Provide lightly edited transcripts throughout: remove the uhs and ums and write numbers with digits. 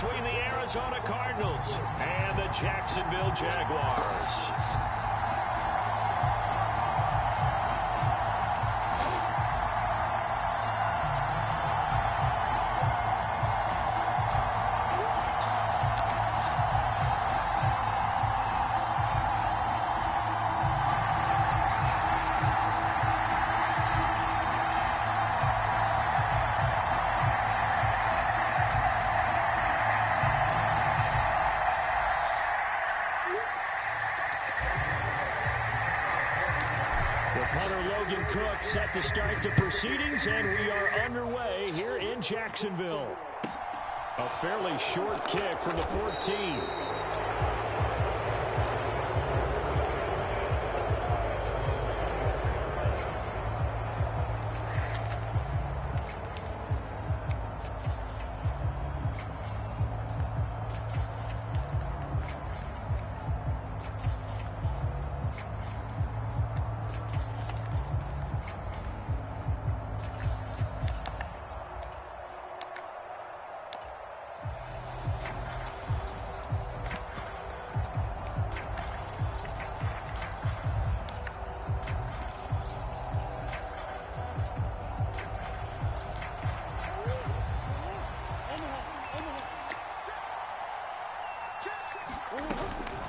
between the Arizona Cardinals and the Jacksonville Jaguars. Set to start the proceedings, and we are underway here in Jacksonville. A fairly short kick from the 14.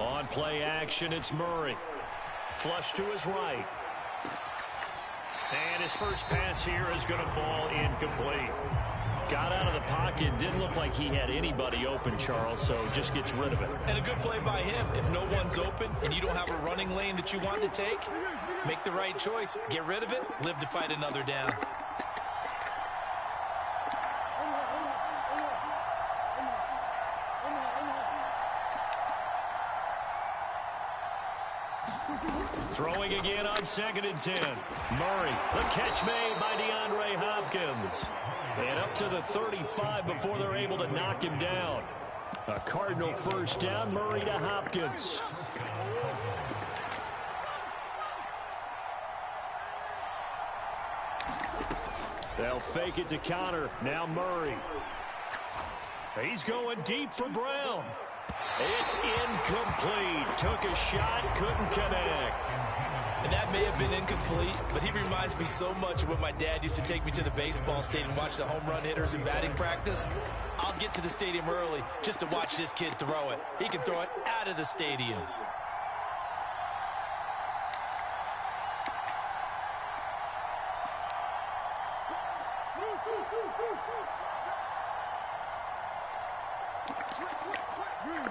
On play action, it's Murray. Flush to his right. And his first pass here is going to fall incomplete. Got out of the pocket. Didn't look like he had anybody open, Charles, so just gets rid of it. And a good play by him. If no one's open and you don't have a running lane that you want to take, make the right choice. Get rid of it. Live to fight another down. Throwing again on 2nd and 10. Murray, the catch made by DeAndre Hopkins. And up to the 35 before they're able to knock him down. A Cardinal first down, Murray to Hopkins. They'll fake it to Connor. Now Murray. He's going deep for Brown. It's incomplete. Took a shot, couldn't connect. And that may have been incomplete, but he reminds me so much of when my dad used to take me to the baseball stadium and watch the home run hitters in batting practice. I'll get to the stadium early just to watch this kid throw it. He can throw it out of the stadium.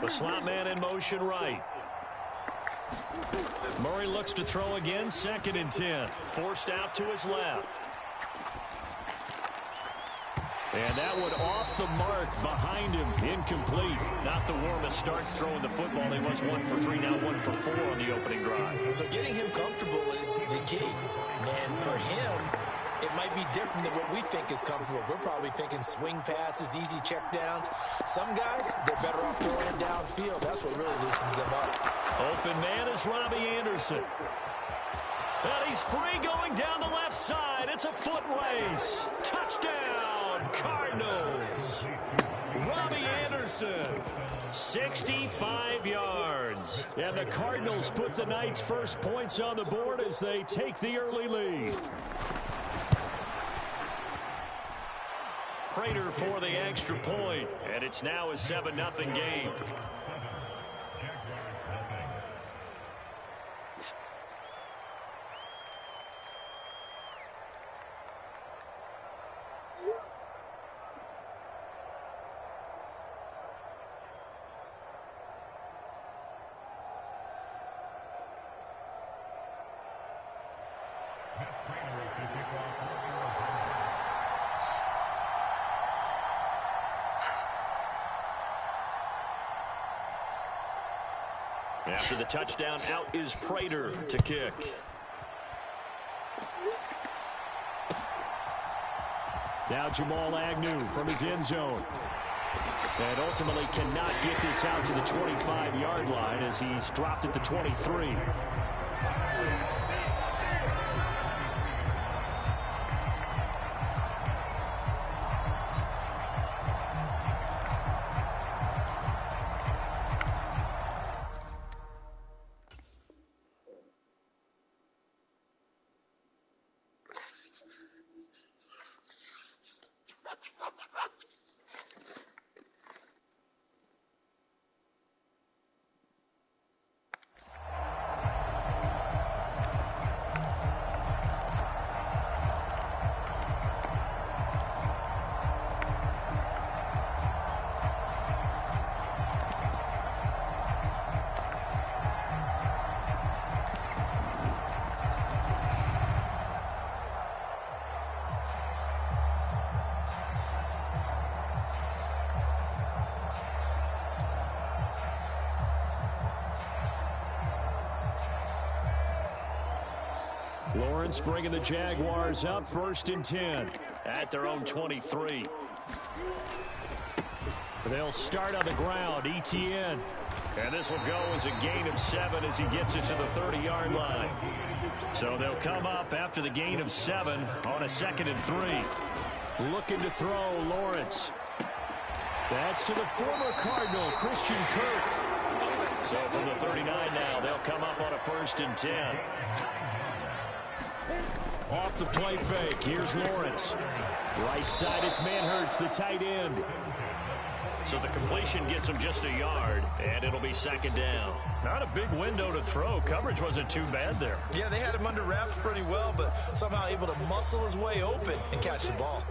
The slot man in motion right. Murray looks to throw again, 2nd and 10. Forced out to his left. And that one off the mark behind him. Incomplete. Not the warmest starts throwing the football. He was 1 for 3, now 1 for 4 on the opening drive. So getting him comfortable is the key. And for him, it might be different than what we think is comfortable. We're probably thinking swing passes, easy check downs. Some guys, they're better off throwing it downfield. That's what really loosens them up. Open man is Robbie Anderson. And he's free going down the left side. It's a foot race. Touchdown, Cardinals. Robbie Anderson, 65 yards. And the Cardinals put the night's first points on the board as they take the early lead. Prater for the extra point, and it's now a 7-0 game. After the touchdown, out is Prater to kick. Now Jamal Agnew from his end zone. And ultimately cannot get this out to the 25-yard line as he's dropped at the 23. Lawrence bringing the Jaguars up 1st and 10 at their own 23. They'll start on the ground. Etienne. And this will go as a gain of 7 as he gets it to the 30-yard line. So they'll come up after the gain of 7 on a 2nd and 3. Looking to throw, Lawrence. That's to the former Cardinal, Christian Kirk. So from the 39 now, they'll come up on a 1st and 10. Off the play fake, here's Lawrence. Right side, it's Manhertz, the tight end. So the completion gets him just a yard, and it'll be 2nd down. Not a big window to throw. Coverage wasn't too bad there. Yeah, they had him under wraps pretty well, but somehow able to muscle his way open and catch the ball.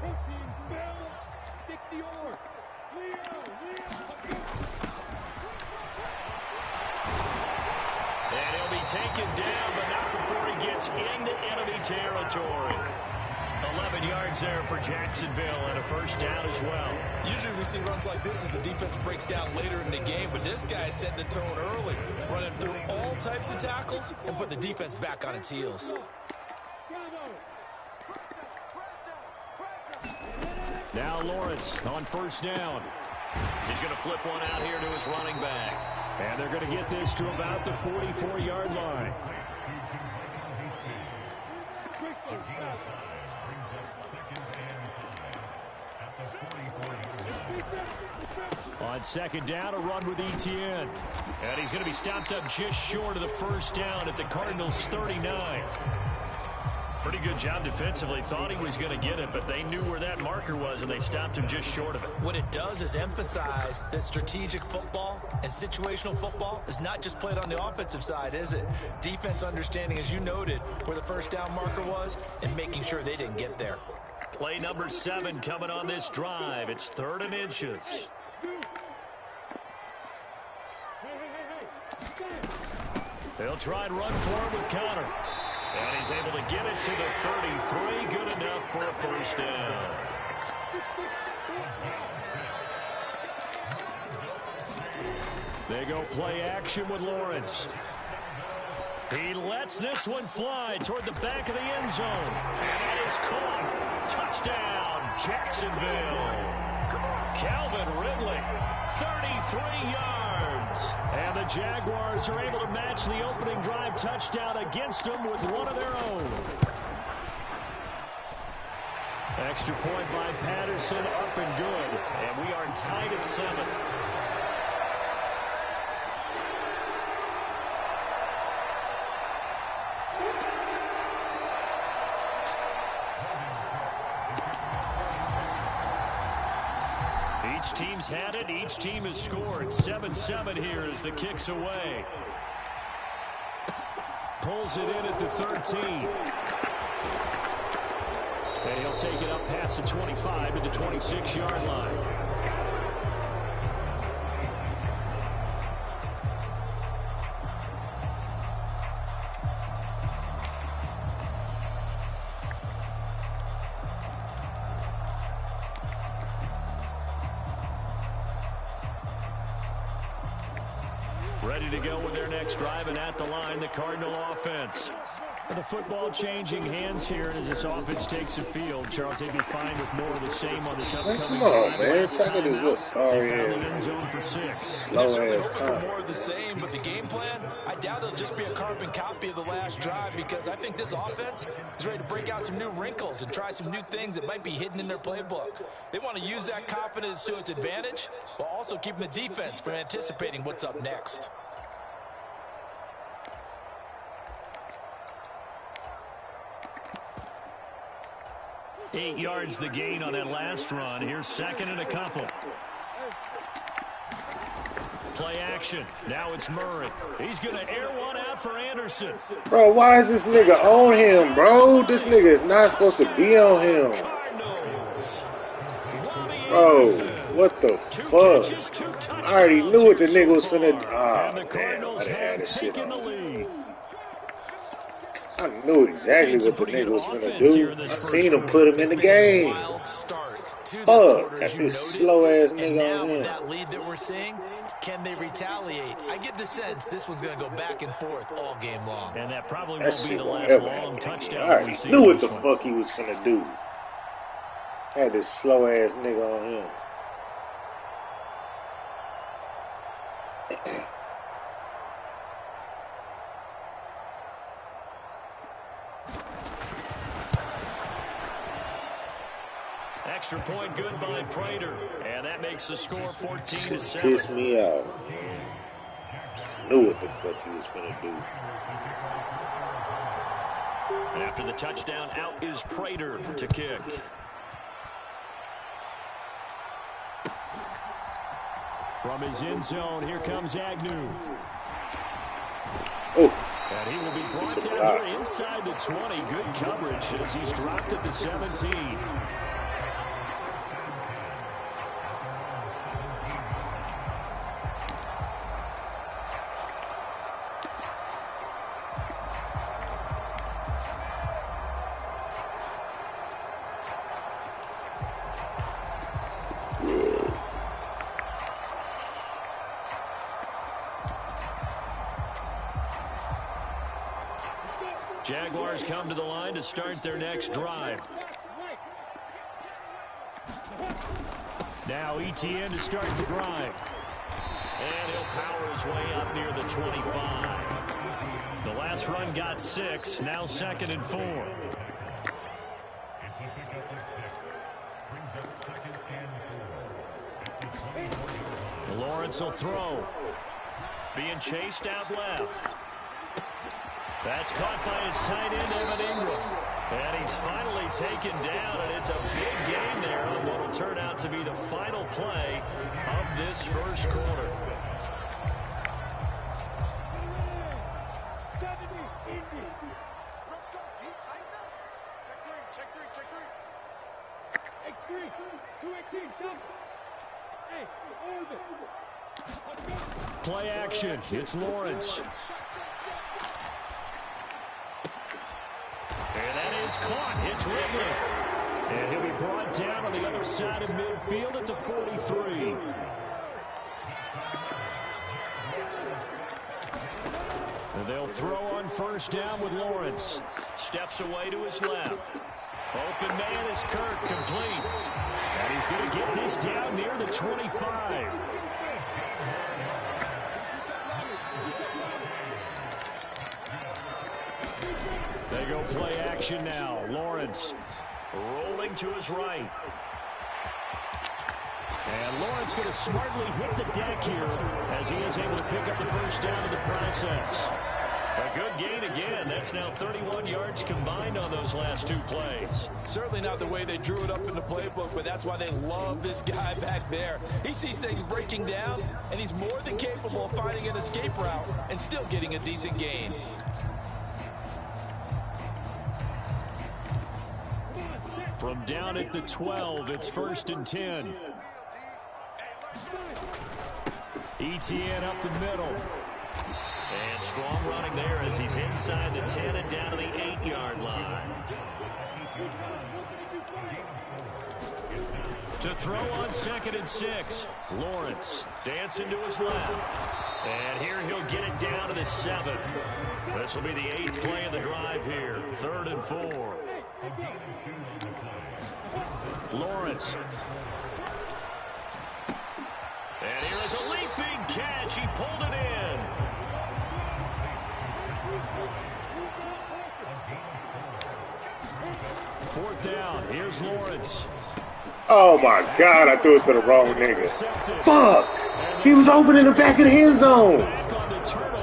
And he'll be taken down, but not before he gets into enemy territory. 11 yards there for Jacksonville and a 1st down as well. Usually we see runs like this as the defense breaks down later in the game, but this guy is setting the tone early, running through all types of tackles and putting the defense back on its heels. Now Lawrence on 1st down. He's going to flip one out here to his running back. And they're going to get this to about the 44-yard line. On 2nd down, a run with Etienne. And he's going to be stopped up just short of the 1st down at the Cardinals' 39. Pretty good job defensively. Thought he was going to get it, but they knew where that marker was, and they stopped him just short of it. What it does is emphasize that strategic football and situational football is not just played on the offensive side, is it? Defense understanding, as you noted, where the 1st down marker was and making sure they didn't get there. Play number 7 coming on this drive. It's 3rd and inches. They'll try and run for it with Connor. And he's able to get it to the 33. Good enough for a 1st down. They go play action with Lawrence. He lets this one fly toward the back of the end zone. And it is caught. Touchdown, Jacksonville. Calvin Ridley, 33 yards. And the Jaguars are able to match the opening drive touchdown against them with one of their own. Extra point by Patterson, up and good. And we are tied at 7. Each team's had it. Each team has scored. 7-7 here as the kick's away. Pulls it in at the 13. And he'll take it up past the 25 to the 26-yard line. Ready to go with their next drive, and at the line, the Cardinal offense. And the football changing hands here as this offense takes the field. Charles, they'd be fine with more of the same on this upcoming come on, drive. man. Second is what sorry end zone for 6. Slow ass Connor. More of the same, but the game plan, I doubt it'll just be a carbon copy of the last drive, because I think this offense is ready to break out some new wrinkles and try some new things that might be hidden in their playbook. They want to use that confidence to its advantage, while also keeping the defense from anticipating what's up next. Eight yards the gain on that last run. Here's 2nd and a couple. Play action. Now it's Murray. He's going to air one out for Anderson. Bro, why is this nigga on him, bro? This nigga is not supposed to be on him. Bro, what the fuck? I already knew what the nigga was finna do. Oh, damn, I done had this shit on. I knew exactly what the nigga was gonna do. I seen him put him in the game. Fuck, got this slow ass nigga on him. That lead that we're seeing, Can they retaliate? I get the sense this one's going to go back and forth all game long. And that probably won't be the last long touchdown that we see. I knew what the fuck he was going to do. Had this slow-ass nigga on him. Extra point good by Prater. And that makes the score 14-7. Pissed me out. Knew what the fuck he was gonna do. After the touchdown, out is Prater to kick. From his end zone, here comes Agnew. Oh. And he will be brought down here inside the 20. Good coverage as he's dropped at the 17. Jaguars come to the line to start their next drive. Now Etienne to start the drive. And he'll power his way up near the 25. The last run got 6, now 2nd and 4. Lawrence will throw. Being chased out left. That's caught by his tight end, Evan Ingram. And he's finally taken down, and it's a big gain there on what will turn out to be the final play of this first quarter. Play action. It's Lawrence. And that is caught. It's Ridley. And he'll be brought down on the other side of midfield at the 43. And they'll throw on first down with Lawrence. Steps away to his left. Open man is Kirk, complete. And he's going to get this down near the 25. They go play action now. Lawrence rolling to his right. And Lawrence going to smartly hit the deck here as he is able to pick up the first down in the process. A good gain again. That's now 31 yards combined on those last 2 plays. Certainly not the way they drew it up in the playbook, but that's why they love this guy back there. He sees things breaking down, and he's more than capable of finding an escape route and still getting a decent gain. From down at the 12, it's 1st and 10. Etienne up the middle. And strong running there as he's inside the 10 and down to the 8-yard line. To throw on 2nd and 6. Lawrence dancing to his left. And here he'll get it down to the 7. This will be the 8th play of the drive here. 3rd and 4. Lawrence. And here is a leaping catch. He pulled it in. Fourth down. Here's Lawrence. Oh my God, I threw it to the wrong nigga. Fuck! He was open in the back of the end zone.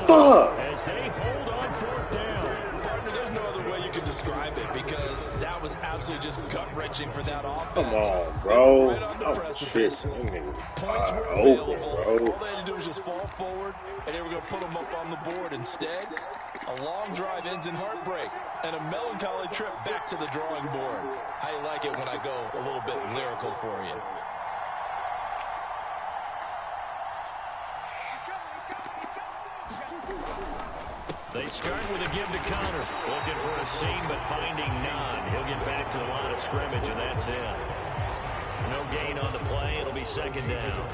Fuck! As they hold on 4th down. Partner, there's no other way you can describe it because that was absolutely just gut-wrenching for that offense. Come on, bro. I'm tripping. Them niggas wide open, bro. All they had to do was just fall forward, and they were going to put them up on the board. Instead, a long drive ends in heartbreak and a melancholy trip back to the drawing board. I like it when I go a little bit lyrical for you. They start with a give to counter. Looking for a seam, but finding none. He'll get back to the line of scrimmage, and that's it. No gain on the play. It'll be 2nd down.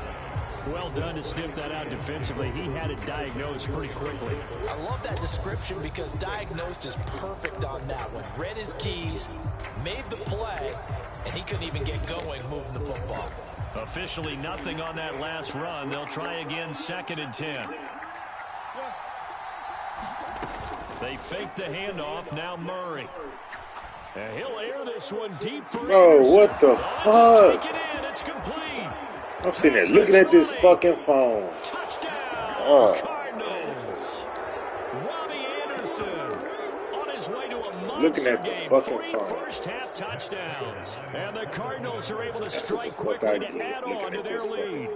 Well done to sniff that out defensively. He had it diagnosed pretty quickly. I love that description because diagnosed is perfect on that one. Read his keys, made the play, and he couldn't even get going moving the football. Officially nothing on that last run. They'll try again, 2nd and 10. They fake the handoff. Now Murray. And he'll air this one deep for Bro, what the fuck? It's complete. I'm sitting there looking at this fucking phone. Touchdown, Cardinals. Robbie Anderson on his way to a monster game. 3 first-half touchdowns. And the Cardinals are able to strike quickly to add on to their lead.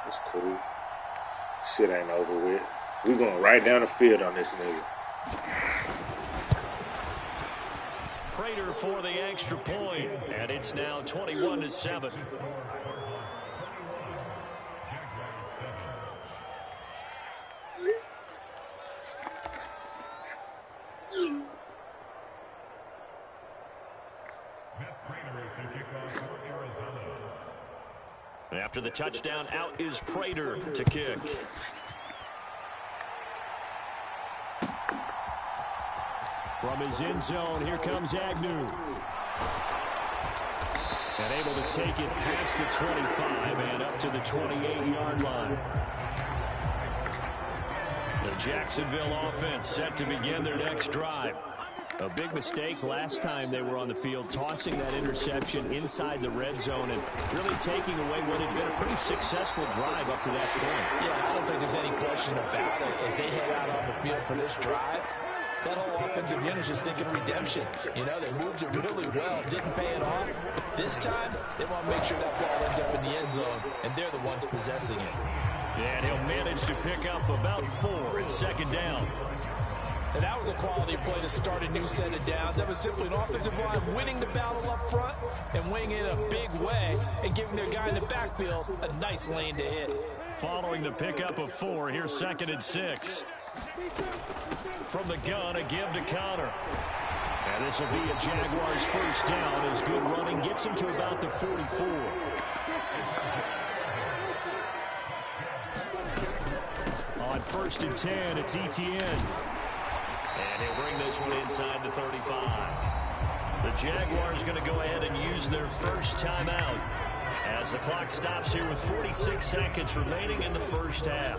That's cool. Shit ain't over with. We going right down the field on this nigga. Prater for the extra point, and it's now 21-7. After the touchdown, out is Prater to kick. From his end zone, here comes Agnew. And able to take it past the 25 and up to the 28-yard line. The Jacksonville offense set to begin their next drive. A big mistake last time they were on the field, tossing that interception inside the red zone and really taking away what had been a pretty successful drive up to that point. Yeah, I don't think there's any question about it. As they head out on the field for this drive, that whole offensive unit is just thinking redemption. You know, they moved it really well, didn't pay it off. This time, they want to make sure that ball ends up in the end zone, and they're the ones possessing it. And he'll manage to pick up about 4 at 2nd down. And that was a quality play to start a new set of downs. That was simply an offensive line winning the battle up front and winning in a big way and giving their guy in the backfield a nice lane to hit. Following the pickup of 4, here's 2nd and 6. From the gun, a give to Connor. And this will be a Jaguars first down as good running gets him to about the 44. On 1st and 10, it's Etienne. And he'll bring this one inside the 35. The Jaguars going to go ahead and use their first timeout as the clock stops here with 46 seconds remaining in the first half.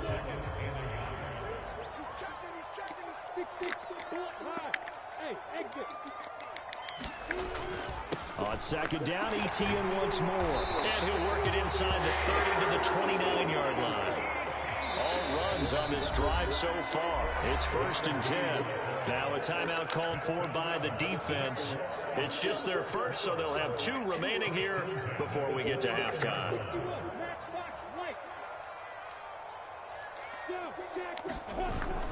On 2nd down, Etienne once more. And he'll work it inside the 30 to the 29-yard line. All runs on this drive so far. It's 1st and 10. Now a timeout called for by the defense. It's just their first, so they'll have 2 remaining here before we get to halftime.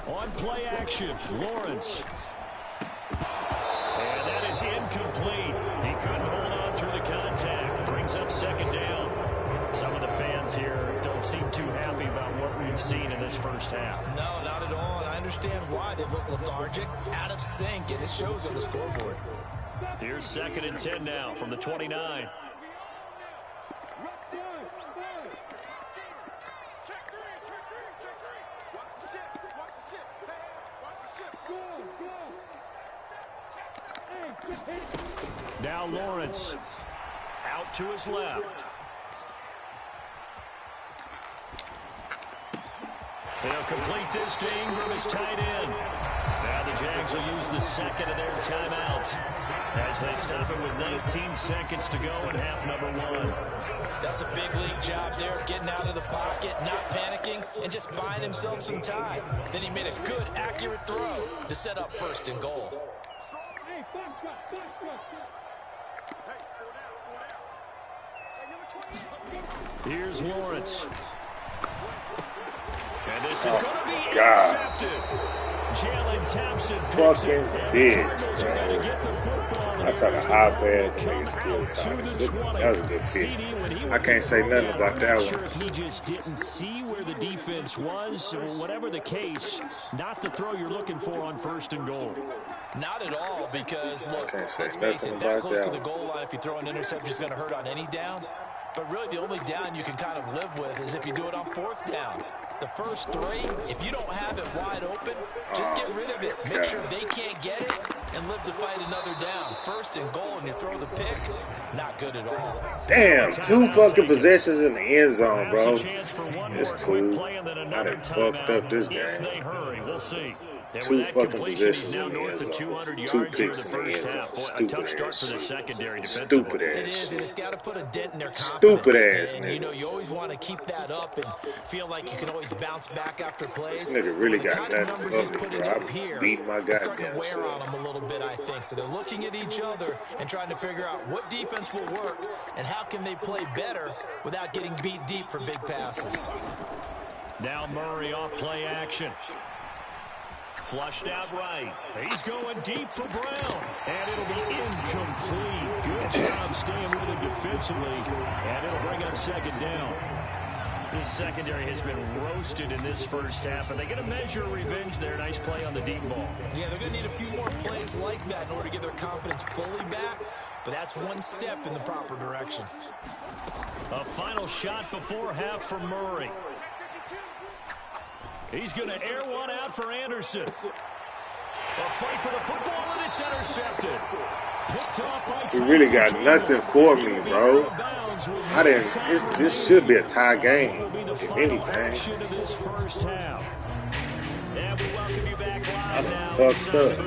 On play action, Lawrence. And that is incomplete. He couldn't hold on through the contact. Brings up 2nd down. Some of the fans here don't seem too happy about what we've seen in this first half. No, not at all. And I understand why. They look lethargic, out of sync, and it shows on the scoreboard. Here's 2nd and 10 now from the 29. Now Lawrence out to his left. They'll complete this to Ingram as tight end. Now the Jags will use the 2nd of their timeout as they stop it with 19 seconds to go in half number 1. That's a big league job there, getting out of the pocket, not panicking, and just buying himself some time. Then he made a good, accurate throw to set up 1st and goal. Here's Lawrence. And this is going to be intercepted. Jalen Thompson fucking bitch, man. I tried to high pass and niggas still caught. That was a good pick. I can't say nothing about that one. If he just didn't see where the defense was, whatever the case, not the throw you're looking for on 1st and goal. Not at all, because, look, Can't say let's face nothing it, that about close to that the goal line, if you throw an interception, it's going to hurt on any down. But really, the only down you can kind of live with is if you do it on 4th down. The first 3, if you don't have it wide open, just get rid of it. Make sure they can't get it and live to fight another down. 1st and goal, and you throw the pick, not good at all. Damn, 2 fucking possessions in the end zone, bro. It's cool. I done fucked up this game. If they hurry, we'll see. And 2 with that fucking completion, he's possessions now in the north end of zone. 200 2 yards here in picks the in the first end half. zone. Boy, a tough Stupid start ass for the shit. secondary defensively. Stupid ass It is, and it's got to put a dent in their confidence. Stupid ass and, nigga. you know, you always want to keep that up and feel like you can always bounce back after plays. This nigga really the got kind of nothing numbers for he's me, putting bro. up here, I beat my it's starting to goddamn wear on self. them a little bit, I think. So they're looking at each other and trying to figure out what defense will work and how can they play better without getting beat deep for big passes. Now Murray off play action. Flushed out right. He's going deep for Brown. And it'll be incomplete. Good job staying with him defensively. And it'll bring up 2nd down. This secondary has been roasted in this first half. Are they going to measure revenge there? Nice play on the deep ball. Yeah, they're going to need a few more plays like that in order to get their confidence fully back. But that's one step in the proper direction. A final shot before half for Murray. He's going to air one out for Anderson. A fight for the football, and it's intercepted. Picked off by He really got nothing for me, bro. I didn't. This should be a tie game, if anything. I done fucked up.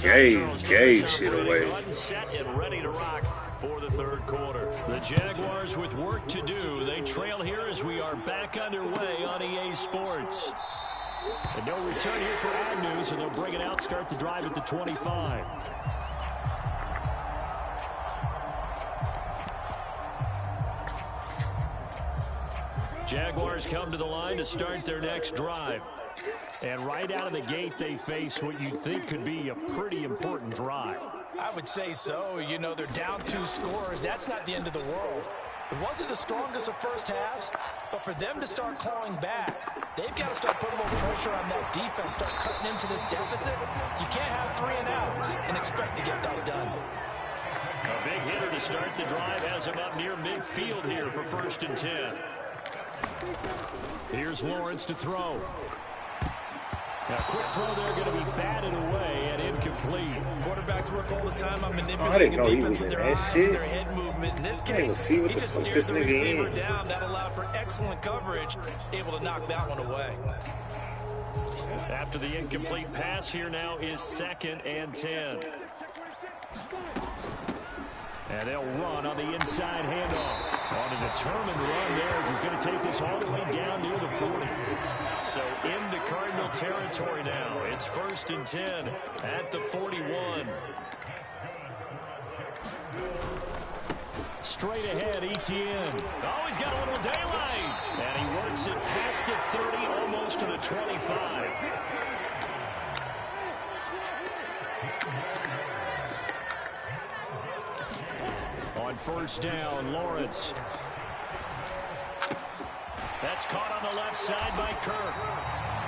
Gave shit away. Set and ready to rock for the 3rd quarter. The Jaguars with work to do. They trail here as we are back underway on EA Sports. And no return here for Agnew, so they'll bring it out, start the drive at the 25. Jaguars come to the line to start their next drive. And right out of the gate, they face what you'd think could be a pretty important drive. I would say so. You know, they're down 2 scores. That's not the end of the world. It wasn't the strongest of first halves, but for them to start clawing back, they've got to start putting more pressure on that defense, start cutting into this deficit. You can't have 3 and outs and expect to get that done. A big hitter to start the drive has him up near midfield here for 1st and 10. Here's Lawrence to throw. A quick throw there going to be batted away and incomplete. Quarterbacks work all the time on manipulating the defense with their eyes and their head movement. In this case, he just stared the receiver down. That allowed for excellent coverage, able to knock that one away. After the incomplete pass, here now is 2nd and 10. And they'll run on the inside handoff. On a determined run there as he's going to take this all the way down near the 40. So into Cardinal territory now. It's 1st and 10 at the 41. Straight ahead, Etienne. Oh, he's got a little daylight. And he works it past the 30, almost to the 25. On 1st down, Lawrence. That's caught on the left side by Kirk.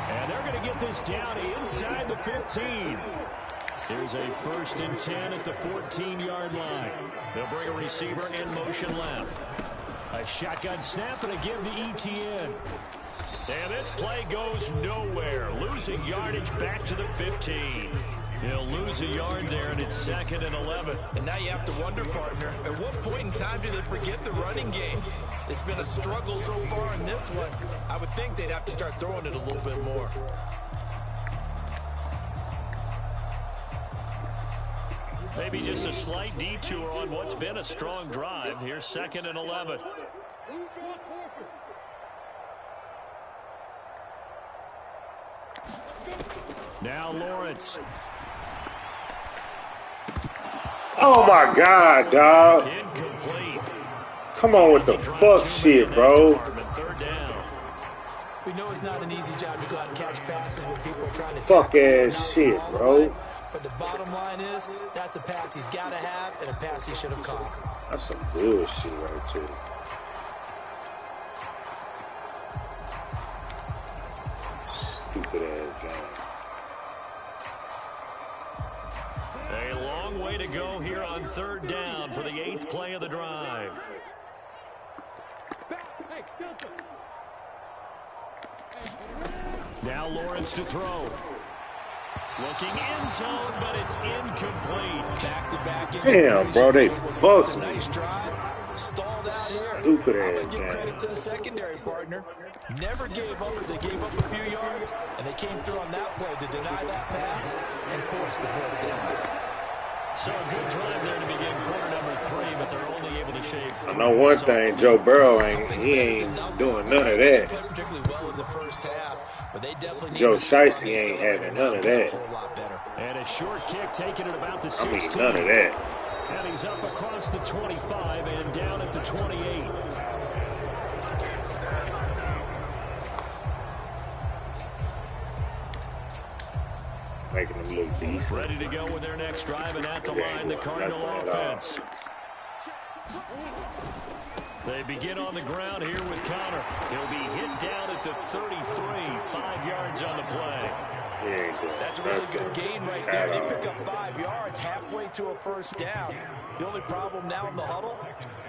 And they're going to get this down inside the 15. Here's a 1st and 10 at the 14-yard line. They'll bring a receiver in motion left. A shotgun snap and a give to Etienne. And this play goes nowhere. Losing yardage back to the 15. He'll lose a yard there, and it's 2nd and 11. And now you have to wonder, partner, at what point in time do they forget the running game? It's been a struggle so far in this one. I would think they'd have to start throwing it a little bit more. Maybe just a slight detour on what's been a strong drive. Here's 2nd and 11. Now Lawrence. Oh my God, dog. Incomplete. Come on with the fuck shit, bro. We know it's not an easy job to go out and catch passes when people are trying to fuck ass shit, bro. But the bottom line is, that's a pass he's got to have and a pass he should have caught. That's some bullshit right there. Stupid ass game. play to go here on 3rd down for the 8th play of the drive. Now Lawrence to throw. Looking end zone, but it's incomplete. Back-to-back. Damn, bro, they fucked me. Nice drive. Stalled out here. Stupid I'm ass going to give game. credit to the secondary partner. Never gave up as they gave up a few yards, and they came through on that play to deny that pass and force the 4th down. So a good drive there to begin quarter number 3, but they're only able to shave. I know one thing, Joe Burrow ain't doing none of that. Particularly well in the first half, but they definitely Joe Shiesty ain't having none of that. a whole lot better. And a short kick taken at about the I 16. mean, none of that. And he's up across the 25 and down at the 28. Making them look decent. Ready to go with their next drive, and at the line, the Cardinal offense. They begin on the ground here with Connor. He'll be hit down at the 33, 5 yards on the play. That's a really good gain right there. They pick up 5 yards halfway to a 1st down. The only problem now in the huddle,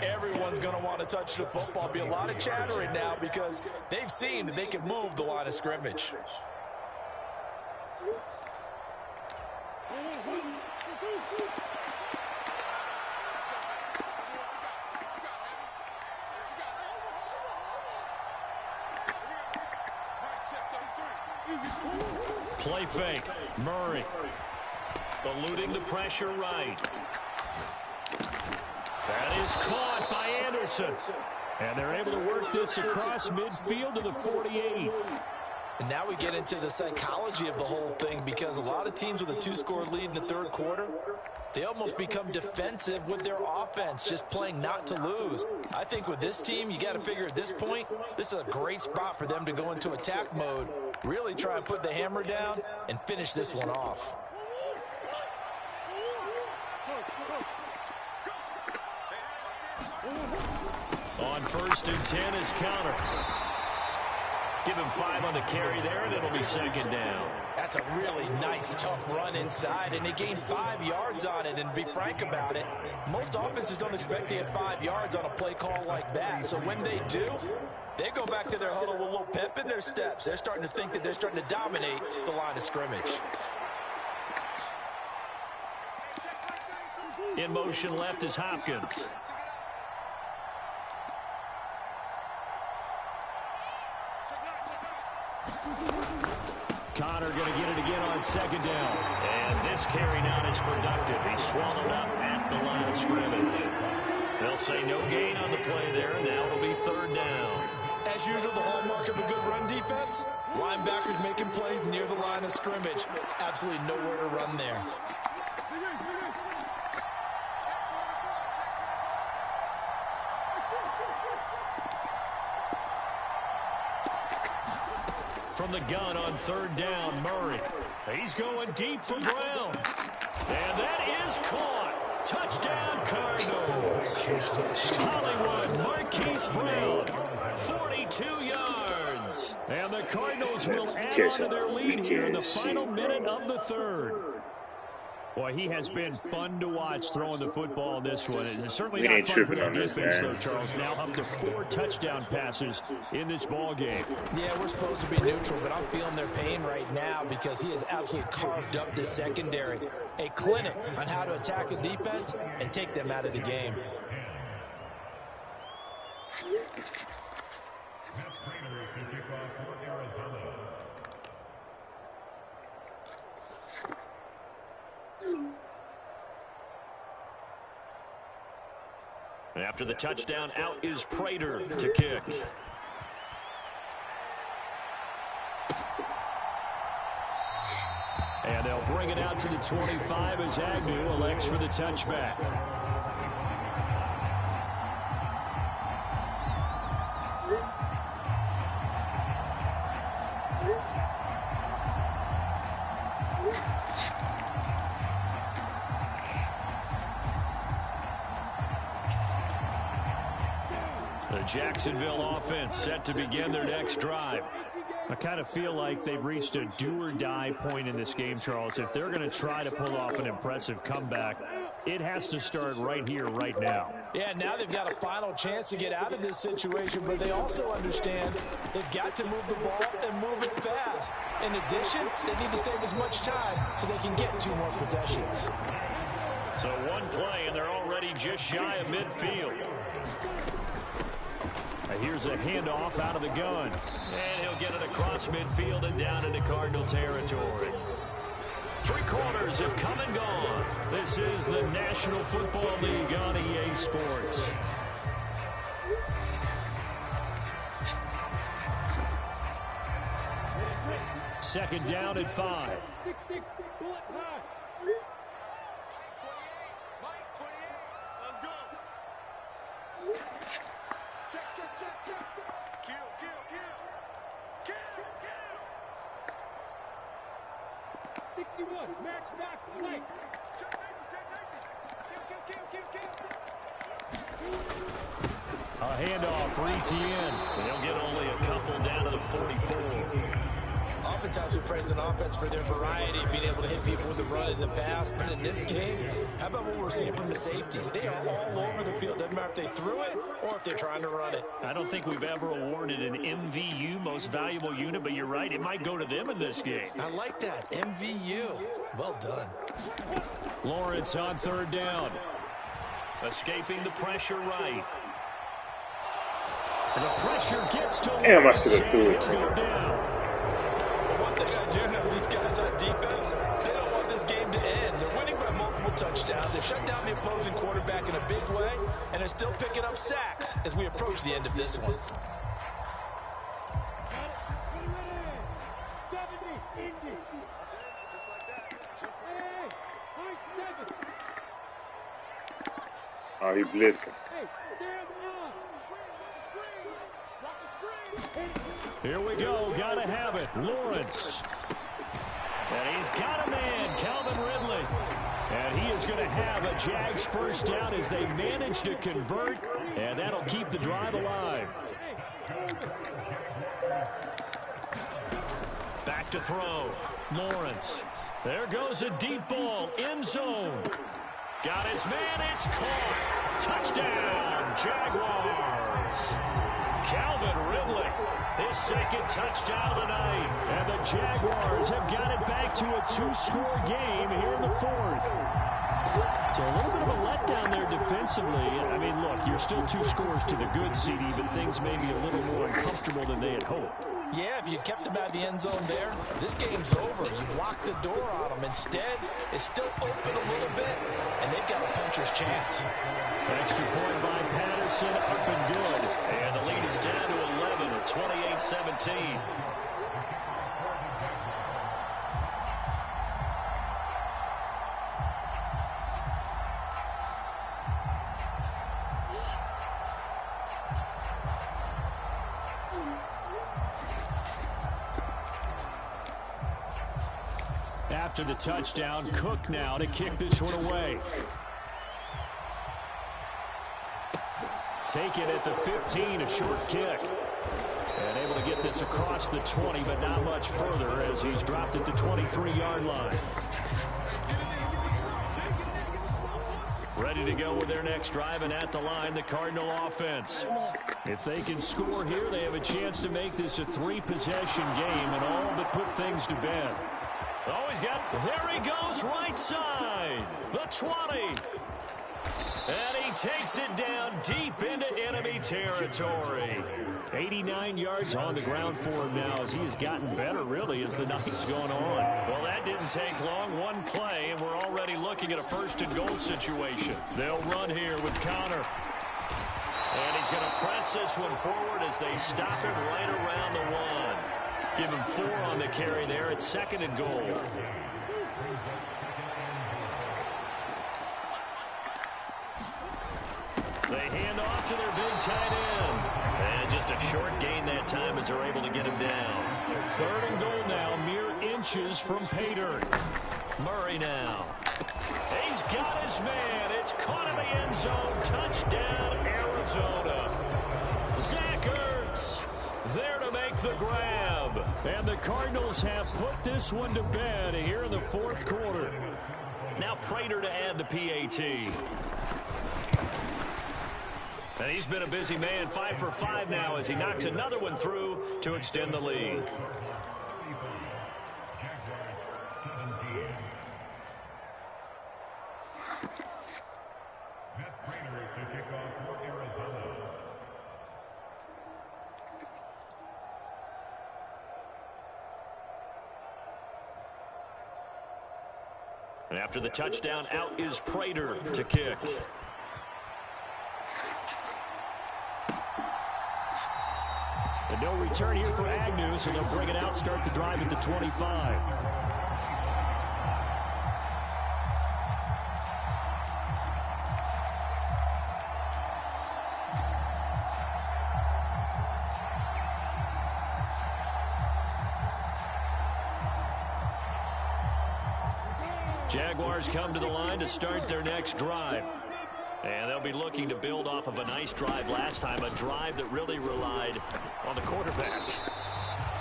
everyone's going to want to touch the football. Be a lot of chattering now because they've seen that they can move the line of scrimmage. Play fake. Murray. Eluding the pressure right. That is caught by Anderson. And they're able to work this across midfield to the 48. And now we get into the psychology of the whole thing because a lot of teams with a 2-score lead in the 3rd quarter, they almost become defensive with their offense, just playing not to lose. I think with this team, you got to figure at this point, this is a great spot for them to go into attack mode, really try and put the hammer down and finish this one off. On 1st and 10 is Connor. Give him 5 on the carry there, and it'll be 2nd down. That's a really nice, tough run inside, and they gained 5 yards on it. And to be frank about it, most offenses don't expect to get 5 yards on a play call like that. So when they do, they go back to their huddle with a little pep in their steps. They're starting to think that they're starting to dominate the line of scrimmage. In motion left is Hopkins. Connor going to get it again on 2nd down. And this carry now is productive. He's swallowed up at the line of scrimmage. They'll say no gain on the play there, and now it'll be 3rd down. As usual, the hallmark of a good run defense, linebackers making plays near the line of scrimmage. Absolutely nowhere to run there. From the gun on 3rd down, Murray. He's going deep for Brown. And that is caught. Touchdown, Cardinals. Hollywood, Marquise Brown, 42 yards. And the Cardinals will add on to their lead here in the final minute of the 3rd. Boy, he has been fun to watch throwing the football in this one. It's certainly not fun for their defense, though, Charles. Now up to 4 touchdown passes in this ball game. Yeah, we're supposed to be neutral, but I'm feeling their pain right now because he has absolutely carved up the secondary. A clinic on how to attack a defense and take them out of the game. After the touchdown, out is Prater to kick. And they'll bring it out to the 25 as Agnew elects for the touchback. The Jacksonville offense set to begin their next drive. I kind of feel like they've reached a do-or-die point in this game, Charles. If they're going to try to pull off an impressive comeback, It has to start right here, right now. Yeah, now they've got a final chance to get out of this situation, but they also understand they've got to move the ball and move it fast. In addition, they need to save as much time so they can get 2 more possessions. So one play, and they're already just shy of midfield. Here's a handoff out of the gun. And he'll get it across midfield and down into Cardinal territory. 3 quarters have come and gone. This is the National Football League on EA Sports. Second down at 5. A handoff for ETN. They'll get only a couple down to the 44. Oftentimes we praise an offense for their variety, being able to hit people with the run in the pass. But in this game, how about what we're seeing from the safeties? They are all over the field. Doesn't matter if they threw it or if they're trying to run it. I don't think we've ever awarded an MVU, most valuable unit, but you're right. It might go to them in this game. I like that. MVU. Well done. Lawrence on 3rd down. Escaping the pressure right. And the pressure gets to Damn, I should have threw it to him. One thing I do know, these guys on defense, they don't want this game to end. They're winning by multiple touchdowns. They've shut down the opposing quarterback in a big way, and they're still picking up sacks as we approach the end of this one. Oh, he blitzed him. Here we go. Gotta have it. Lawrence. And he's got a man, Calvin Ridley. And he is going to have a Jags first down as they manage to convert. And that'll keep the drive alive. Back to throw. Lawrence. There goes a deep ball. End zone. Got his man. It's caught. Touchdown, Jaguars. Calvin Ridley, his 2nd touchdown of the night. And the Jaguars have got it back to a 2-score game here in the 4th. So a little bit of a letdown there defensively. I mean, look, you're still 2 scores to the good, CD, but things may be a little more uncomfortable than they had hoped. Yeah, if you kept them out of the end zone there, this game's over. You locked the door on them. Instead, it's still open a little bit, and they've got a puncher's chance. Extra point by Patterson, up and good. And the lead is down to 11 at 28-17. After the touchdown, Cook now to kick this one away. Take it at the 15, a short kick. And able to get this across the 20, but not much further as he's dropped it to 23-yard line. Ready to go with their next drive, and at the line, the Cardinal offense. If they can score here, they have a chance to make this a 3-possession game and all but put things to bed. Oh, he's got, there he goes, right side, the 20. And he takes it down deep into enemy territory. 89 yards on the ground for him now as he has gotten better, really, as the night's gone on. Well, that didn't take long. One play, and we're already looking at a 1st-and-goal situation. They'll run here with Connor. And he's going to press this one forward as they stop him right around the 1. Give him 4 on the carry there at 2nd-and-goal. They hand off to their big tight end. And just a short gain that time as they're able to get him down. 3rd-and-goal now, mere inches from pay dirt. Murray now. He's got his man. It's caught in the end zone. Touchdown, Arizona. Zach Ertz. there to make the grab. And the Cardinals have put this one to bed here in the fourth quarter. Now Prater to add the PAT. And he's been a busy man, 5 for 5 now as he knocks another one through to extend the lead. And after the touchdown, out is Prater to kick. And no return here for Agnew, so they'll bring it out, start the drive at the 25. Jaguars come to the line to start their next drive. And they'll be looking to build off of a nice drive last time, a drive that really relied on the quarterback.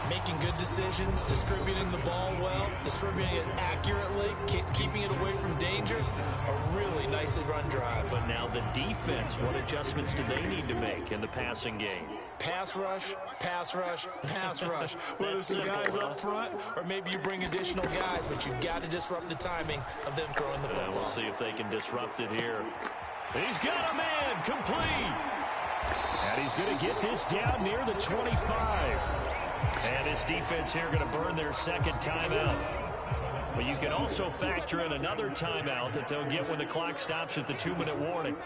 Making good decisions, distributing the ball well, distributing it accurately, keeping it away from danger. A really nicely run drive. But now the defense, what adjustments do they need to make in the passing game? Pass rush, pass rush, pass rush. Whether it's the guys up front or maybe you bring additional guys, but you've got to disrupt the timing of them throwing the football. We'll see if they can disrupt it here. He's got a man, complete. And he's going to get this down near the 25. And this defense here going to burn their second timeout. But you can also factor in another timeout that they'll get when the clock stops at the 2-minute warning.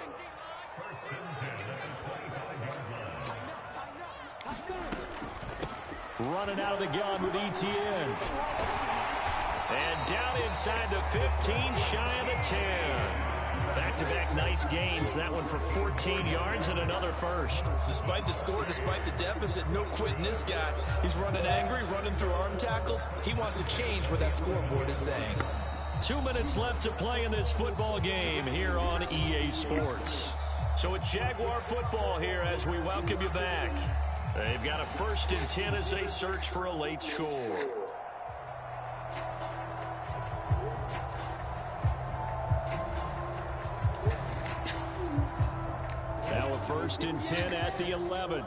Running out of the gun with Etienne. And down inside the 15, shy of the 10. Back-to-back nice gains. That one for 14 yards and another first. Despite the score, despite the deficit, no quitting this guy. He's running angry, running through arm tackles. He wants to change what that scoreboard is saying. 2 minutes left to play in this football game here on EA Sports. So it's Jaguar football here as we welcome you back. They've got a 1st and 10 as they search for a late score. Now a 1st and 10 at the 11.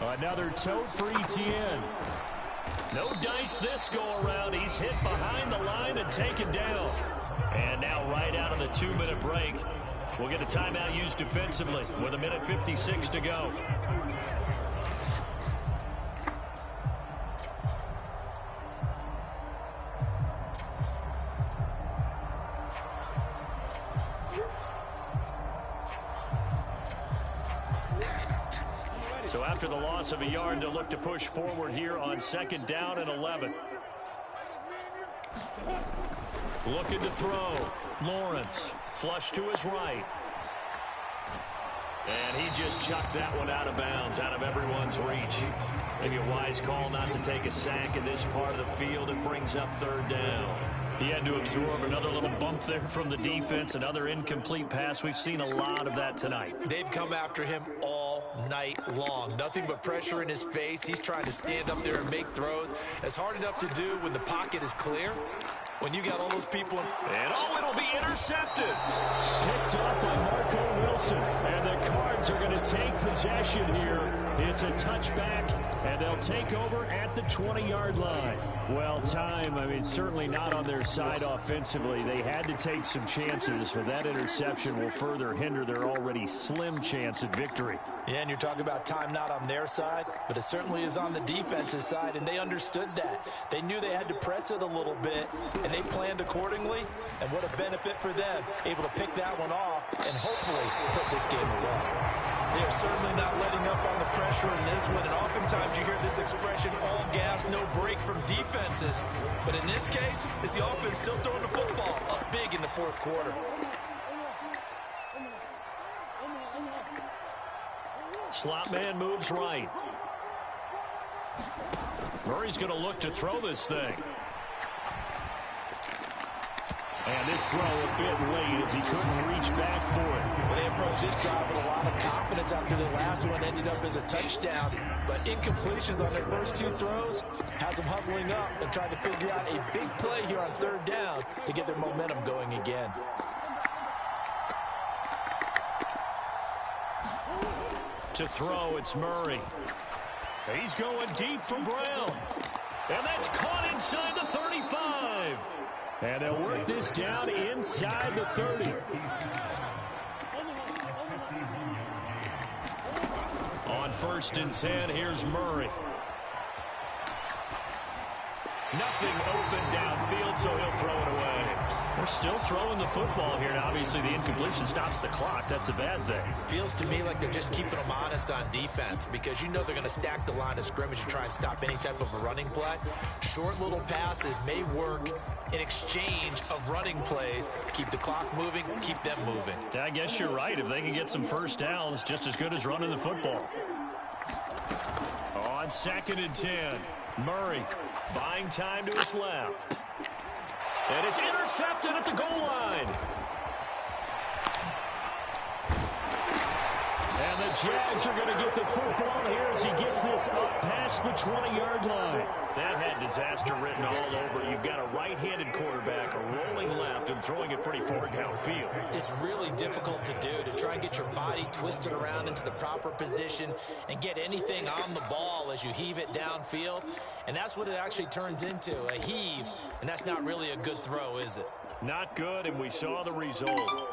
Another tote for Etienne. No dice this go-around. He's hit behind the line and taken down. And now right out of the 2-minute break, we'll get a timeout used defensively with 1:56 to go. So after the loss of a yard, they'll look to push forward here on 2nd down and 11. Looking to throw. Lawrence, flush to his right. And he just chucked that one out of bounds, out of everyone's reach. Maybe a wise call not to take a sack in this part of the field. It brings up 3rd down. He had to absorb another little bump there from the defense, another incomplete pass. We've seen a lot of that tonight. They've come after him all night long. Nothing but pressure in his face. He's trying to stand up there and make throws. It's hard enough to do when the pocket is clear. When you got all those people. And it'll be intercepted. Picked up by Marco Wilson. And the Cards are going to take possession here. It's a touchback, and they'll take over at the 20-yard line. Well, certainly not on their side offensively. They had to take some chances, but that interception will further hinder their already slim chance at victory. Yeah, and you're talking about time not on their side, but it certainly is on the defense's side, and they understood that. They knew they had to press it a little bit, and they planned accordingly, and what a benefit for them, able to pick that one off and hopefully put this game away. They are certainly not letting up on the pressure in this one, and oftentimes you hear this expression, all gas, no break from defenses. But in this case, it's the offense still throwing the football up big in the 4th quarter. Slot man moves right. Murray's going to look to throw this thing. And this throw a bit late as he couldn't reach back for it. Well, they approached this drive with a lot of confidence after the last one ended up as a touchdown. But incompletions on their first two throws has them huddling up and trying to figure out a big play here on third down to get their momentum going again. To throw, it's Murray. He's going deep for Brown. And that's caught inside the 35. And they'll work this down inside the 30. On 1st and 10, here's Murray. Nothing open downfield, so he'll throw it away. They're still throwing the football here. Now, obviously, the incompletion stops the clock. That's a bad thing. Feels to me like they're just keeping them honest on defense because you know they're going to stack the line of scrimmage and try and stop any type of a running play. Short little passes may work in exchange of running plays. Keep the clock moving, keep them moving. I guess you're right. If they can get some first downs, just as good as running the football. On 2nd and 10, Murray buying time to his left. And it's intercepted at the goal line. And the Jags are going to get the football here as he gets this up past the 20-yard line. That had disaster written all over. You've got a right-handed quarterback rolling left and throwing it pretty far downfield. It's really difficult to do, to try and get your body twisted around into the proper position and get anything on the ball as you heave it downfield. And that's what it actually turns into, a heave. And that's not really a good throw, is it? Not good, and we saw the result.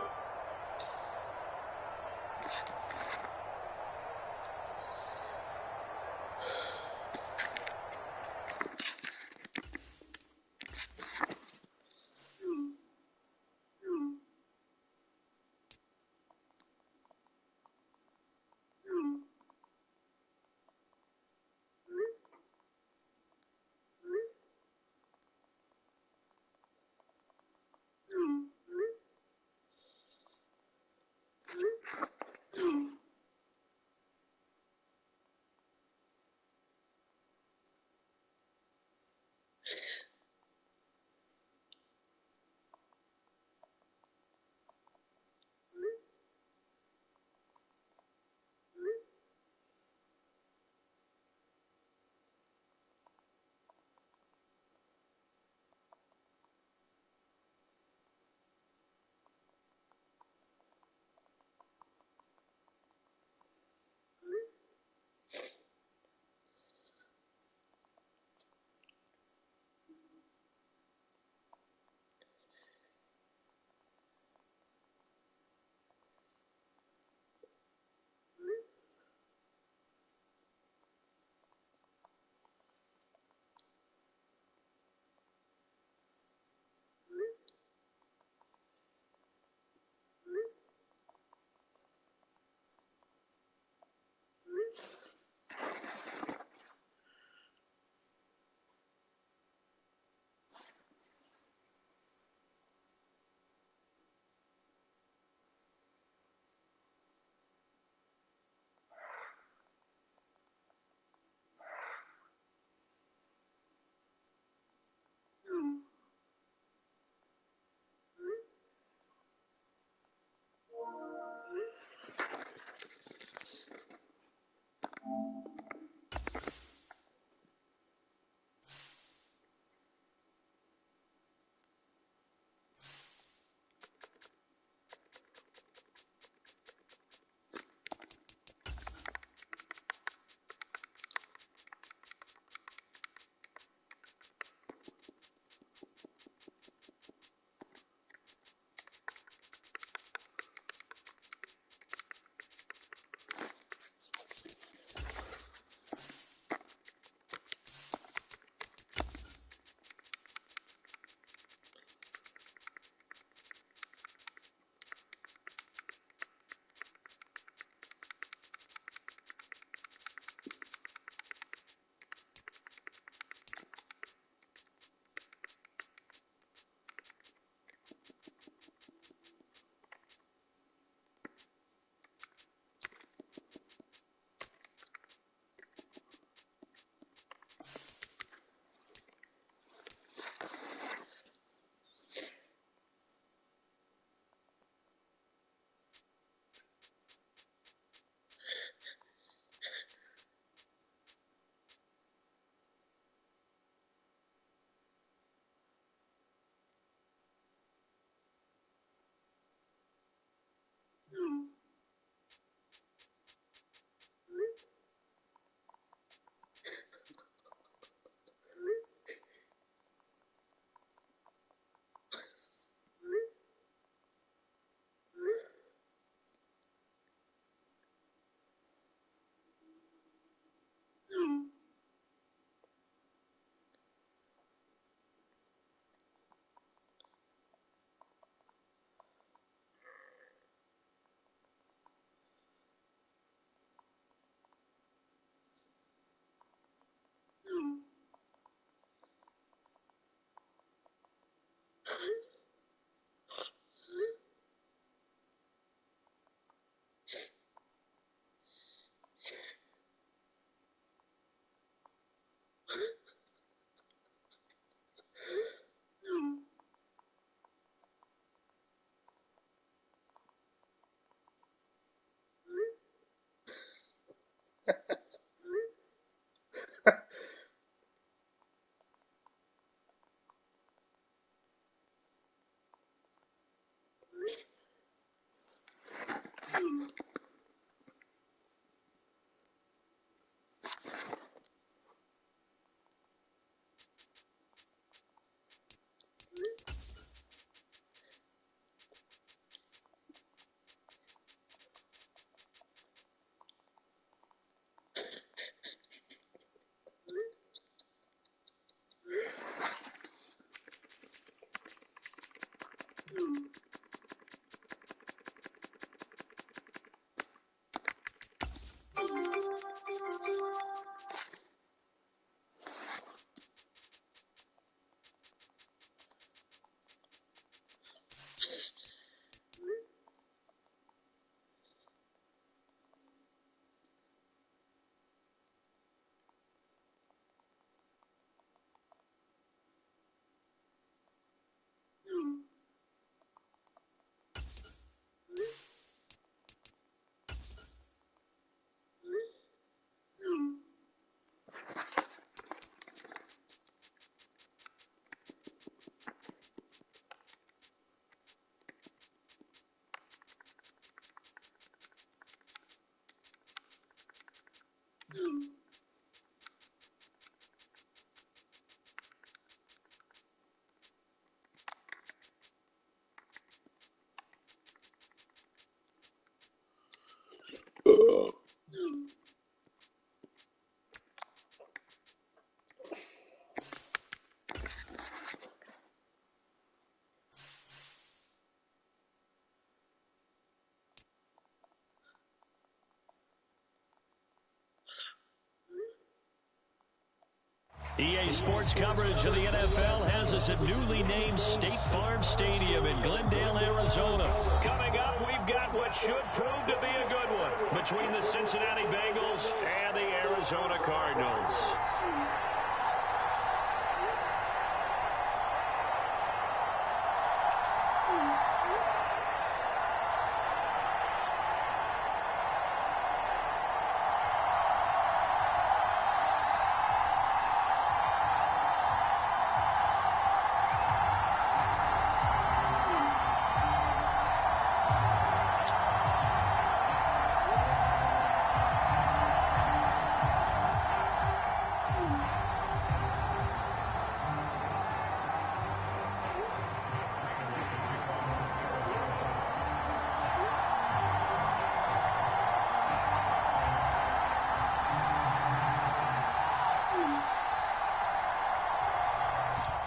EA Sports coverage of the NFL has us at newly named State Farm Stadium in Glendale, Arizona. Coming up, we've got what should prove to be a good one between the Cincinnati Bengals and the Arizona Cardinals.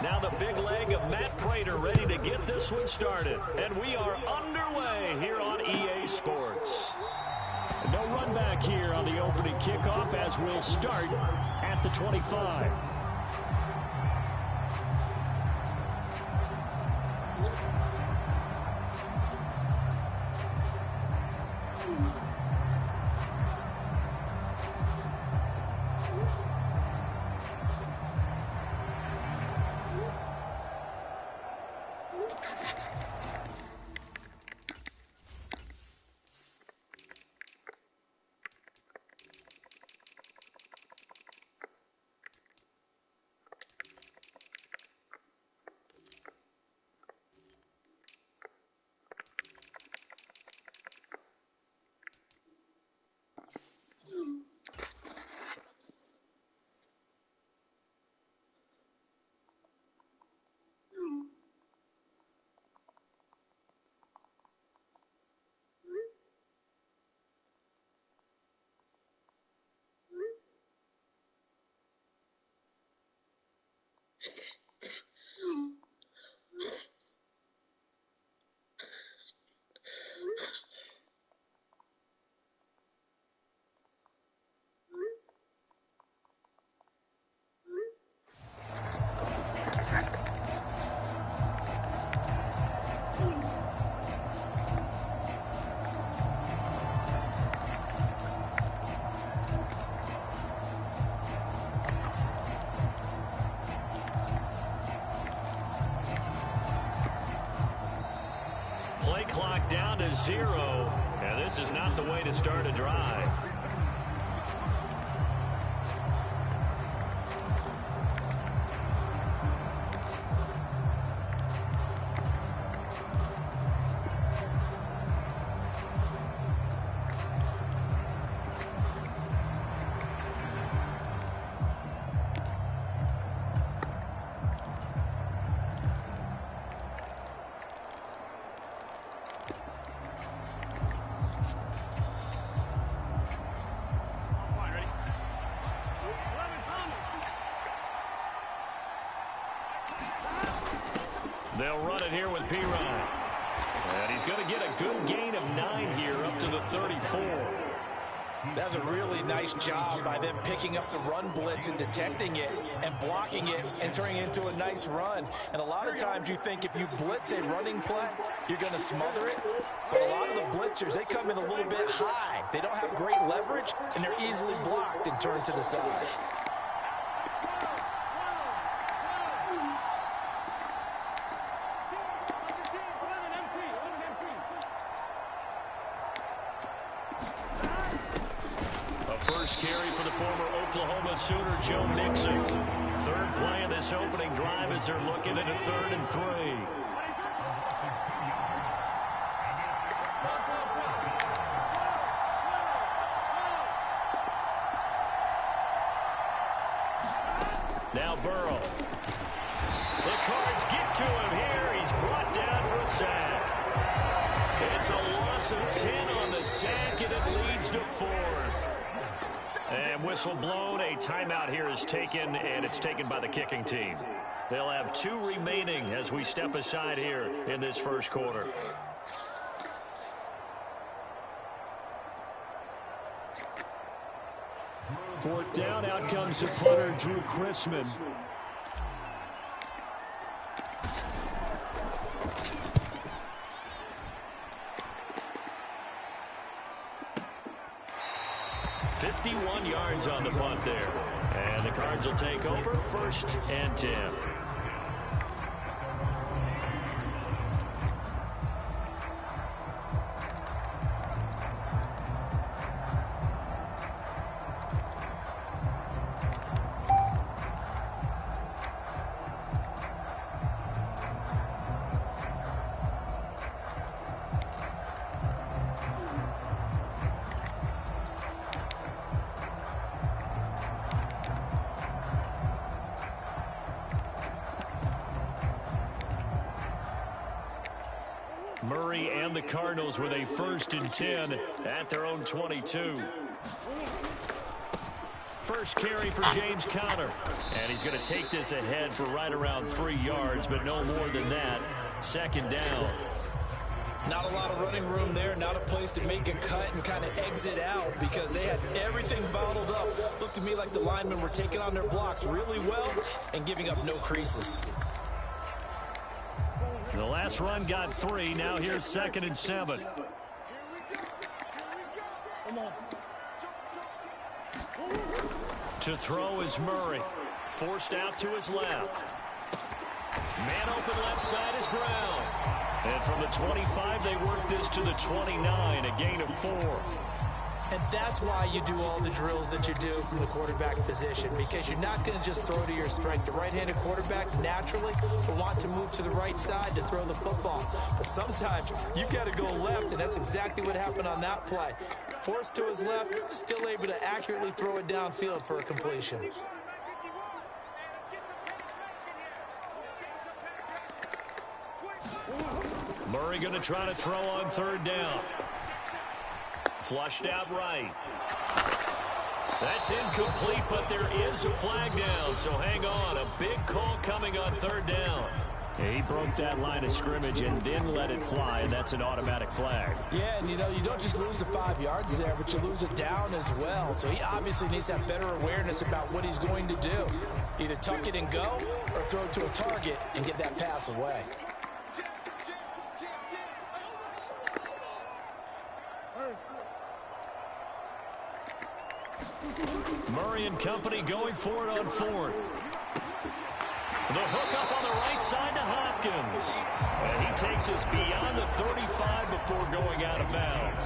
Now the big leg of Matt Prater ready to get this one started. And we are underway here on EA Sports. No run back here on the opening kickoff as we'll start at the 25. Play clock down to 0. Now this is not the way to start a drive. They'll run it here with P-Ryan. And he's going to get a good gain of 9 here up to the 34. That's a really nice job by them picking up the run blitz and detecting it and blocking it and turning it into a nice run. And a lot of times you think if you blitz a running play, you're going to smother it. But a lot of the blitzers, they come in a little bit high. They don't have great leverage, and they're easily blocked and turned to the side. First carry for the former Oklahoma Sooner, Joe Mixon. Third play of this opening drive as they're looking at a 3rd and 3. Now Burrow. The Cards get to him here. He's brought down for a sack. It's a loss of 10 on the sack, and it leads to 4th. And whistle blown. A timeout here is taken, and it's taken by the kicking team. They'll have 2 remaining as we step aside here in this first quarter. Fourth down, out comes the punter, Drew Chrisman. Yards on the punt there. And the Cards will take over 1st and 10. Murray and the Cardinals with a 1st and 10 at their own 22. First carry for James Conner. And he's going to take this ahead for right around 3 yards, but no more than that. 2nd down. Not a lot of running room there, not a place to make a cut and kind of exit out because they had everything bottled up. Looked to me like the linemen were taking on their blocks really well and giving up no creases. The last run got 3. Now here's 2nd and 7. To throw is Murray. Forced out to his left. Man open left side is Brown. And from the 25, they work this to the 29, a gain of 4. And that's why you do all the drills that you do from the quarterback position, because you're not going to just throw to your strength. The right-handed quarterback naturally will want to move to the right side to throw the football. But sometimes you've got to go left, and that's exactly what happened on that play. Forced to his left, still able to accurately throw it downfield for a completion. Murray going to try to throw on 3rd down. Flushed out right. That's incomplete, but there is a flag down, so hang on. A big call coming on 3rd down. He broke that line of scrimmage and then let it fly, and that's an automatic flag. Yeah, and you know, you don't just lose the 5 yards there, but you lose it down as well. So he obviously needs to have better awareness about what he's going to do. Either tuck it and go or throw it to a target and get that pass away. Murray and company going for it on 4th. The hook up on the right side to Hopkins. And he takes us beyond the 35 before going out of bounds.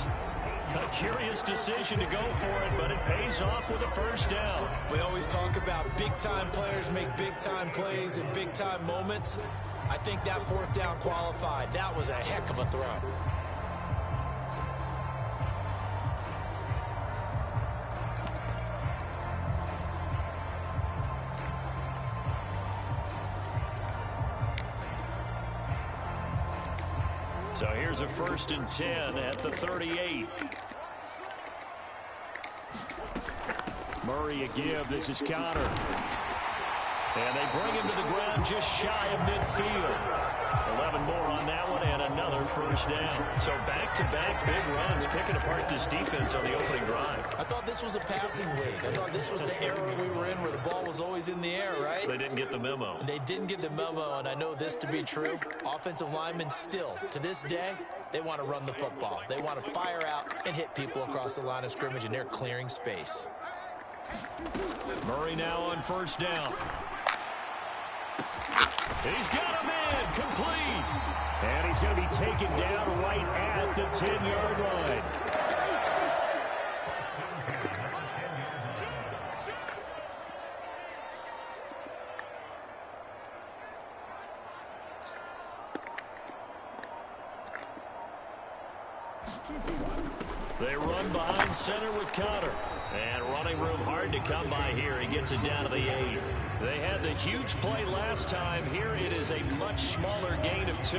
A curious decision to go for it, but it pays off with a 1st down. We always talk about big-time players make big-time plays in big-time moments. I think that 4th down qualified. That was a heck of a throw. So here's a 1st and 10 at the 38. Murray a give. This is Conner. And they bring him to the ground just shy of midfield. 11 more on that one and another first down. So back-to-back big runs picking apart this defense on the opening drive. I thought this was a passing league. I thought this was the era we were in where the ball was always in the air, right? They didn't get the memo. They didn't get the memo, and I know this to be true. Offensive linemen still, to this day, they want to run the football. They want to fire out and hit people across the line of scrimmage, and they're clearing space. Murray now on first down. He's got a man complete. And he's going to be taken down right at the 10-yard line. They run behind center with Connor. And running room hard to come by here. He gets it down to the 8. They had the huge play last time. Here it is a much smaller gain of 2.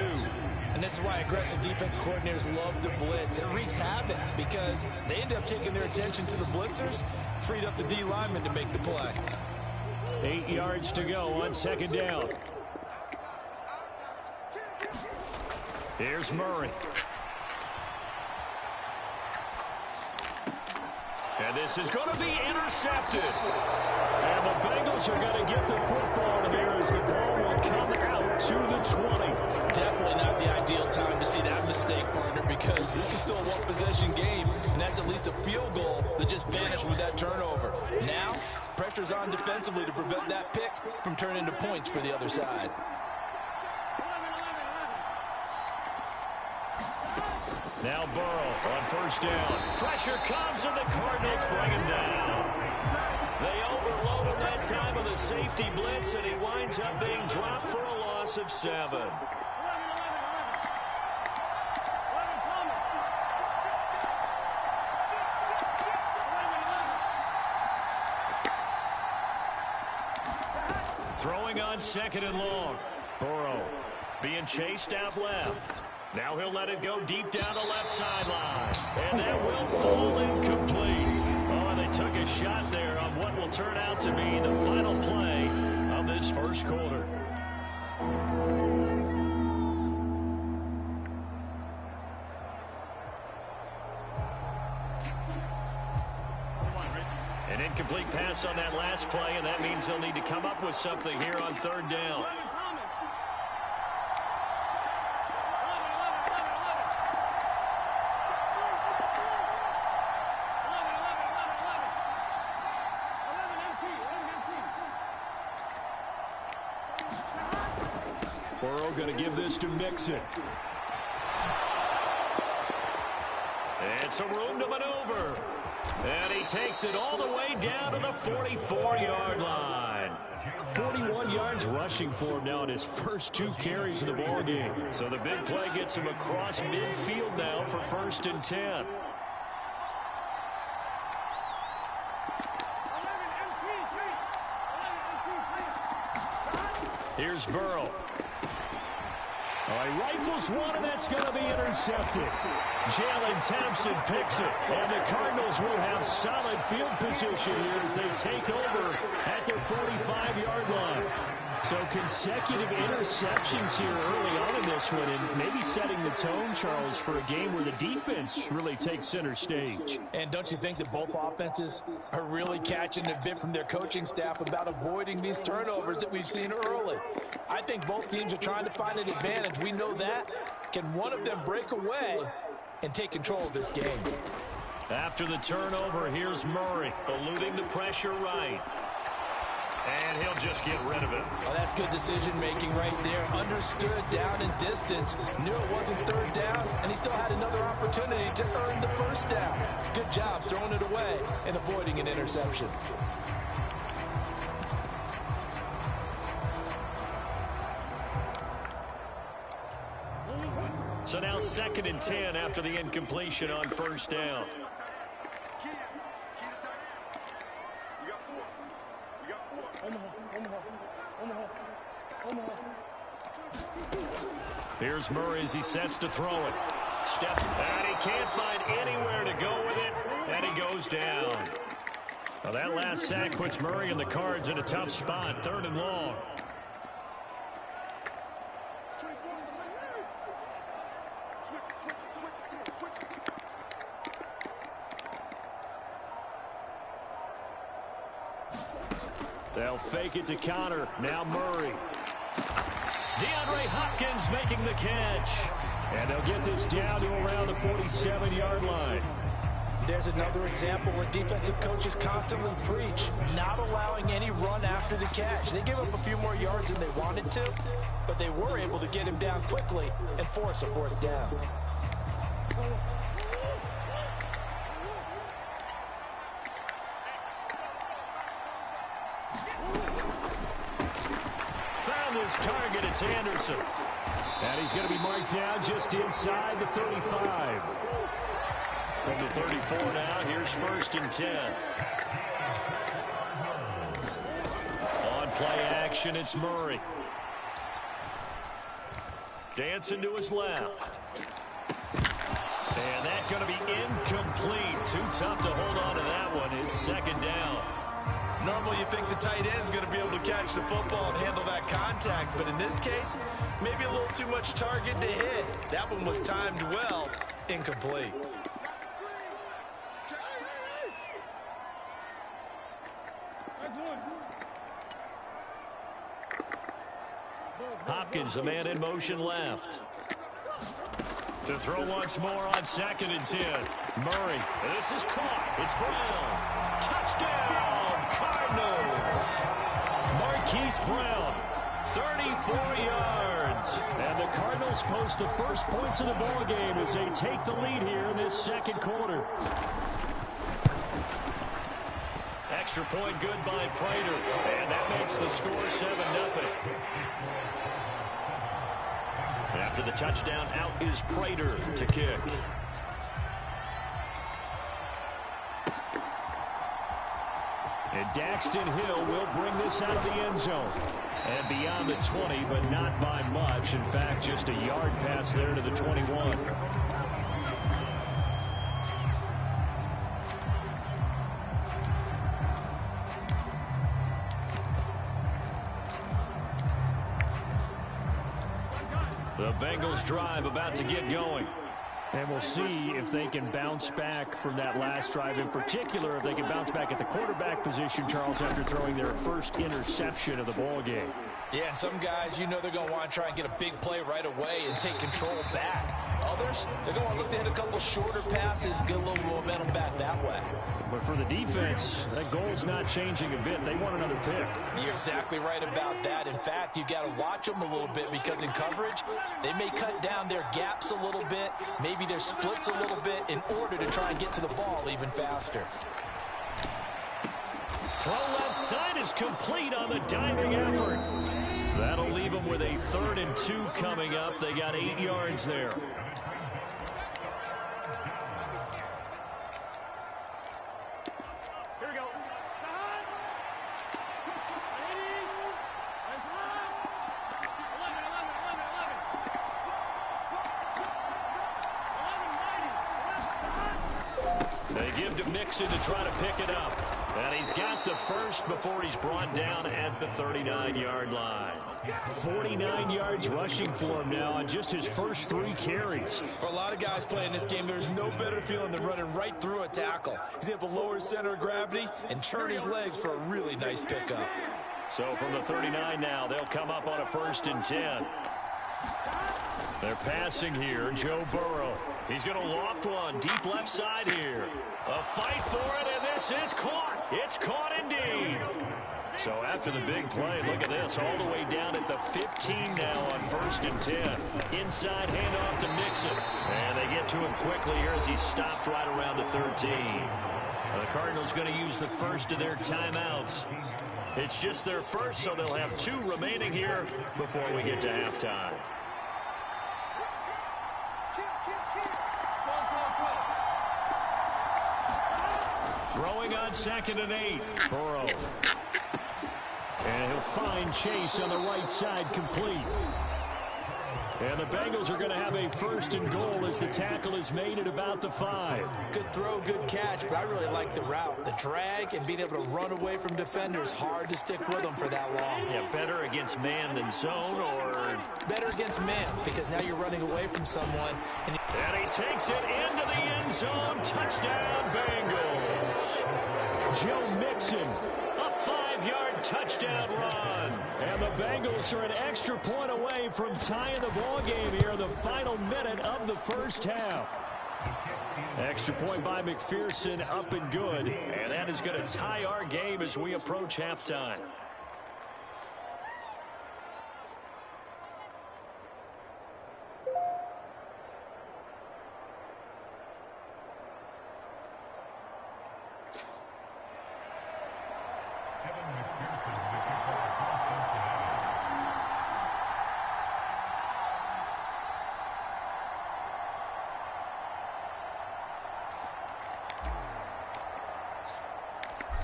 And this is why aggressive defense coordinators love to blitz. It wreaks havoc because they end up taking their attention to the blitzers, freed up the D lineman to make the play. 8 yards to go on second down. Here's Murray. And this is going to be intercepted. And the Bengals are going to get the football here as the ball will come out to the 20. Definitely not the ideal time to see that mistake, partner, because this is still a one-possession game, and that's at least a field goal that just vanished with that turnover. Now, pressure's on defensively to prevent that pick from turning into points for the other side. Now Burrow on first down. Pressure comes, and the Cardinals bring him down. They overload him that time with a safety blitz, and he winds up being dropped for a loss of 7. Throwing on second and long. Burrow being chased out left. Now he'll let it go deep down the left sideline. And that will fall incomplete. Oh, and they took a shot there on what will turn out to be the final play of this first quarter. An incomplete pass on that last play, and that means they'll need to come up with something here on third down. Burrow going to give this to Mixon. And some room to maneuver. And he takes it all the way down to the 44-yard line. 41 yards rushing for him now in his first 2 carries of the ballgame. So the big play gets him across midfield now for 1st and 10. Here's Burrow. He rifles one, and that's going to be intercepted. Jalen Thompson picks it, and the Cardinals will have solid field position here as they take over at their 45-yard line. So consecutive interceptions here early on in this one, and maybe setting the tone, Charles, for a game where the defense really takes center stage. And don't you think that both offenses are really catching a bit from their coaching staff about avoiding these turnovers that we've seen early? I think both teams are trying to find an advantage. We know that. Can one of them break away and take control of this game? After the turnover, here's Murray, eluding the pressure right. And he'll just get rid of it. Well, that's good decision-making right there. Understood down and distance. Knew it wasn't third down, and he still had another opportunity to earn the first down. Good job throwing it away and avoiding an interception. So now 2nd and 10 after the incompletion on first down. Here's Murray as he sets to throw it. Steps, and he can't find anywhere to go with it, and he goes down. Well, that last sack puts Murray and the Cards in a tough spot, 3rd and long. They'll fake it to counter. Now Murray. DeAndre Hopkins making the catch. And they'll get this down to around the 47-yard line. There's another example where defensive coaches constantly preach not allowing any run after the catch. They gave up a few more yards than they wanted to, but they were able to get him down quickly and force a fourth down. Found his target. It's Anderson. And he's going to be marked down just inside the 35. From the 34 now, here's 1st and 10. On play action, it's Murray. Dancing to his left. And that's going to be incomplete. Too tough to hold on to that one. It's 2nd down. Normally you think the tight end's going to be able to catch the football and handle that contact, but in this case, maybe a little too much target to hit. That one was timed well. Incomplete. Hopkins, the man in motion left. To throw once more on 2nd and 10. Murray. This is caught. It's Brown. Touchdown, Cardinals. Marquise Brown, 34 yards. And the Cardinals post the first points of the ball game as they take the lead here in this 2nd quarter. Extra point good by Prater. And that makes the score 7-0. After the touchdown, out is Prater to kick. And Daxton Hill will bring this out of the end zone. And beyond the 20, but not by much. In fact, just a yard pass there to the 21. The Bengals drive about to get going. And we'll see if they can bounce back from that last drive. In particular, if they can bounce back at the quarterback position, Charles, after throwing their first interception of the ball game. Yeah, some guys, you know they're going to want to try and get a big play right away and take control back. Others, they're going to want to look to hit a couple shorter passes, get a little momentum back that way. But for the defense, that goal's not changing a bit. They want another pick. You're exactly right about that. In fact, you've got to watch them a little bit because in coverage, they may cut down their gaps a little bit, maybe their splits a little bit in order to try and get to the ball even faster. Throw left side is complete on the diving effort. That'll leave them with a 3rd and 2 coming up. They got 8 yards there. Here we go. They give to Mixon to try to pick it up. And he's got the first before he's brought down at the 39-yard line. 49 yards rushing for him now on just his first 3 carries. For a lot of guys playing this game, there's no better feeling than running right through a tackle. He's able to lower his center of gravity and turn his legs for a really nice pickup. So from the 39 now, they'll come up on a 1st and 10. They're passing here. Joe Burrow. He's going to loft one deep left side here. A fight for it, and this is caught. It's caught indeed. So after the big play, look at this. All the way down at the 15 now on 1st and 10. Inside handoff to Mixon. And they get to him quickly here as he's stopped right around the 13. The Cardinals going to use the first of their timeouts. It's just their first, so they'll have 2 remaining here before we get to halftime. Throwing on 2nd and 8. Burrow. And he'll find Chase on the right side complete. And the Bengals are going to have a 1st and goal as the tackle is made at about the 5. Good throw, good catch, but I really like the route. The drag and being able to run away from defenders, hard to stick with them for that long. Yeah, better against man than zone, or better against man, because now you're running away from someone. And he takes it into the end zone. Touchdown, Bengals. Joe Mixon, a 5-yard touchdown run. And the Bengals are an extra point away from tying the ball game here in the final minute of the first half. Extra point by McPherson, up and good. And that is going to tie our game as we approach halftime.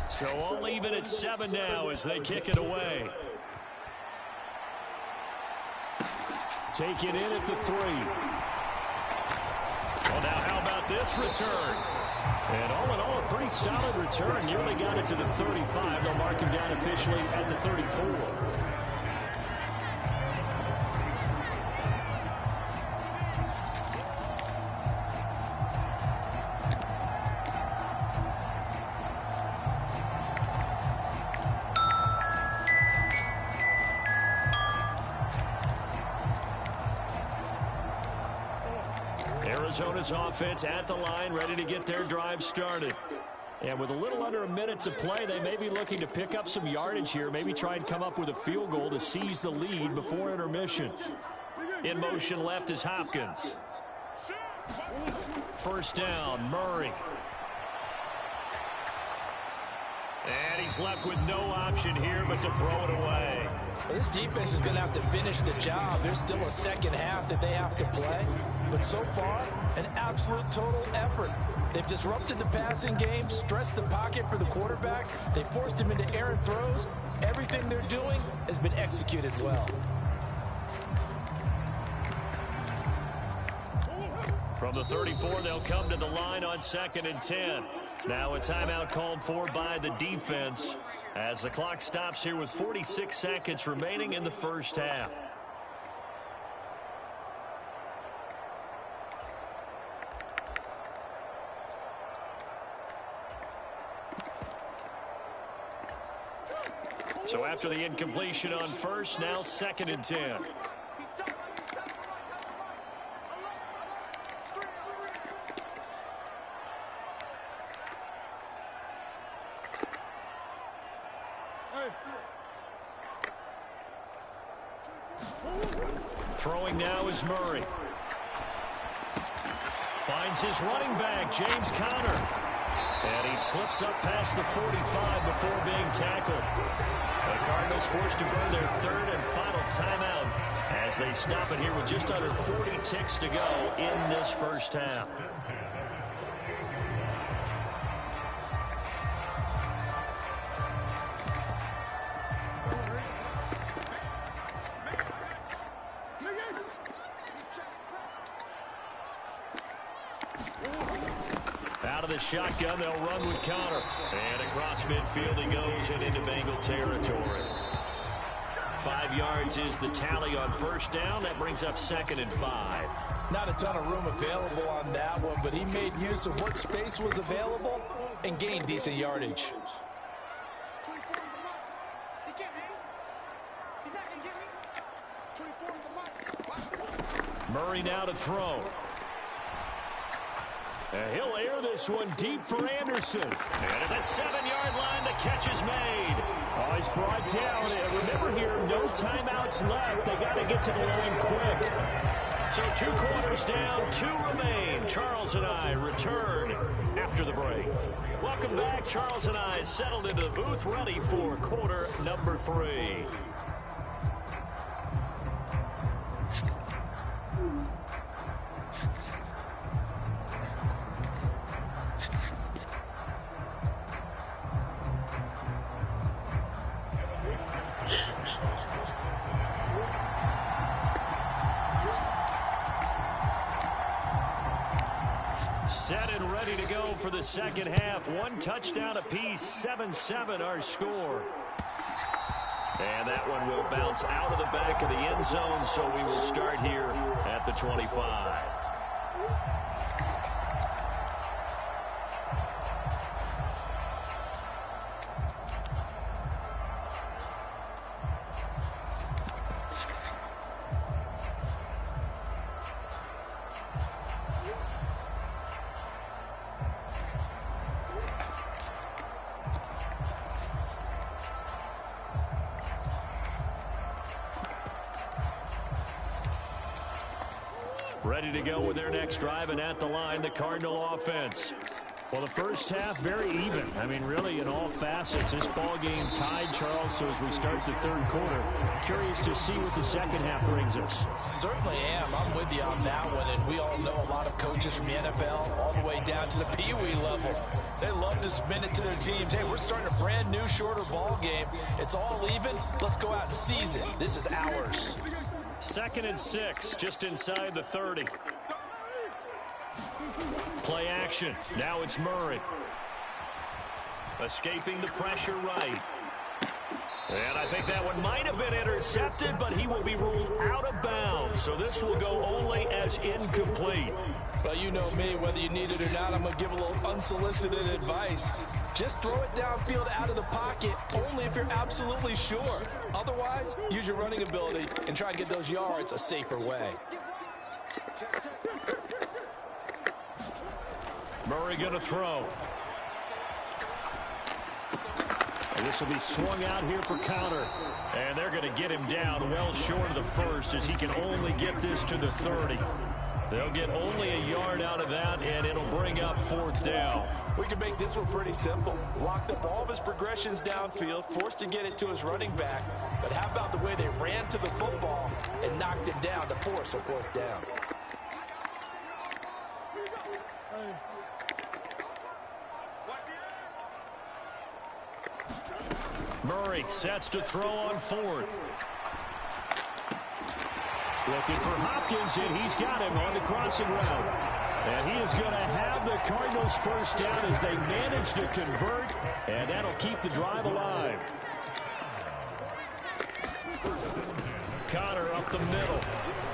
So all even at 7 now as they kick it away. Take it in at the 3. Well, now how about this return? And all in all, a pretty solid return. Nearly got it to the 35. They'll mark him down officially at the 34. Arizona's offense at the line, ready to get their drive started. And with a little under a minute to play, they may be looking to pick up some yardage here, maybe try and come up with a field goal to seize the lead before intermission. In motion left is Hopkins. First down, Murray. And he's left with no option here but to throw it away. Well, this defense is going to have to finish the job. There's still a second half that they have to play. But so far, an absolute total effort. They've disrupted the passing game, stressed the pocket for the quarterback. They forced him into errant throws. Everything they're doing has been executed well. From the 34, they'll come to the line on 2nd and 10. Now a timeout called for by the defense as the clock stops here with 46 seconds remaining in the first half. So after the incompletion on first, now 2nd and 10. Throwing now is Murray. Finds his running back, James Conner. And he slips up past the 45 before being tackled. The Cardinals forced to burn their 3rd and final timeout as they stop it here with just under 40 ticks to go in this first half. Out of the shotgun, they'll run with Conner. And across midfield he goes and into Bengal territory. 5 yards is the tally on first down. That brings up 2nd and 5. Not a ton of room available on that one, but he made use of what space was available and gained decent yardage. Murray now to throw. And he'll air this one deep for Anderson. And at the 7-yard line, the catch is made. Oh, he's brought down. And remember here, no timeouts left. They got to get to the line quick. So 2 quarters down, 2 remain. Charles and I return after the break. Welcome back. Charles and I settled into the booth, ready for quarter number 3. Set and ready to go for the second half. 1 touchdown apiece, 7-7 our score. And that one will bounce out of the back of the end zone, so we will start here at the 25. Ready to go with their next drive, and at the line, the Cardinal offense. Well, the first half, very even. I mean, really, in all facets, this ball game tied, Charles, so as we start the third quarter, curious to see what the second half brings us. Certainly am. I'm with you on that one, and we all know a lot of coaches from the NFL all the way down to the Pee-wee level. They love to spin it to their teams. Hey, we're starting a brand new, shorter ball game. It's all even. Let's go out and seize it. This is ours. 2nd and 6, just inside the 30. Play action. Now it's Murray. Escaping the pressure right. And I think that one might have been intercepted, but he will be ruled out of bounds. So this will go only as incomplete. Well, you know me, whether you need it or not, I'm going to give a little unsolicited advice. Just throw it downfield out of the pocket, only if you're absolutely sure. Otherwise, use your running ability and try and get those yards a safer way. Murray going to throw. And this will be swung out here for counter. And they're going to get him down well short of the first, as he can only get this to the 30. They'll get only a yard out of that, and it'll bring up 4th down. We can make this one pretty simple. Locked up all of his progressions downfield, forced to get it to his running back. But how about the way they ran to the football and knocked it down to force a 4th down? Murray sets to throw on 4th. Looking for Hopkins, and he's got him on the crossing route. And he is going to have the Cardinals' first down as they manage to convert, and that'll keep the drive alive. Connor up the middle.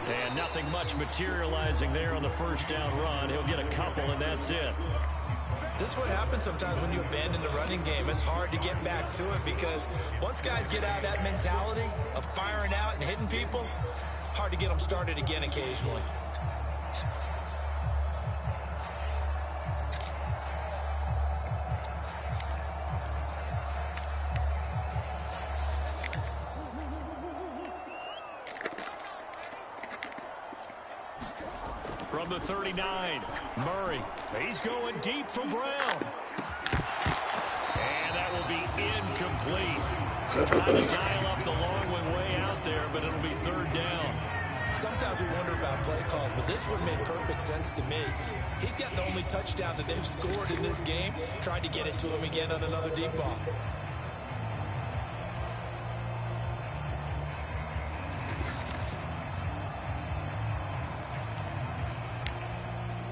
And nothing much materializing there on the first down run. He'll get a couple, and that's it. This is what happens sometimes when you abandon the running game. It's hard to get back to it because once guys get out of that mentality of firing out and hitting people, hard to get them started again occasionally. From the 39, Murray. He's going deep for Brown. And that will be incomplete. Trying to dial up the long one way out there, but it'll be 3rd down. Sometimes we wonder about play calls, but this one made perfect sense to me. He's got the only touchdown that they've scored in this game. Tried to get it to him again on another deep ball.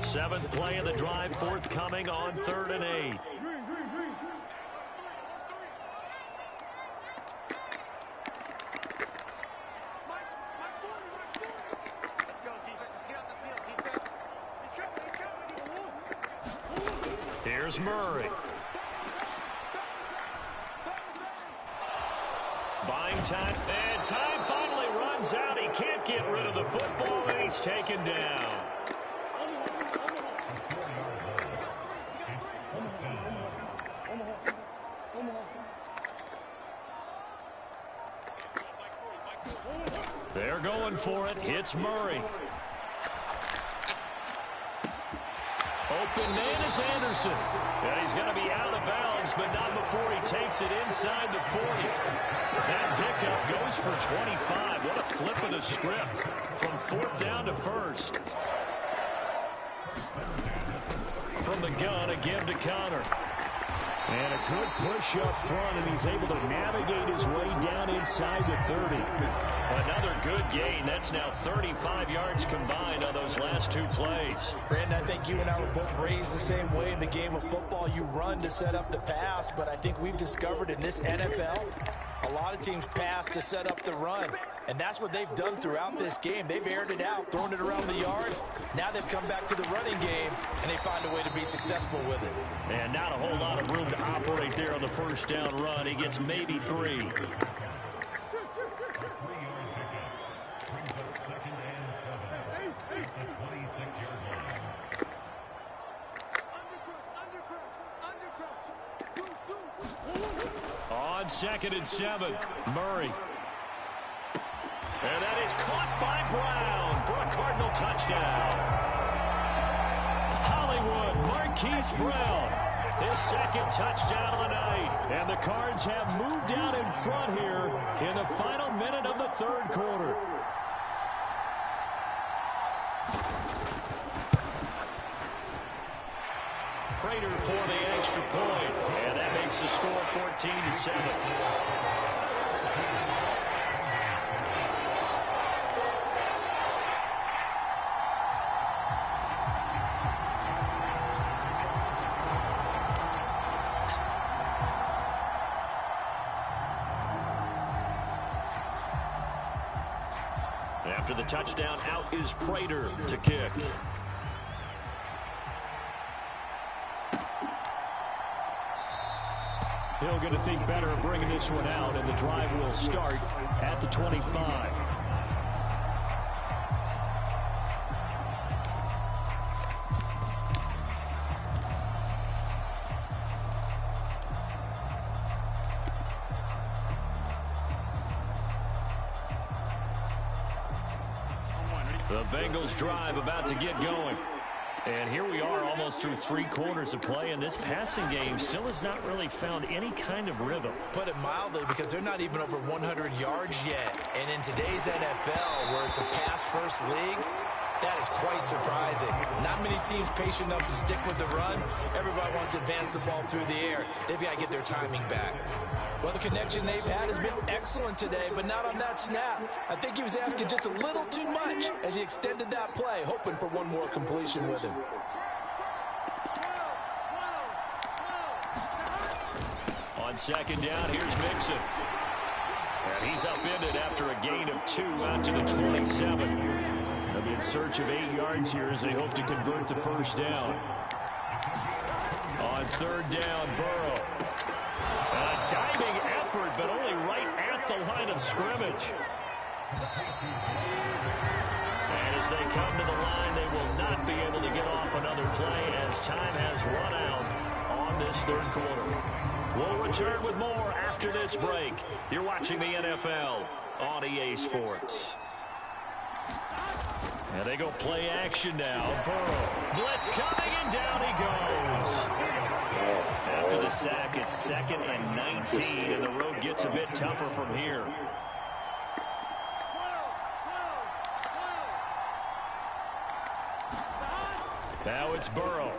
Seventh play of the drive, forthcoming on 3rd and 8. Let's go, defense. Let's get out the field, defense. Here's Murray. Buying time, and time finally runs out. He can't get rid of the football, and he's taken down. They're going for it. It's Murray. Open man is Anderson. And he's going to be out of bounds, but not before he takes it inside the 40. That pickup goes for 25. What a flip of the script from 4th down to 1st. From the gun, again to Connor. And a good push up front, and he's able to navigate his way down inside the 30. Another good gain. That's now 35 yards combined on those last 2 plays. Brandon, I think you and I were both raised the same way in the game of football. You run to set up the pass, but I think we've discovered in this NFL, a lot of teams pass to set up the run. And that's what they've done throughout this game. They've aired it out, thrown it around the yard. Now they've come back to the running game, and they find a way to be successful with it. And not a whole lot of room to operate there on the first down run. He gets maybe 3. On 2nd and 7, Murray. And that is caught by Brown for a Cardinal touchdown. Hollywood Marquise Brown, his second touchdown of the night. And the Cards have moved out in front here in the final minute of the third quarter. Prater for the extra point, and that makes the score 14-7. After the touchdown, out is Prater to kick. He'll get to think better of bringing this one out, and the drive will start at the 25. The Bengals drive about to get going. And here we are almost through 3 quarters of play, and this passing game still has not really found any kind of rhythm. Put it mildly, because they're not even over 100 yards yet. And in today's NFL, where it's a pass-first league, that is quite surprising. Not many teams patient enough to stick with the run. Everybody wants to advance the ball through the air. They've got to get their timing back. Well, the connection they've had has been excellent today, but not on that snap. I think he was asking just a little too much as he extended that play, hoping for one more completion with him. On second down, here's Mixon. And he's upended after a gain of 2 out to the 27. They'll be in search of 8 yards here as they hope to convert the first down. On third down, Burrow. A diving effort, but only right at the line of scrimmage. And as they come to the line, they will not be able to get off another play as time has run out on this third quarter. We'll return with more after this break. You're watching the NFL on EA Sports. And they go play action now. Burrow. Blitz coming, and down he goes. After the sack, it's 2nd and 19, and the road gets a bit tougher from here. Now it's Burrow.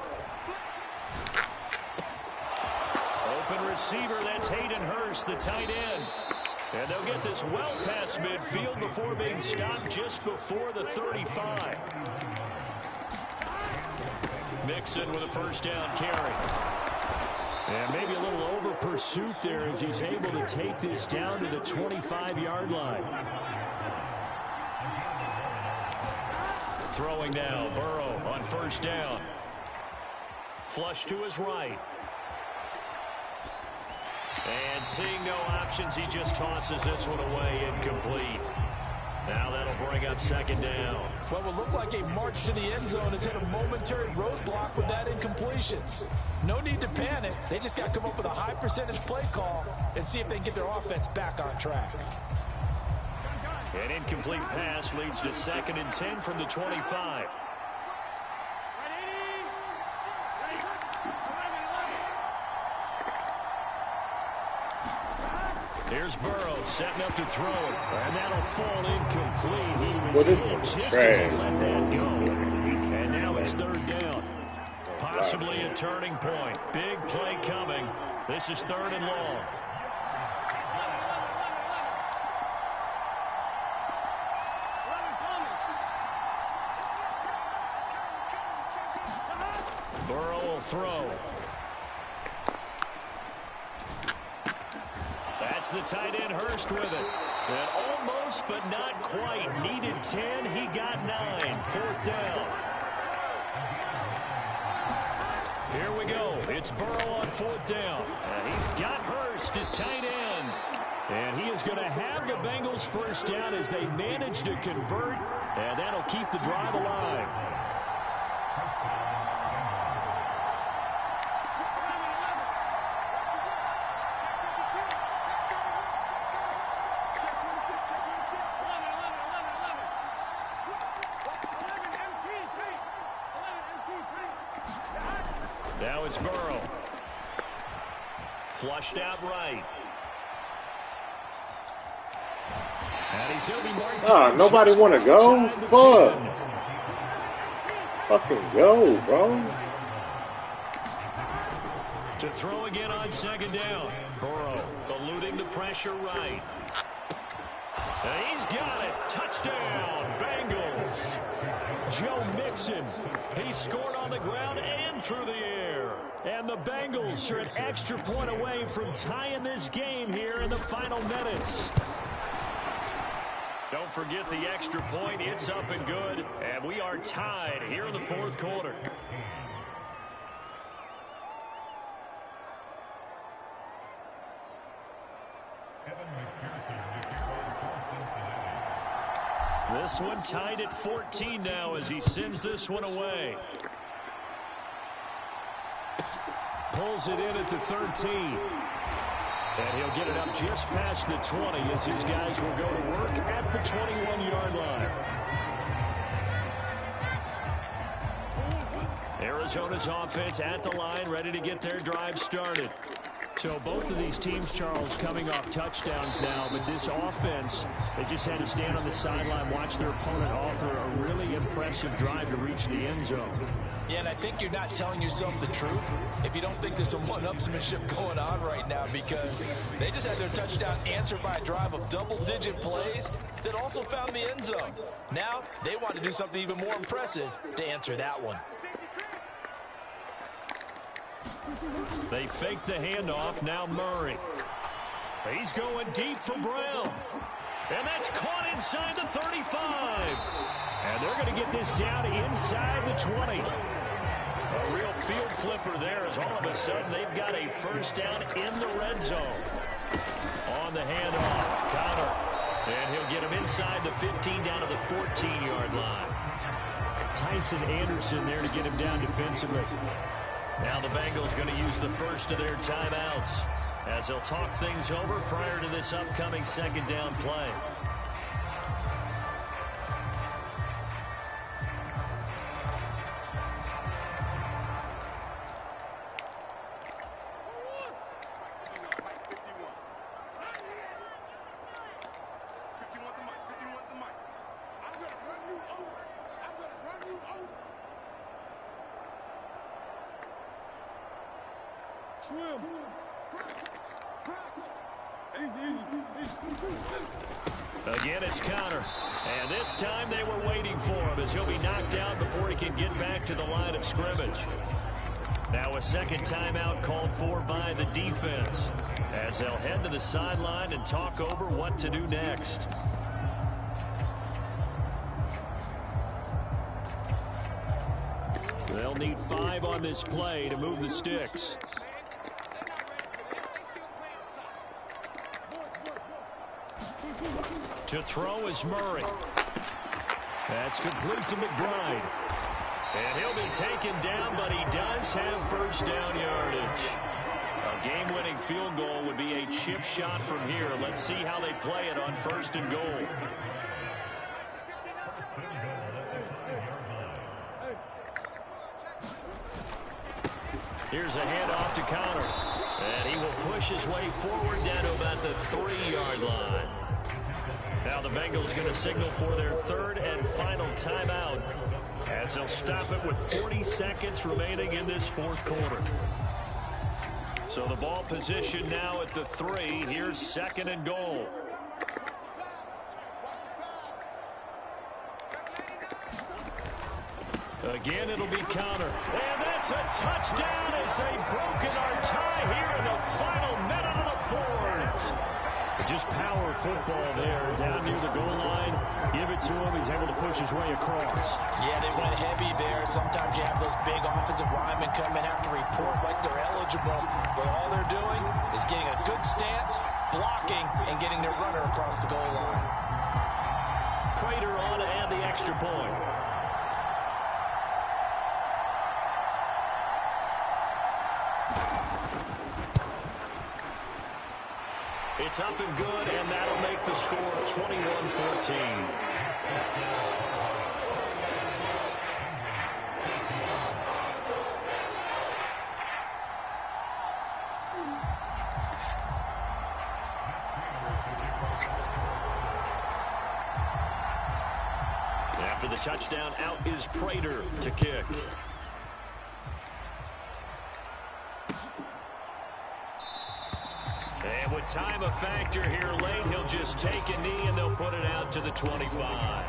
Open receiver, that's Hayden Hurst, the tight end. And they'll get this well past midfield before being stopped just before the 35. Mixon with a first down carry. And maybe a little over pursuit there as he's able to take this down to the 25-yard line. Throwing now, Burrow on first down. Flush to his right. And seeing no options, he just tosses this one away, incomplete. Now that'll bring up second down. What will look like a march to the end zone has hit a momentary roadblock with that incompletion. No need to panic. They just got to come up with a high percentage play call and see if they can get their offense back on track. An incomplete pass leads to 2nd and 10 from the 25. Here's Burrow setting up to throw it, and that'll fall incomplete. He was just as he let that go. And now it's third down. Possibly a turning point. Big play coming. This is 3rd and long. Burrow will throw. That's the tight end, Hurst, with it. And almost, but not quite. Needed 10. He got 9. 4th down. Here we go. It's Burrow on 4th down. And he's got Hurst, his tight end. And he is going to have the Bengals first down as they manage to convert. And that'll keep the drive alive. Now it's Burrow. Flushed out right. And he's going to be marked. Nobody want to go? Fuck. Fucking go, bro. To throw again on second down. Burrow eluding the pressure right. And he's got it. Touchdown, Bengals. Joe Mixon. He scored on the ground and through the air. And the Bengals are an extra point away from tying this game here in the final minutes. Don't forget the extra point. It's up and good. And we are tied here in the fourth quarter. This one tied at 14 now as he sends this one away. Pulls it in at the 13. And he'll get it up just past the 20 as these guys will go to work at the 21-yard line. Arizona's offense at the line, ready to get their drive started. So both of these teams, Charles, coming off touchdowns now, but this offense, they just had to stand on the sideline, watch their opponent offer a really impressive drive to reach the end zone. Yeah, and I think you're not telling yourself the truth if you don't think there's some one-upsmanship going on right now, because they just had their touchdown answered by a drive of double-digit plays that also found the end zone. Now they want to do something even more impressive to answer that one. They fake the handoff. Now Murray. He's going deep for Brown. And that's caught inside the 35. And they're going to get this down inside the 20. A real field flipper there as all of a sudden they've got a first down in the red zone. On the handoff, Connor. And he'll get him inside the 15 down to the 14-yard line. Tyson Anderson there to get him down defensively. Now the Bengals going to use the first of their timeouts as they'll talk things over prior to this upcoming second down play. Swim. Again, it's Connor. And this time they were waiting for him as he'll be knocked out before he can get back to the line of scrimmage. Now a second timeout called for by the defense as they'll head to the sideline and talk over what to do next. They'll need 5 on this play to move the sticks. To throw is Murray. That's complete to McBride. And he'll be taken down, but he does have first down yardage. A game-winning field goal would be a chip shot from here. Let's see how they play it on first and goal. Here's a handoff to Connor. And he will push his way forward down to about the 3-yard line. Now the Bengals going to signal for their third and final timeout as they'll stop it with 40 seconds remaining in this fourth quarter. So the ball position now at the 3. Here's second and goal. Again, it'll be Connor. And that's a touchdown as they've broken our tie here in the final minute of the fourth. Just power football there down near the goal line. Give it to him. He's able to push his way across. Yeah, they went heavy there. Sometimes you have those big offensive linemen come and have to report like they're eligible. But all they're doing is getting a good stance, blocking, and getting their runner across the goal line. Prater on to add the extra point. It's up and good, and that'll make the score 21-14. touchdown out is Prater to kick. And with time a factor here late, he'll just take a knee and they'll put it out to the 25.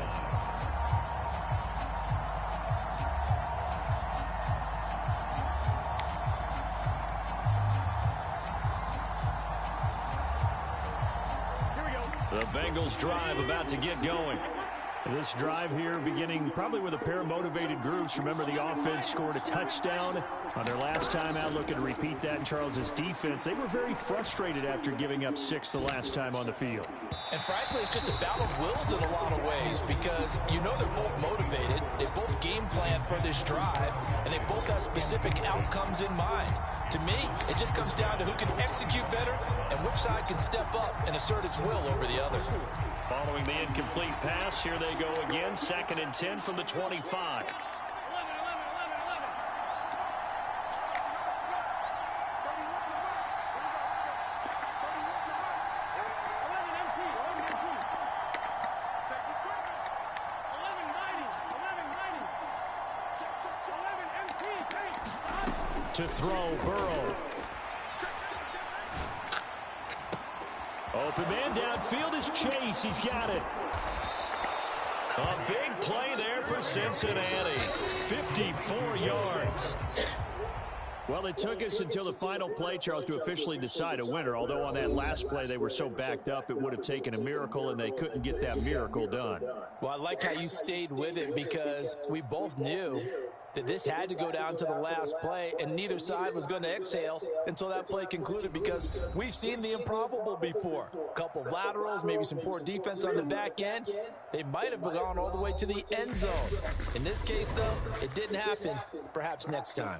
The Bengals drive about to get going. This drive here beginning probably with a pair of motivated groups. Remember, the offense scored a touchdown on their last time out, looking to repeat that in Charles's defense. They were very frustrated after giving up 6 the last time on the field. And frankly, it's just a battle of wills in a lot of ways because you know they're both motivated. They both game plan for this drive, and they both have specific outcomes in mind. To me, it just comes down to who can execute better and which side can step up and assert its will over the other. Following the incomplete pass, here they go again. 2nd and 10 from the 25. To throw, Burrow. Open man downfield is Chase. He's got it. A big play there for Cincinnati. 54 yards. Well, it took us until the final play, Charles, to officially decide a winner. Although on that last play they were so backed up, it would have taken a miracle, and they couldn't get that miracle done. Well, I like how you stayed with it because we both knew that this had to go down to the last play, and neither side was going to exhale until that play concluded because we've seen the improbable before. A couple of laterals, maybe some poor defense on the back end. They might have gone all the way to the end zone. In this case, though, it didn't happen. Perhaps next time.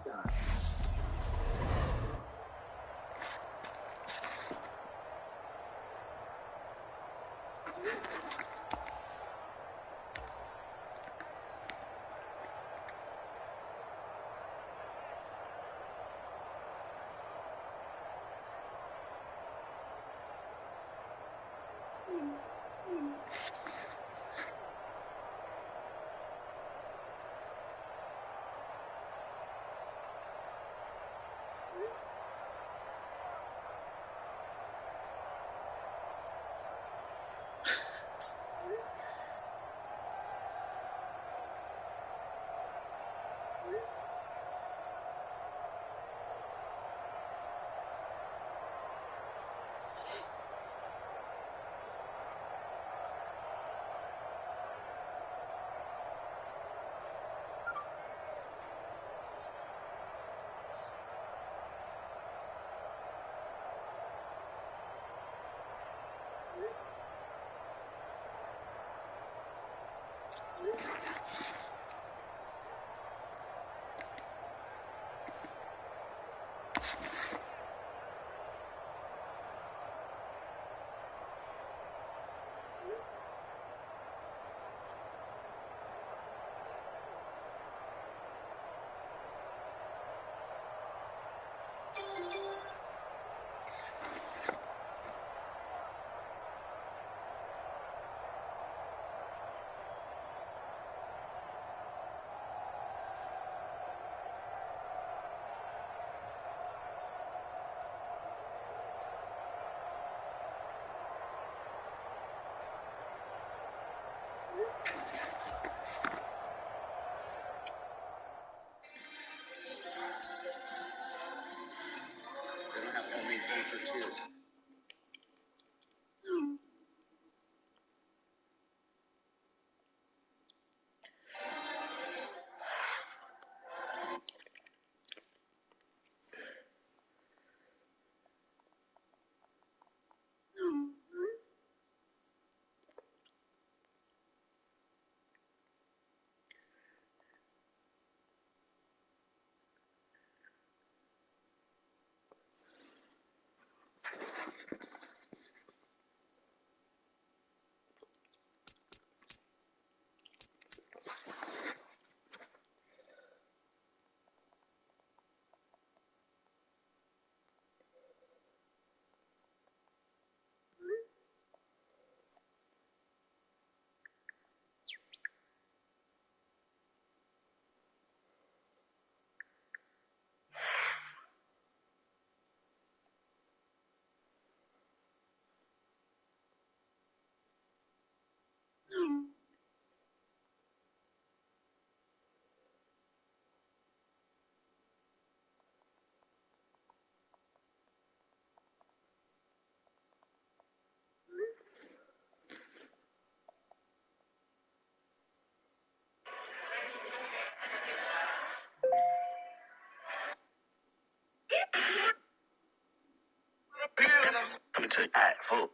to act full.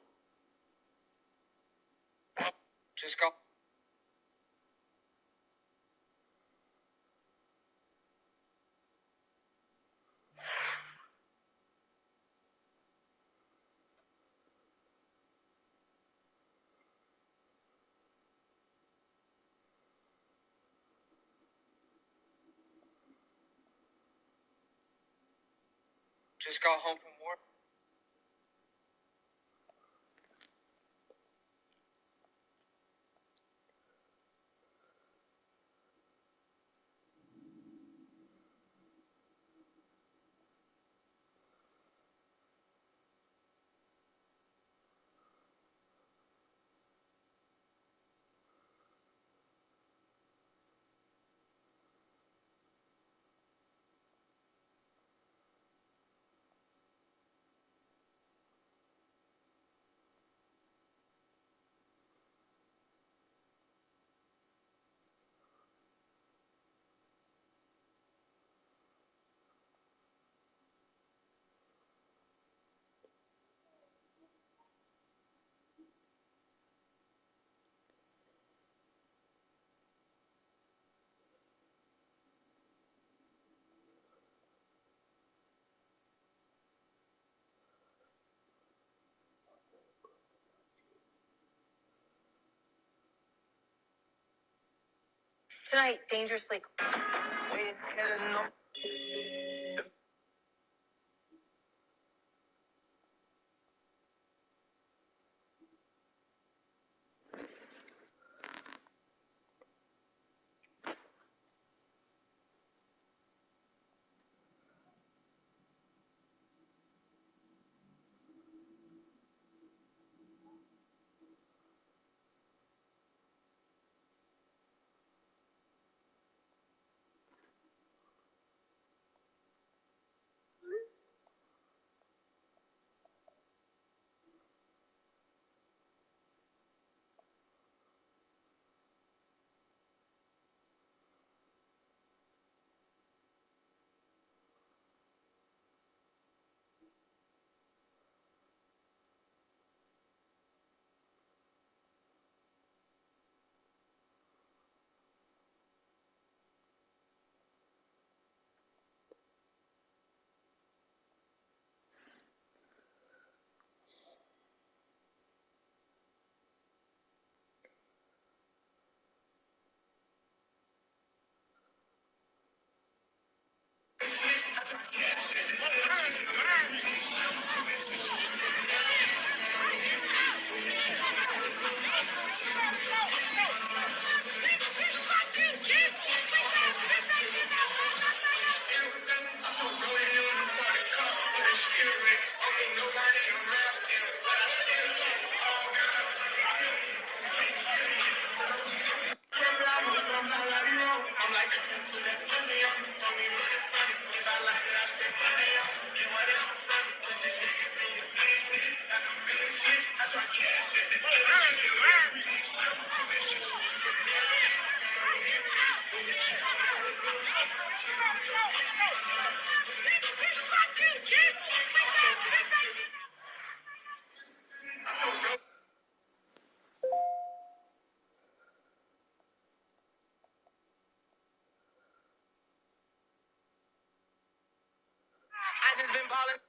Just go. Just got home from work. Tonight, dangerously. I just been balling.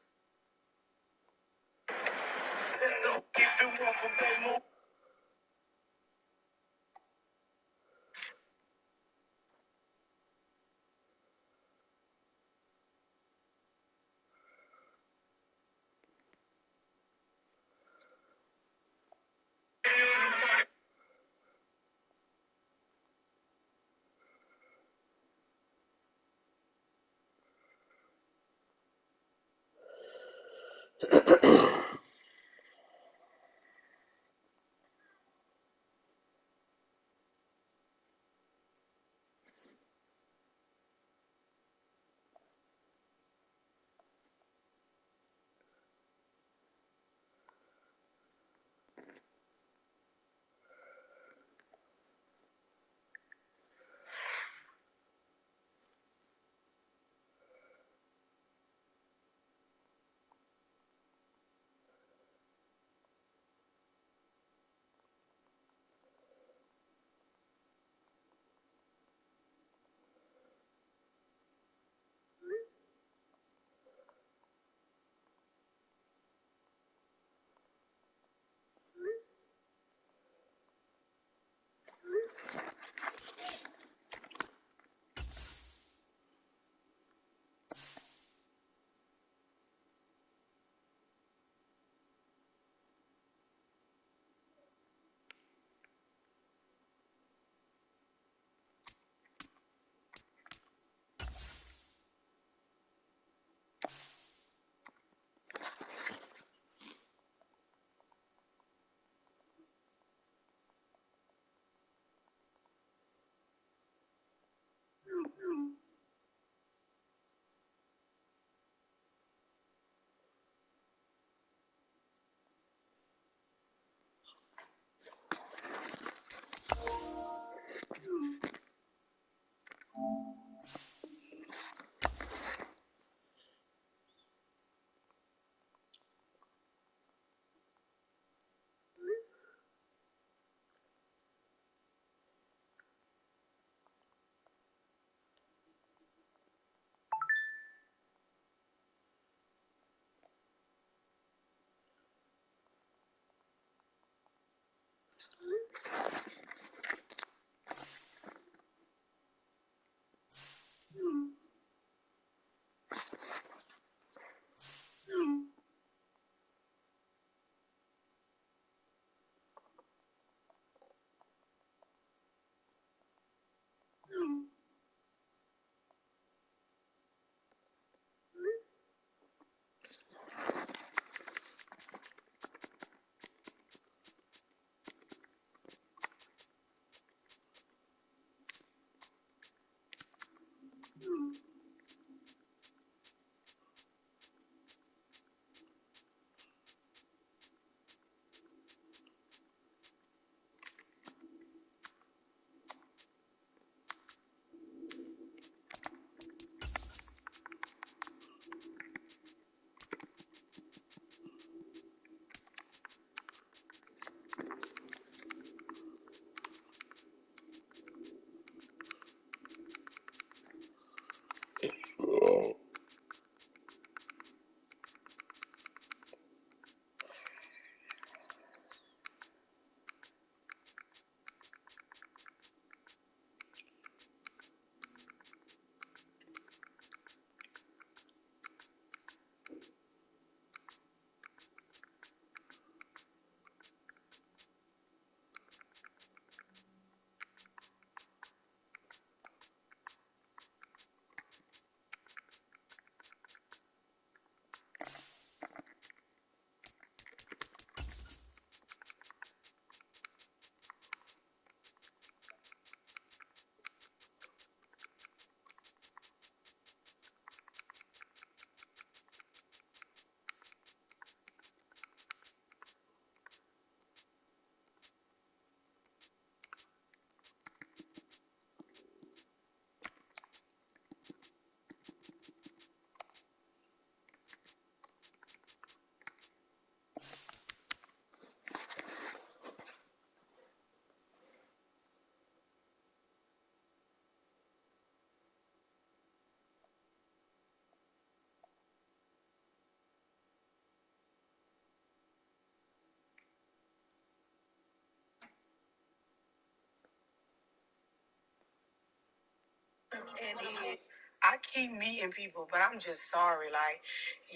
And I keep meeting people, but I'm just sorry. Like,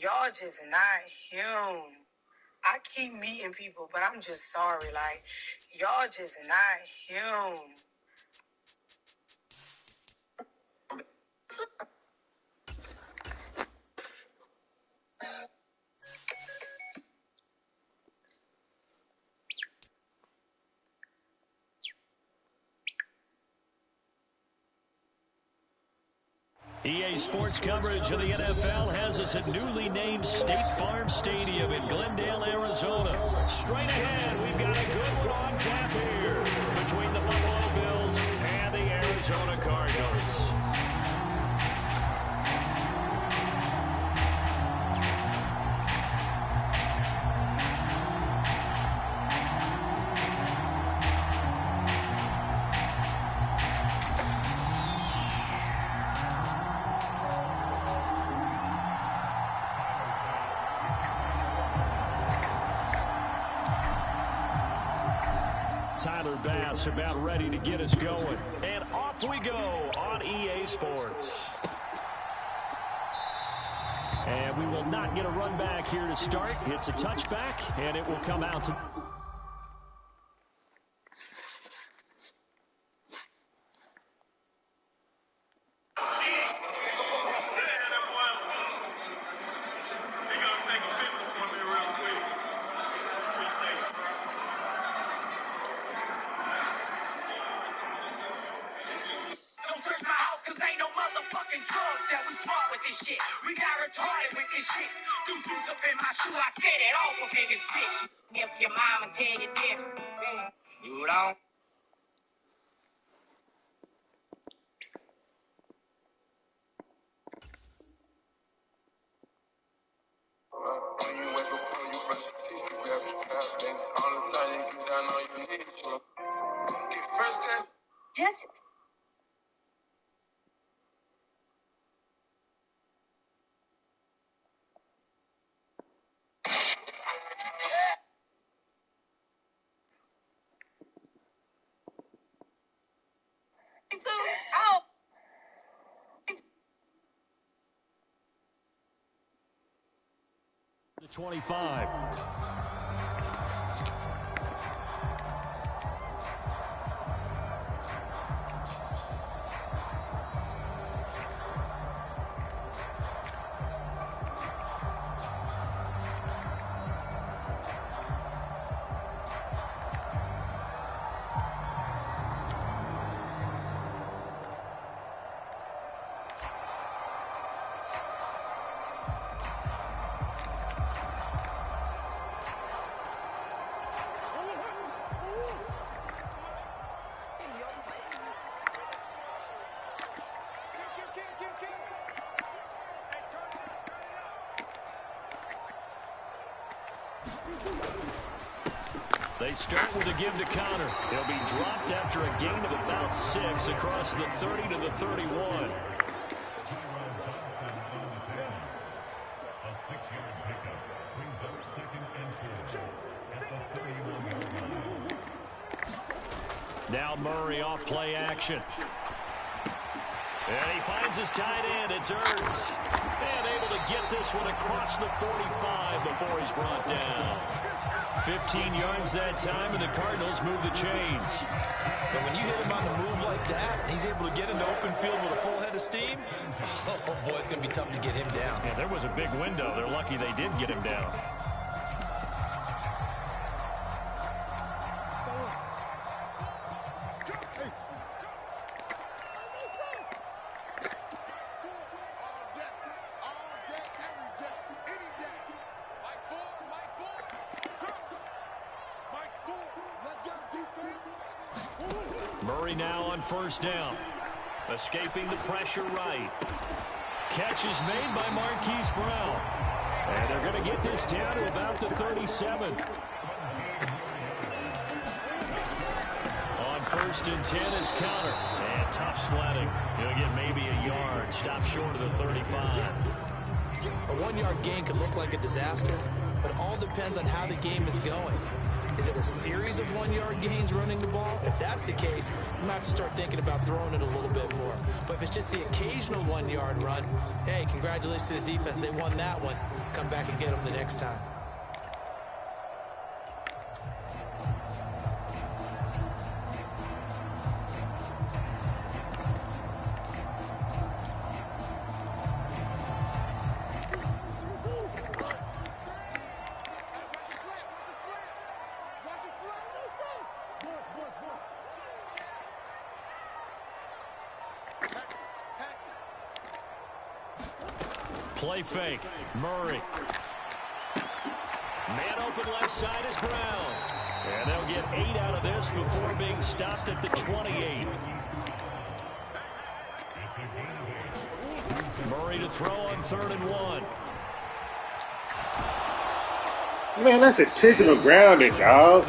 y'all just not him. I keep meeting people, but I'm just sorry. Like, y'all just not him. EA Sports coverage of the NFL has us at newly named State Farm Stadium in Glendale, Arizona. Straight ahead, we've got a good one on tap here between the Buffalo Bills and the Arizona Cardinals. Tyler Bass about ready to get us going. And off we go on EA Sports. And we will not get a run back here to start. It's a touchback, and it will come out to... Search my house, cause ain't no motherfucking drugs that we smart with this shit. We got retarded with this shit. Doo-doos up in my shoe, I said it all up in this bitch. If your mama tell you different, you don't. All the time you get down on your knees, you know. First class. Just. Out. The 25. They start with a give to counter. He'll be dropped after a gain of about 6 across the 30 to the 31. Now Murray off play action. And he finds his tight end. It's Ertz. And able to get this one across the 45 before he's brought down. 15 yards that time, and the Cardinals move the chains. But when you hit him on the move like that, he's able to get into open field with a full head of steam. Oh, boy, it's going to be tough to get him down. Yeah, there was a big window. They're lucky they did get him down. Murray now on first down. Escaping the pressure right. Catch is made by Marquise Brown. And they're going to get this down to about the 37. On first and 10 is counter. And tough sledding. He'll get maybe a yard. Stop short of the 35. A 1-yard gain could look like a disaster, but it all depends on how the game is going. Is it a series of 1-yard gains running the ball? If that's the case, you might have to start thinking about throwing it a little bit more. But if it's just the occasional 1-yard run, hey, congratulations to the defense. They won that one. Come back and get them the next time. Play fake. Murray. Man open left side is Brown. And they'll get 8 out of this before being stopped at the 28. Murray to throw on 3rd and 1. Man, that's intentional grounding, dog.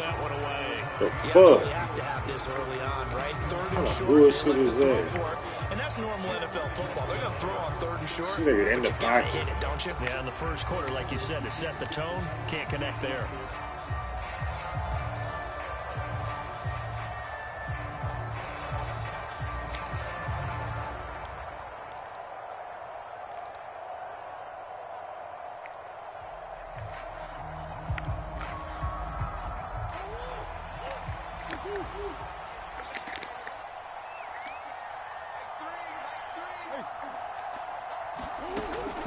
The fuck? You have to have this early on, right? 3rd and short. Bullshit is that? And that's normal NFL football. They're going to throw on 3rd and short. Nigga in the pocket. Hit it, don't you? Yeah, in the first quarter, like you said, to set the tone, can't connect there.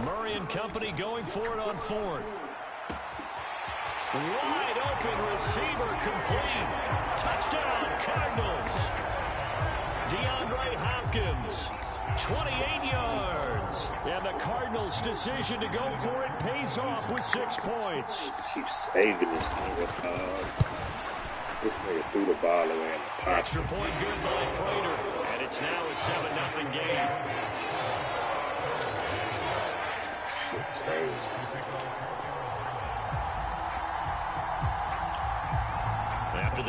Murray and company going for it on 4th. Wide open receiver complete. Touchdown, Cardinals. DeAndre Hopkins, 28 yards. And the Cardinals' decision to go for it pays off with 6 points. Keep saving this nigga, This nigga threw the ball away in the pocket. Extra point good by Prater. And it's now a 7-0 game. Crazy.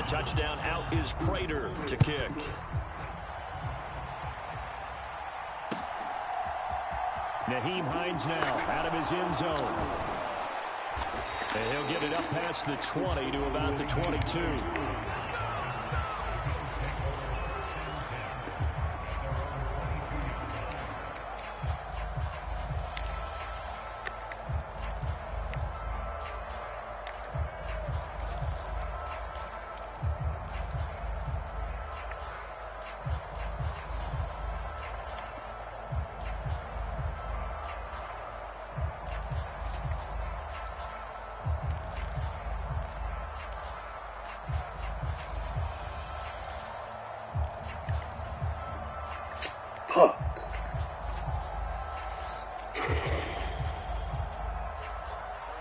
touchdown out is Prater to kick. Nyheim Hines now out of his end zone. And he'll get it up past the 20 to about the 22.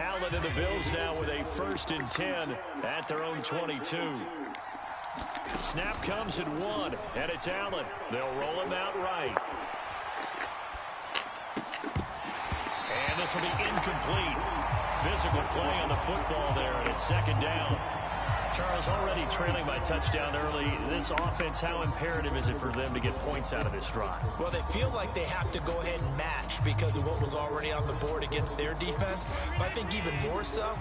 Allen and the Bills now with a 1st and 10 at their own 22. Snap comes at 1, and it's Allen. They'll roll him out right. And this will be incomplete. Physical play on the football there, and it's 2nd down. Charles, already trailing by touchdown early. This offense, how imperative is it for them to get points out of this drive? Well, they feel like they have to go ahead and match because of what was already on the board against their defense. But I think even more so,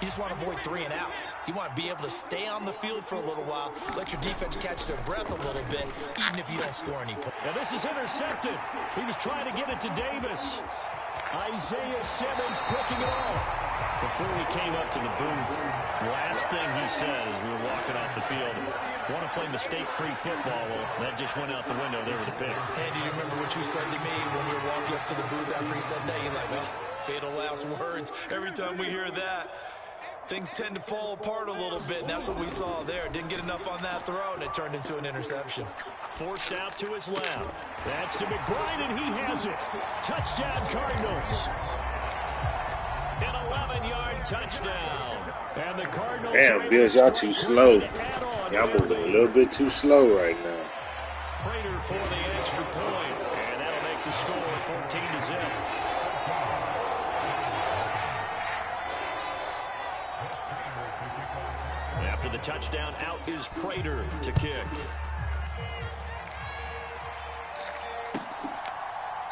you just want to avoid 3 and outs. You want to be able to stay on the field for a little while, let your defense catch their breath a little bit, even if you don't score any points. Now this is intercepted. He was trying to get it to Davis. Isaiah Simmons picking it off. Before we came up to the booth, last thing he said as we were walking off the field, want to play mistake-free football. Well, that just went out the window there with the pick. Andy, you remember what you said to me when we were walking up to the booth after he said that? You're like, oh, fatal last words. Every time we hear that, things tend to fall apart a little bit, and that's what we saw there. Didn't get enough on that throw, and it turned into an interception. Forced out to his left. That's to McBride, and he has it. Touchdown, Cardinals. An 11-yard touchdown. And the Cardinals. Damn, Bills, y'all too slow. Y'all moving a little bit too slow right now. Prater for the extra point, and that'll make the score 14-0. After the touchdown, out is Prater to kick.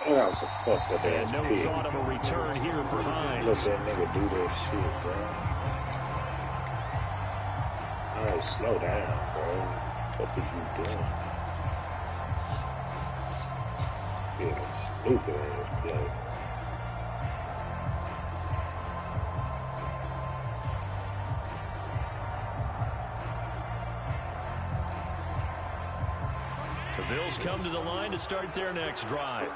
Oh, that was a fucked up ass no pick. thought of a return here for Hines. Let that nigga do that shit, bro. Alright, slow down, bro. What are you doing? Yeah, stupid ass play. The Bills come to the line to start their next drive.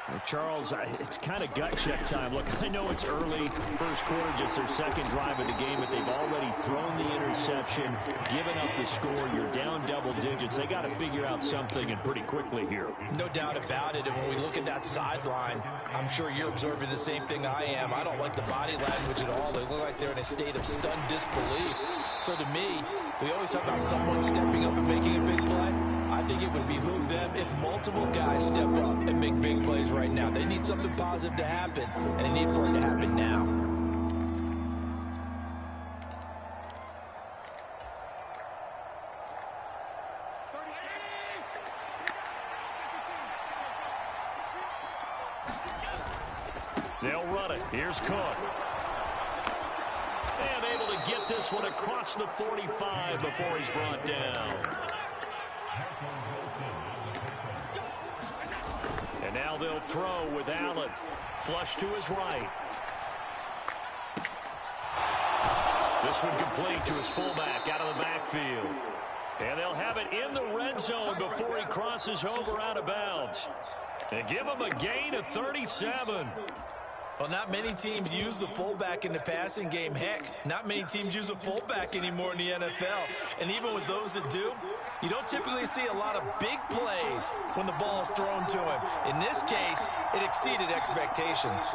Well, Charles, it's kind of gut check time. Look, I know it's early, first quarter, just their 2nd drive of the game, but they've already thrown the interception, given up the score. You're down double digits. They got to figure out something, and pretty quickly here. No doubt about it. And when we look at that sideline, I'm sure you're observing the same thing I am. I don't like the body language at all. They look like they're in a state of stunned disbelief. So to me, we always talk about someone stepping up and making a big play. I think it would behoove them if multiple guys step up and make big plays right now. They need something positive to happen, and they need for it to happen now. They'll run it. Here's Cook. And able to get this one across the 45 before he's brought down. And now they'll throw with Allen. Flush to his right. This one complete to his fullback out of the backfield. And they'll have it in the red zone before he crosses over out of bounds. And give him a gain of 37. Well, not many teams use the fullback in the passing game. Heck, not many teams use a fullback anymore in the NFL. And even with those that do, you don't typically see a lot of big plays when the ball is thrown to him. In this case, it exceeded expectations.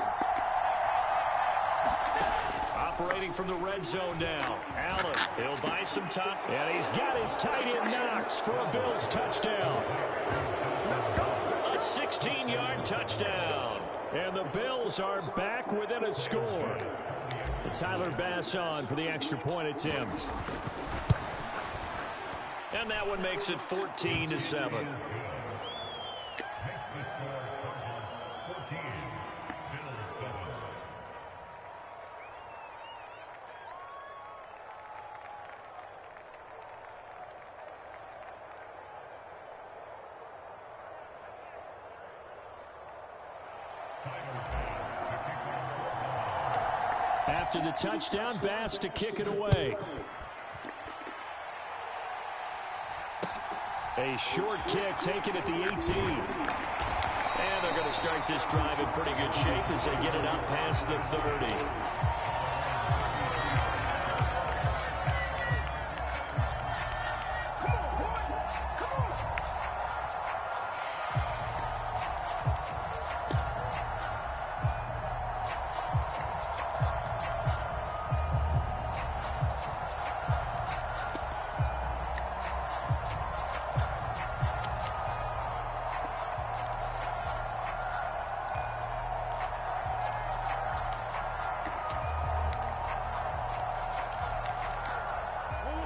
Operating from the red zone now. Allen, he'll buy some time. And he's got his tight end Knox for a Bills touchdown. A 16-yard touchdown. And the Bills are back within a score. Tyler Bass on for the extra point attempt. And that one makes it 14-7. After the touchdown, Bass to kick it away. A short kick taken at the 18. And they're going to start this drive in pretty good shape as they get it up past the 30.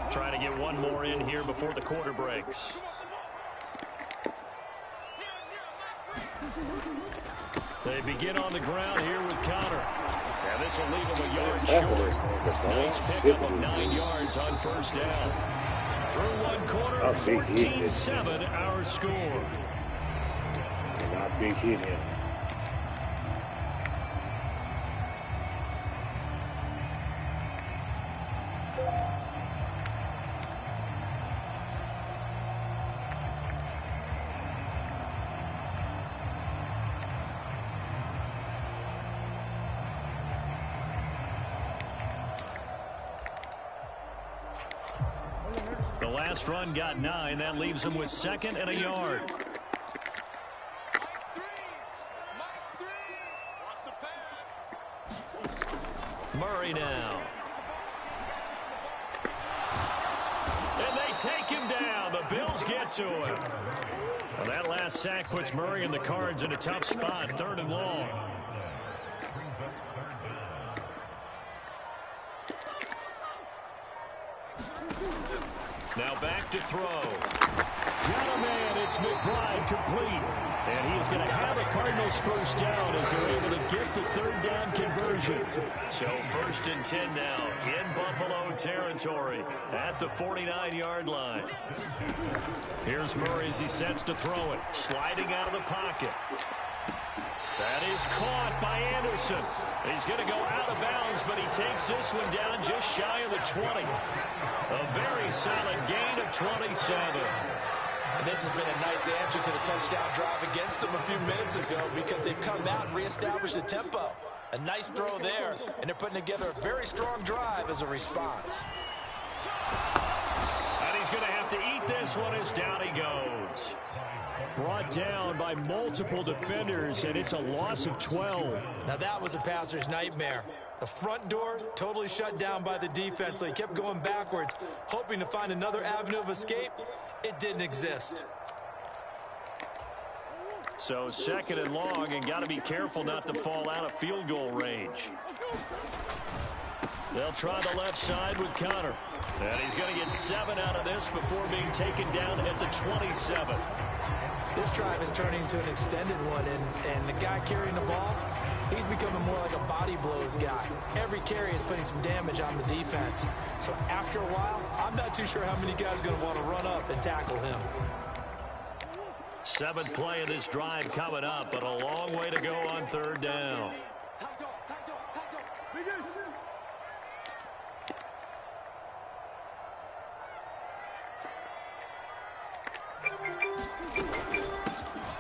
Trying to get one more in here before the quarter breaks. They begin on the ground here with Connor. And this will leave them a yard short. Nice pickup of 9 yards on first down. Through one quarter, 14-7 our score. Not big hit him. The last run got 9. That leaves them with 2nd and a yard. Murray now. And they take him down. The Bills get to him. Well, that last sack puts Murray and the Cards in a tough spot. 3rd and long. Now back to throw. Got a man. It's McBride complete. And he is going to have a Cardinals first down as they're able to get the 3rd down conversion. So 1st and 10 now in Buffalo territory at the 49-yard line. Here's Murray as he sets to throw it. Sliding out of the pocket. That is caught by Anderson. He's going to go out of bounds, but he takes this one down just shy of the 20. A very solid gain of 27. And this has been a nice answer to the touchdown drive against them a few minutes ago because they've come out and reestablished the tempo. A nice throw there, and they're putting together a very strong drive as a response. And he's going to have to eat this one as down he goes. Brought down by multiple defenders, and it's a loss of 12. Now that was a passer's nightmare. The front door totally shut down by the defense, so he kept going backwards, hoping to find another avenue of escape. It didn't exist. So 2nd and long, and got to be careful not to fall out of field goal range. They'll try the left side with Connor. And he's going to get 7 out of this before being taken down at the 27. This drive is turning into an extended one, and the guy carrying the ball, he's becoming more like a body blows guy. Every carry is putting some damage on the defense. So after a while, I'm not too sure how many guys are going to want to run up and tackle him. 7th play of this drive coming up, but a long way to go on 3rd down.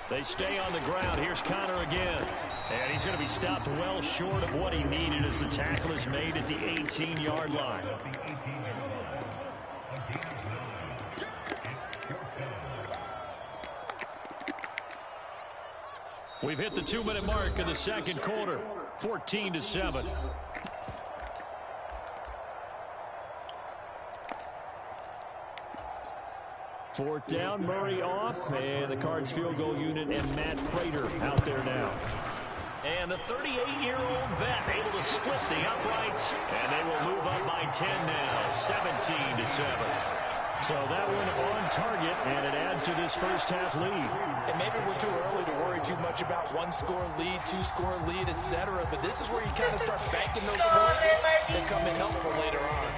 They stay on the ground. Here's Connor again. And he's going to be stopped well short of what he needed as the tackle is made at the 18-yard line. We've hit the 2-minute mark of the 2nd quarter. 14-7. Fourth down, Murray off, and the Cards field goal unit and Matt Prater out there now. And the 38-year-old vet able to split the uprights, and they will move up by 10 now, 17-7. So that one on target, and it adds to this first half lead. And maybe we're too early to worry too much about one-score lead, two-score lead, etc. But this is where you kind of start banking those points that come in helpful later on.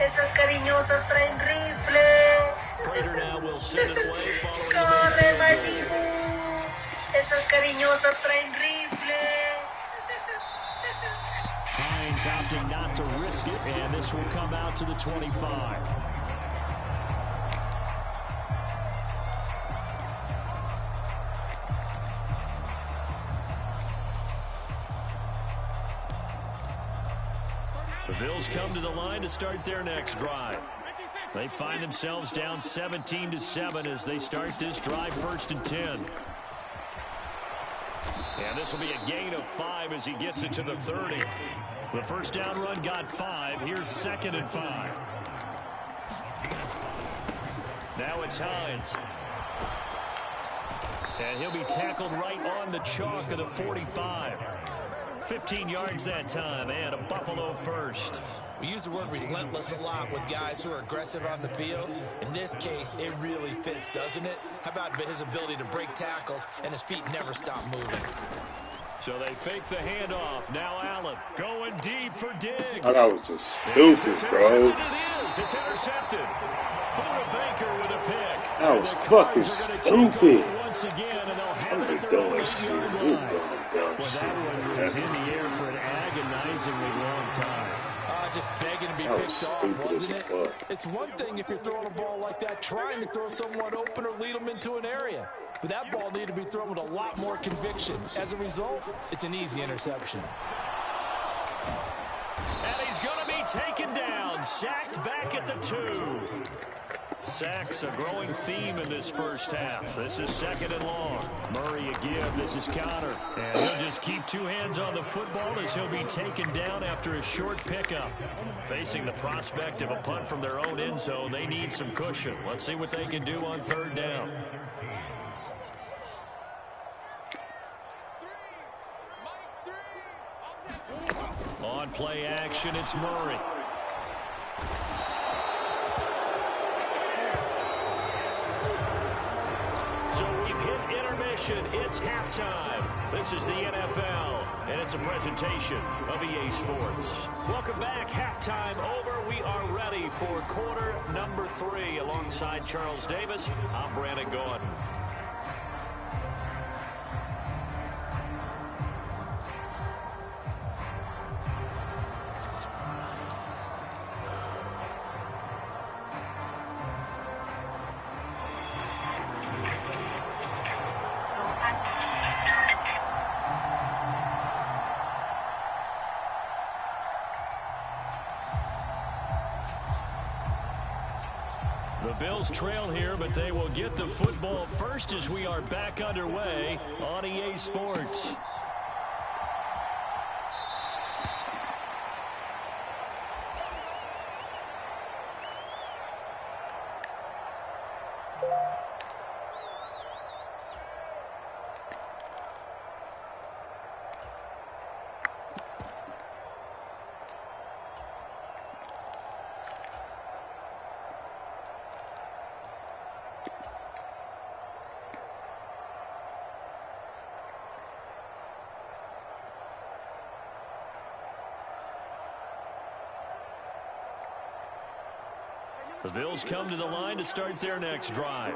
Prater now will send it away following the Hines opting not to risk it, and this will come out to the 25. The Bills come to the line to start their next drive. They find themselves down 17-7 as they start this drive, 1st and 10. And this will be a gain of 5 as he gets it to the 30. The first down run got 5. Here's 2nd and 5. Now it's Hines. And he'll be tackled right on the chalk of the 45. 15 yards that time, and a Buffalo first. We use the word relentless a lot with guys who are aggressive on the field. In this case, it really fits, doesn't it? How about his ability to break tackles and his feet never stop moving? So they fake the handoff. Now Allen going deep for Diggs. Oh, that was just stupid, bro. It's intercepted. Buda Baker with a pick. That was fucking stupid. Once again, and they'll have I'm it just at their doing own shit. yard Just line. doing dumb Well, that one was in the air for an agonizingly long time. Just begging to be That was picked off, stupid wasn't as it? fuck. It's one thing if you're throwing a ball like that, trying to throw someone open or lead them into an area. But that ball needed to be thrown with a lot more conviction. As a result, it's an easy interception. And he's going to be taken down, sacked back at the 2. Sacks a growing theme in this first half. This is 2nd and long. Murray a give. This is Connor. And he'll just keep 2 hands on the football as he'll be taken down after a short pickup. Facing the prospect of a punt from their own end zone, they need some cushion. Let's see what they can do on 3rd down. On play action, it's Murray. So we've hit intermission. It's halftime. This is the NFL, and it's a presentation of EA Sports. Welcome back. Halftime over. We are ready for quarter number 3. Alongside Charles Davis, I'm Brandon Gordon. The Bills trail here, but they will get the football first as we are back underway on EA Sports. The Bills come to the line to start their next drive.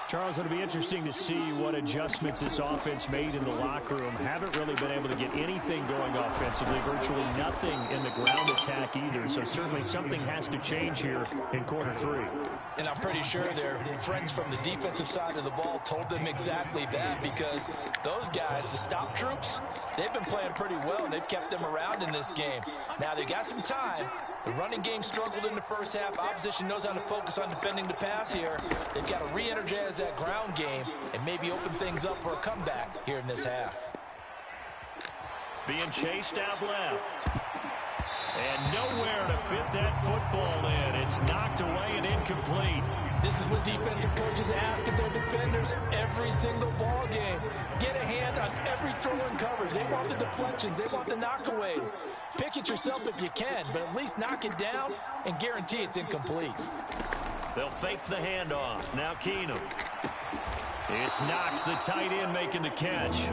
Charles, it'll be interesting to see what adjustments this offense made in the locker room. Haven't really been able to get anything going offensively, virtually nothing in the ground attack either. So certainly something has to change here in quarter 3. And I'm pretty sure their friends from the defensive side of the ball told them exactly that, because those guys, the stop troops, they've been playing pretty well, and they've kept them around in this game. Now, they got some time. The running game struggled in the first half. Opposition knows how to focus on defending the pass here. They've got to re-energize that ground game and maybe open things up for a comeback here in this half. Being chased out left. And nowhere to fit that football in. It's knocked away and incomplete. This is what defensive coaches ask of their defenders every single ball game. Get a hand on every throw and coverage. They want the deflections. They want the knockaways. Pick it yourself if you can, but at least knock it down and guarantee it's incomplete. They'll fake the handoff. Now Keenum. It's Knox, the tight end, making the catch.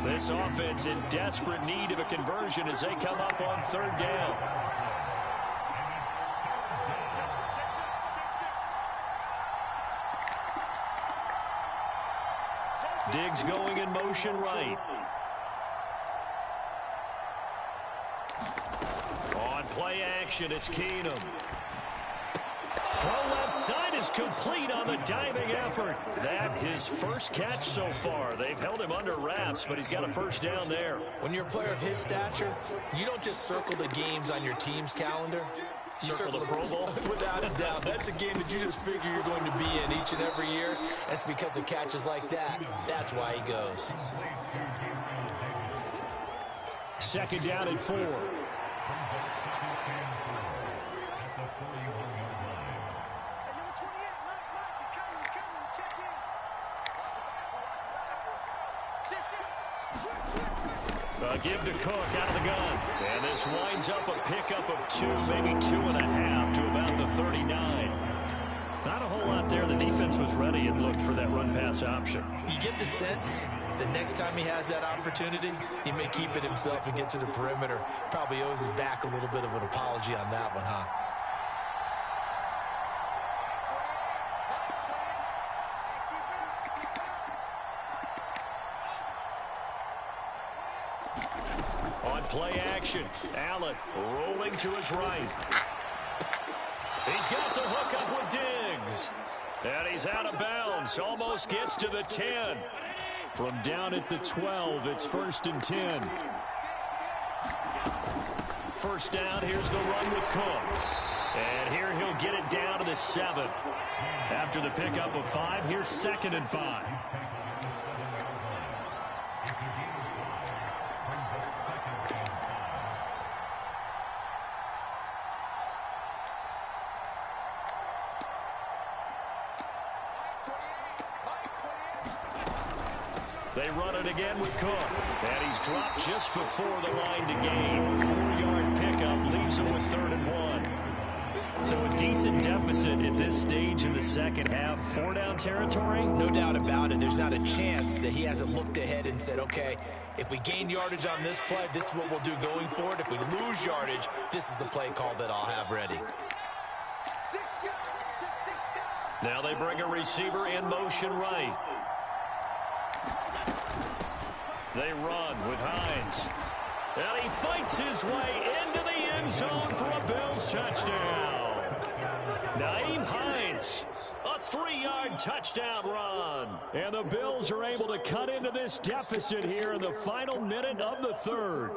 This offense in desperate need of a conversion as they come up on third down. Diggs going in motion right. On play action, it's Keenum. Throw left side is complete on the diving effort. That his first catch so far. They've held him under wraps, but he's got a first down there. When you're a player of his stature, you don't just circle the games on your team's calendar. You circle the Pro Bowl? Without a doubt. That's a game that you just figure you're going to be in each and every year. That's because of catches like that. That's why he goes. Second down and 4. Give to Cook out of the gun. And this winds up a pickup of 2, maybe 2.5 to about the 39. Not a whole lot there. The defense was ready and looked for that run-pass option. You get the sense that next time he has that opportunity, he may keep it himself and get to the perimeter. Probably owes his back a little bit of an apology on that one, huh? On play action, Allen rolling to his right. He's got the hook up with Diggs. And he's out of bounds. Almost gets to the 10. From down at the 12, it's 1st and 10. First down, here's the run with Cook. And here he'll get it down to the 7. After the pickup of 5, here's 2nd and 5. They run it again with Cook. And he's dropped just before the line to gain. 4-yard pickup leaves him with 3rd and 1. So a decent deficit at this stage in the second half. 4-down territory? No doubt about it. There's not a chance that he hasn't looked ahead and said, okay, if we gain yardage on this play, this is what we'll do going forward. If we lose yardage, this is the play call that I'll have ready. Now they bring a receiver in motion right. They run with Hines. And he fights his way into the end zone for a Bills touchdown. Nyheim Hines, a 3-yard touchdown run. And the Bills are able to cut into this deficit here in the final minute of the 3rd.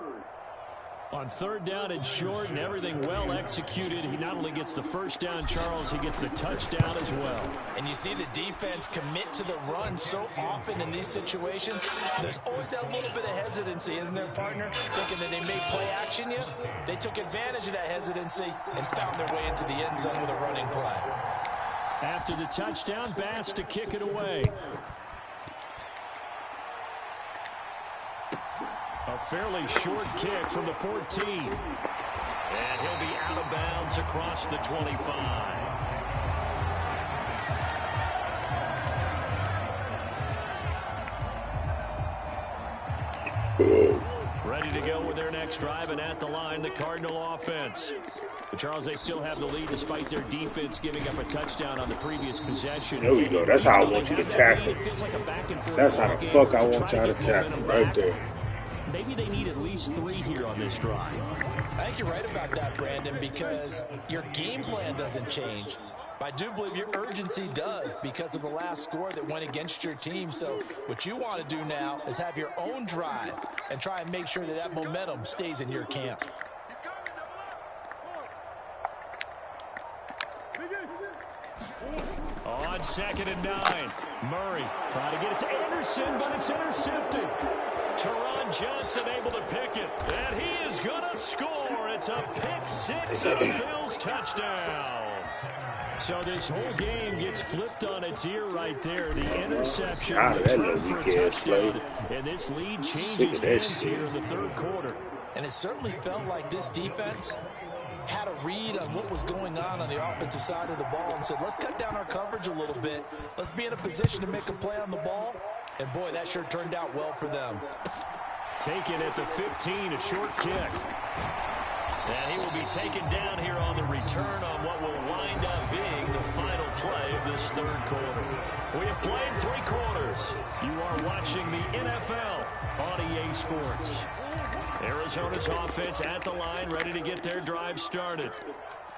On 3rd down and short and everything well executed, he not only gets the first down, Charles, he gets the touchdown as well. And you see the defense commit to the run so often in these situations. There's always that little bit of hesitancy, isn't there, partner? Thinking that they may play action you. They took advantage of that hesitancy and found their way into the end zone with a running play. After the touchdown, Bass to kick it away. A fairly short kick from the 14. And he'll be out of bounds across the 25. Ready to go with their next drive, and at the line, the Cardinal offense. But Charles, they still have the lead despite their defense giving up a touchdown on the previous possession. There we go. That's how I want you to tackle. That's how the fuck I want y'all to tackle right there. Maybe they need at least 3 here on this drive. I think you're right about that, Brandon, because your game plan doesn't change. But I do believe your urgency does because of the last score that went against your team. So what you want to do now is have your own drive and try and make sure that that momentum stays in your camp. On 2nd and 9, Murray trying to get it to Anderson, but it's intercepted. Teron Johnson able to pick it, and he is going to score. It's a pick 6 and a Bills touchdown. So this whole game gets flipped on its ear right there. The interception, return for a touchdown, and this lead changes hands here in the 3rd quarter. And it certainly felt like this defense had a read on what was going on the offensive side of the ball and said, let's cut down our coverage a little bit. Let's be in a position to make a play on the ball. And, boy, that sure turned out well for them. Taken at the 15, a short kick. And he will be taken down here on the return on what will wind up being the final play of this third quarter. We have played 3 quarters. You are watching the NFL on EA Sports. Arizona's offense at the line, ready to get their drive started.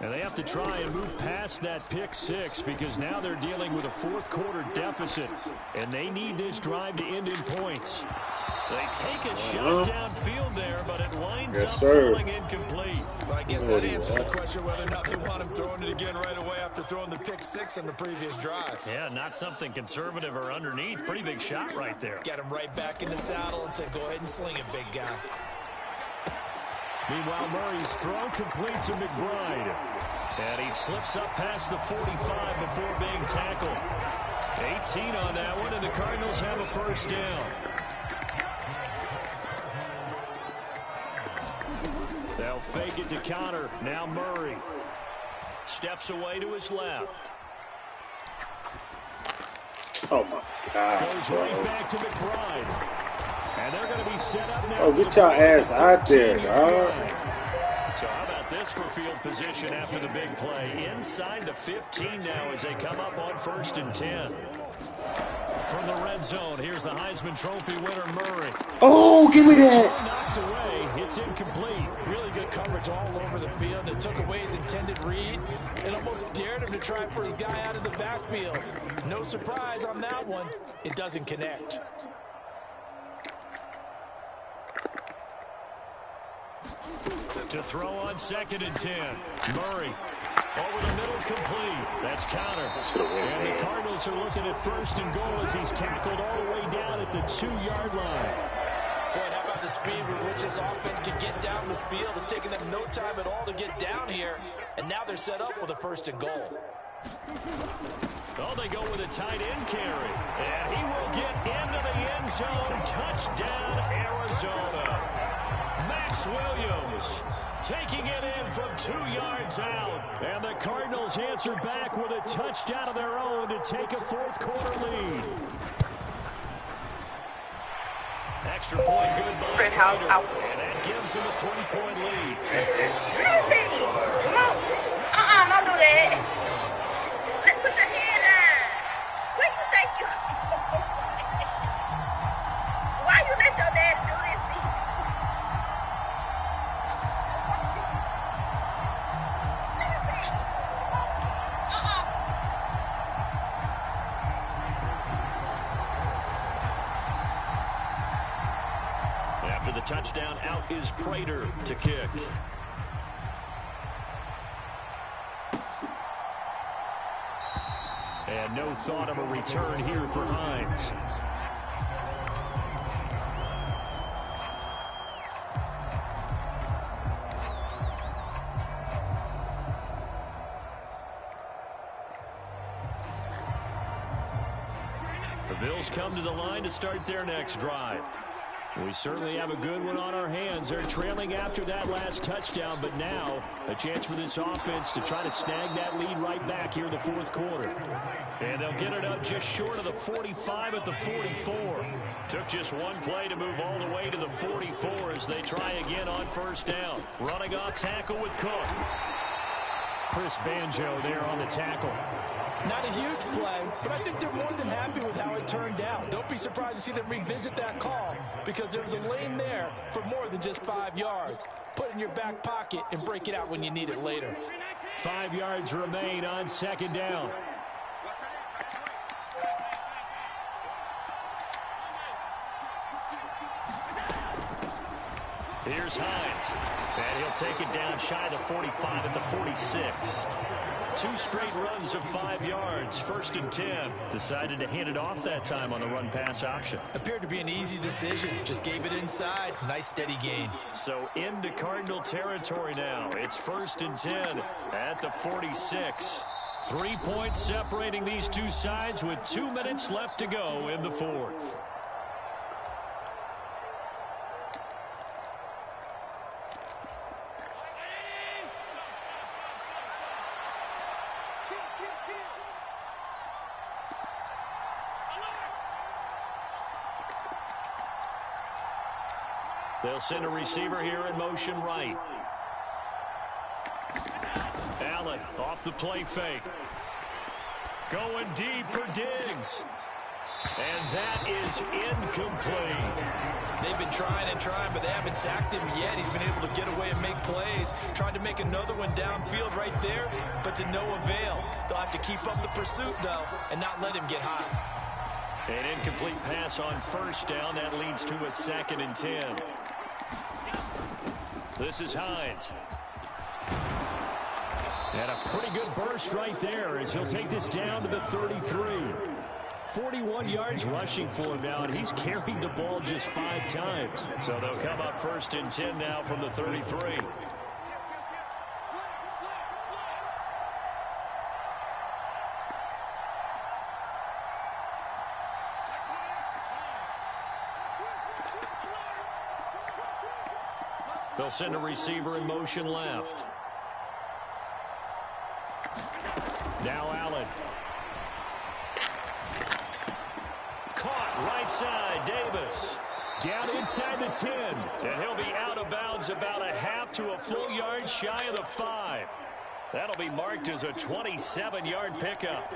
And they have to try and move past that pick 6 because now they're dealing with a fourth quarter deficit. And they need this drive to end in points. They take a shot downfield there, but it winds up falling incomplete. But I guess that answers the question whether or not they want him throwing it again right away after throwing the pick 6 on the previous drive. Yeah, not something conservative or underneath. Pretty big shot right there. Got him right back in the saddle and said, go ahead and sling it, big guy. Meanwhile, Murray's throw complete to McBride. And he slips up past the 45 before being tackled. 18 on that one, and the Cardinals have a first down. They'll fake it to Connor. Now Murray steps away to his left. Oh, my God. Goes right back to McBride. And they're going to be set up now. Oh, get your ass out there, dog. So how about this for field position after the big play? Inside the 15 now as they come up on 1st and 10. From the red zone, here's the Heisman Trophy winner, Murray. Oh, give me that. Knocked away. It's incomplete. Really good coverage all over the field. It took away his intended read and almost dared him to try for his guy out of the backfield. No surprise on that one. It doesn't connect. To throw on 2nd and 10. Murray over the middle, complete. That's Connor. And the Cardinals are looking at 1st and goal as he's tackled all the way down at the 2-yard line. Boy, how about the speed with which this offense can get down the field? It's taken them no time at all to get down here. And now they're set up with a 1st and goal. Oh, they go with a tight end carry. And he will get into the end zone. Touchdown, Arizona. Max Williams taking it in from 2 yards out. And the Cardinals answer back with a touchdown of their own to take a fourth quarter lead. Extra point good by Fred House out. And that gives him a 3-point lead. Don't do that. Let's put your hand down. Where you think you? Why you let your dad do this to you? After the touchdown, out is Prater to kick. And no thought of a return here for Hines. The Bills come to the line to start their next drive. We certainly have a good one on our hands. They're trailing after that last touchdown, but now a chance for this offense to try to snag that lead right back here in the fourth quarter. And they'll get it up just short of the 45 at the 44. Took just one play to move all the way to the 44 as they try again on 1st down. Running off tackle with Cook. Chris Banjo there on the tackle. Not a huge play, but I think they're more than happy with how it turned out. Don't be surprised to see them revisit that call because there was a lane there for more than just 5 yards. Put it in your back pocket and break it out when you need it later. 5 yards remain on 2nd down. Here's Hines. And he'll take it down shy of the 45 at the 46. 2 straight runs of 5 yards. 1st and 10. Decided to hand it off that time on the run-pass option. Appeared to be an easy decision. Just gave it inside. Nice steady gain. So into Cardinal territory now. It's 1st and 10 at the 46. 3 points separating these two sides with 2 minutes left to go in the fourth. They'll send a receiver here in motion right. Allen off the play fake. Going deep for Diggs. And that is incomplete. They've been trying and trying, but they haven't sacked him yet. He's been able to get away and make plays. Tried to make another one downfield right there, but to no avail. They'll have to keep up the pursuit, though, and not let him get high. An incomplete pass on first down. That leads to a 2nd and 10. This is Hines. And a pretty good burst right there as he'll take this down to the 33. 41 yards rushing for him now, and he's carried the ball just 5 times. So they'll come up 1st and 10 now from the 33. They'll send a receiver in motion left. Now Allen. Caught right side, Davis. Down inside the 10. And he'll be out of bounds about a half to a full yard shy of the 5. That'll be marked as a 27-yard pickup.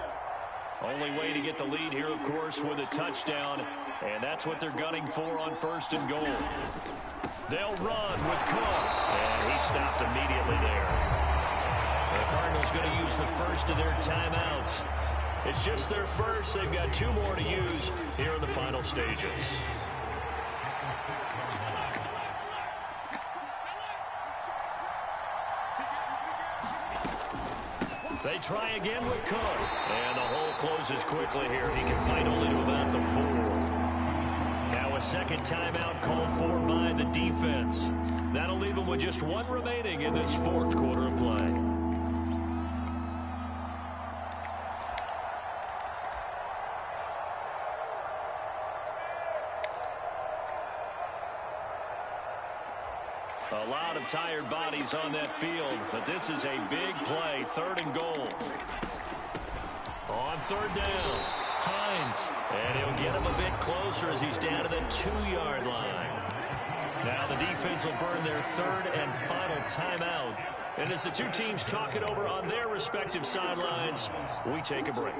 Only way to get the lead here, of course, with a touchdown. And that's what they're gunning for on 1st and goal. They'll run with Cook. And he stopped immediately there. The Cardinals going to use the first of their timeouts. It's just their first. They've got 2 more to use here in the final stages. They try again with Cook. And the hole closes quickly here. He can fight only to about the 4. Now a 2nd timeout called for by the defense. That'll leave them with just 1 remaining in this 4th quarter of play. A lot of tired bodies on that field, but this is a big play, 3rd and goal. On 3rd down, Hines, and he'll get him a bit closer as he's down to the 2-yard line. Now the defense will burn their 3rd and final timeout. And as the 2 teams talk it over on their respective sidelines, we take a break.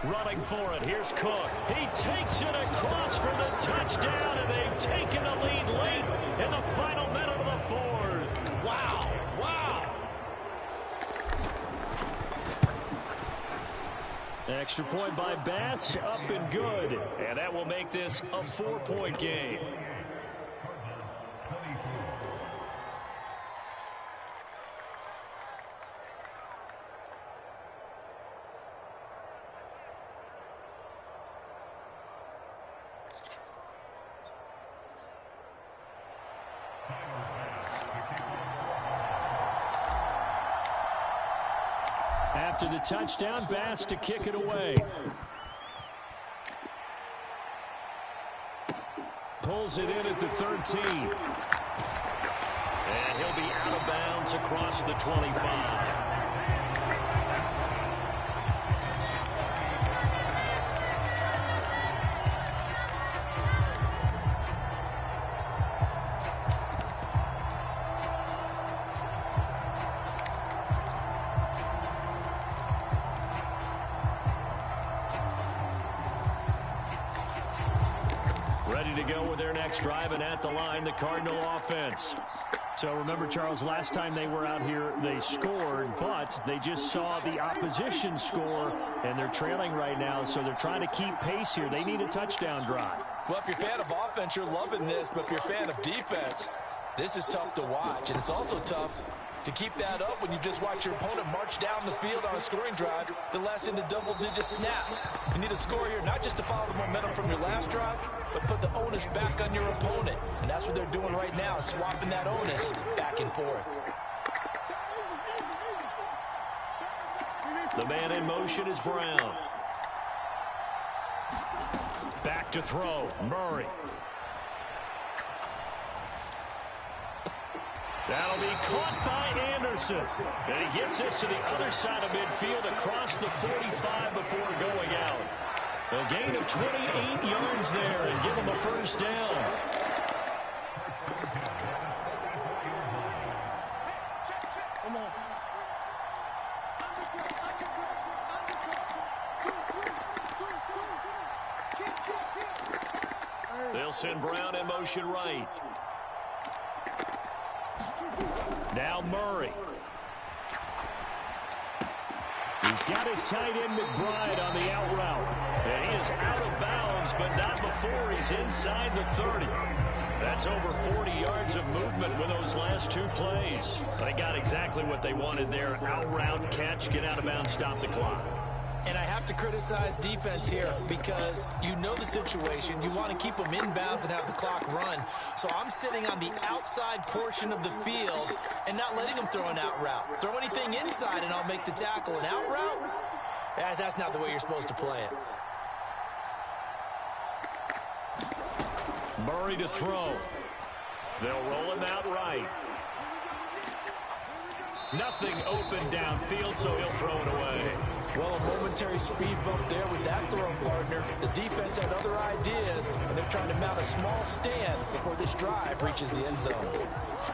Running for it. Here's Cook. He takes it across for the touchdown, and they've taken the lead late in the final minute of the 4th. Wow. Wow. Extra point by Bass, up and good. And that will make this a 4-point game. After the touchdown, Bass to kick it away. Pulls it in at the 13. And he'll be out of bounds across the 25. Ready to go with their next drive, and at the line, the Cardinal offense. So remember, Charles, last time they were out here, they scored, but they just saw the opposition score, and they're trailing right now, so they're trying to keep pace here. They need a touchdown drive. Well, if you're a fan of offense, you're loving this, but if you're a fan of defense, this is tough to watch, and it's also tough To keep that up when you just watch your opponent march down the field on a scoring drive that lasts into double-digit snaps. You need a score here, not just to follow the momentum from your last drive, but put the onus back on your opponent. And that's what they're doing right now, swapping that onus back and forth. The man in motion is Brown. Back to throw, Murray. That'll be caught by Anderson. And he gets us to the other side of midfield across the 45 before going out. A gain of 28 yards there and give him a first down. They'll send Brown in motion right. Now Murray. He's got his tight end McBride on the out route. And he is out of bounds, but not before he's inside the 30. That's over 40 yards of movement with those last two plays. They got exactly what they wanted there. Out route, catch, get out of bounds, stop the clock. And I have to criticize defense here because you know the situation. You want to keep them inbounds and have the clock run. So I'm sitting on the outside portion of the field and not letting them throw an out route. Throw anything inside and I'll make the tackle. An out route? That's not the way you're supposed to play it. Murray to throw. They'll roll him out right. Nothing open downfield, so he'll throw it away. Well, a momentary speed bump there with that throw, partner. The defense had other ideas, and they're trying to mount a small stand before this drive reaches the end zone.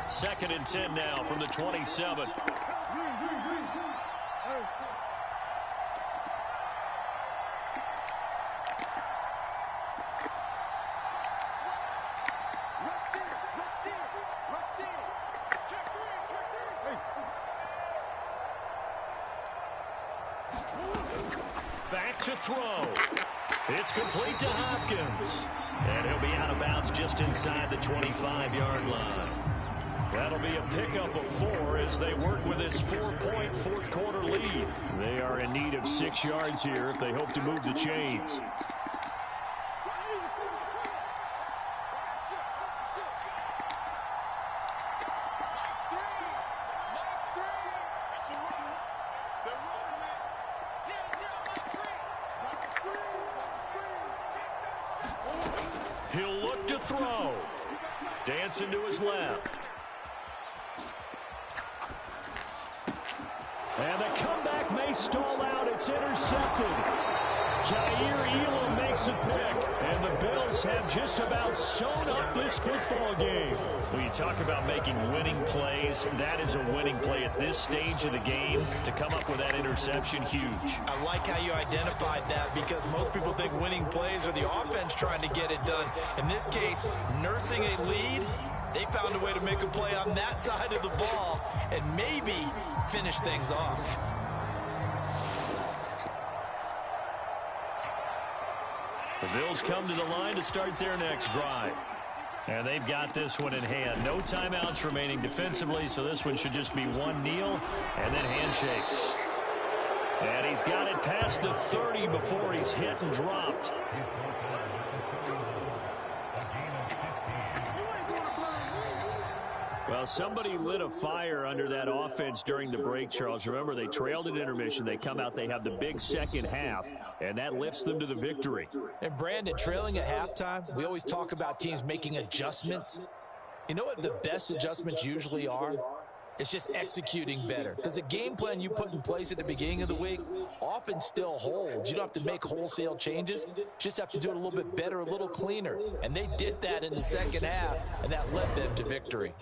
2nd and 10 now from the 27. Back to throw. It's complete to Hopkins. And he'll be out of bounds just inside the 25-yard line. That'll be a pickup of 4 as they work with this 4-point fourth-quarter lead. They are in need of 6 yards here if they hope to move the chains. He'll look to throw. Dancing to his left. And the comeback may stall out. It's intercepted. Jair Elam makes a pick. And the Bills have just about sewn up this football game. When you talk about making winning plays, that is a winning play at this stage of the game. To come up with that interception, huge. I like how you identified that because most people think winning plays are the offense trying to get it done. In this case, nursing a lead, they found a way to make a play on that side of the ball and maybe finish things off. The Bills come to the line to start their next drive. And they've got this one in hand. No timeouts remaining defensively, so this one should just be one kneel and then handshakes. And he's got it past the 30 before he's hit and dropped. Well, somebody lit a fire under that offense during the break, Charles. Remember, they trailed at intermission. They come out, they have the big second half, and that lifts them to the victory. And, Brandon, trailing at halftime, we always talk about teams making adjustments. You know what the best adjustments usually are? It's just executing better. Because the game plan you put in place at the beginning of the week often still holds. You don't have to make wholesale changes. Just have to do it a little bit better, a little cleaner. And they did that in the second half, and that led them to victory.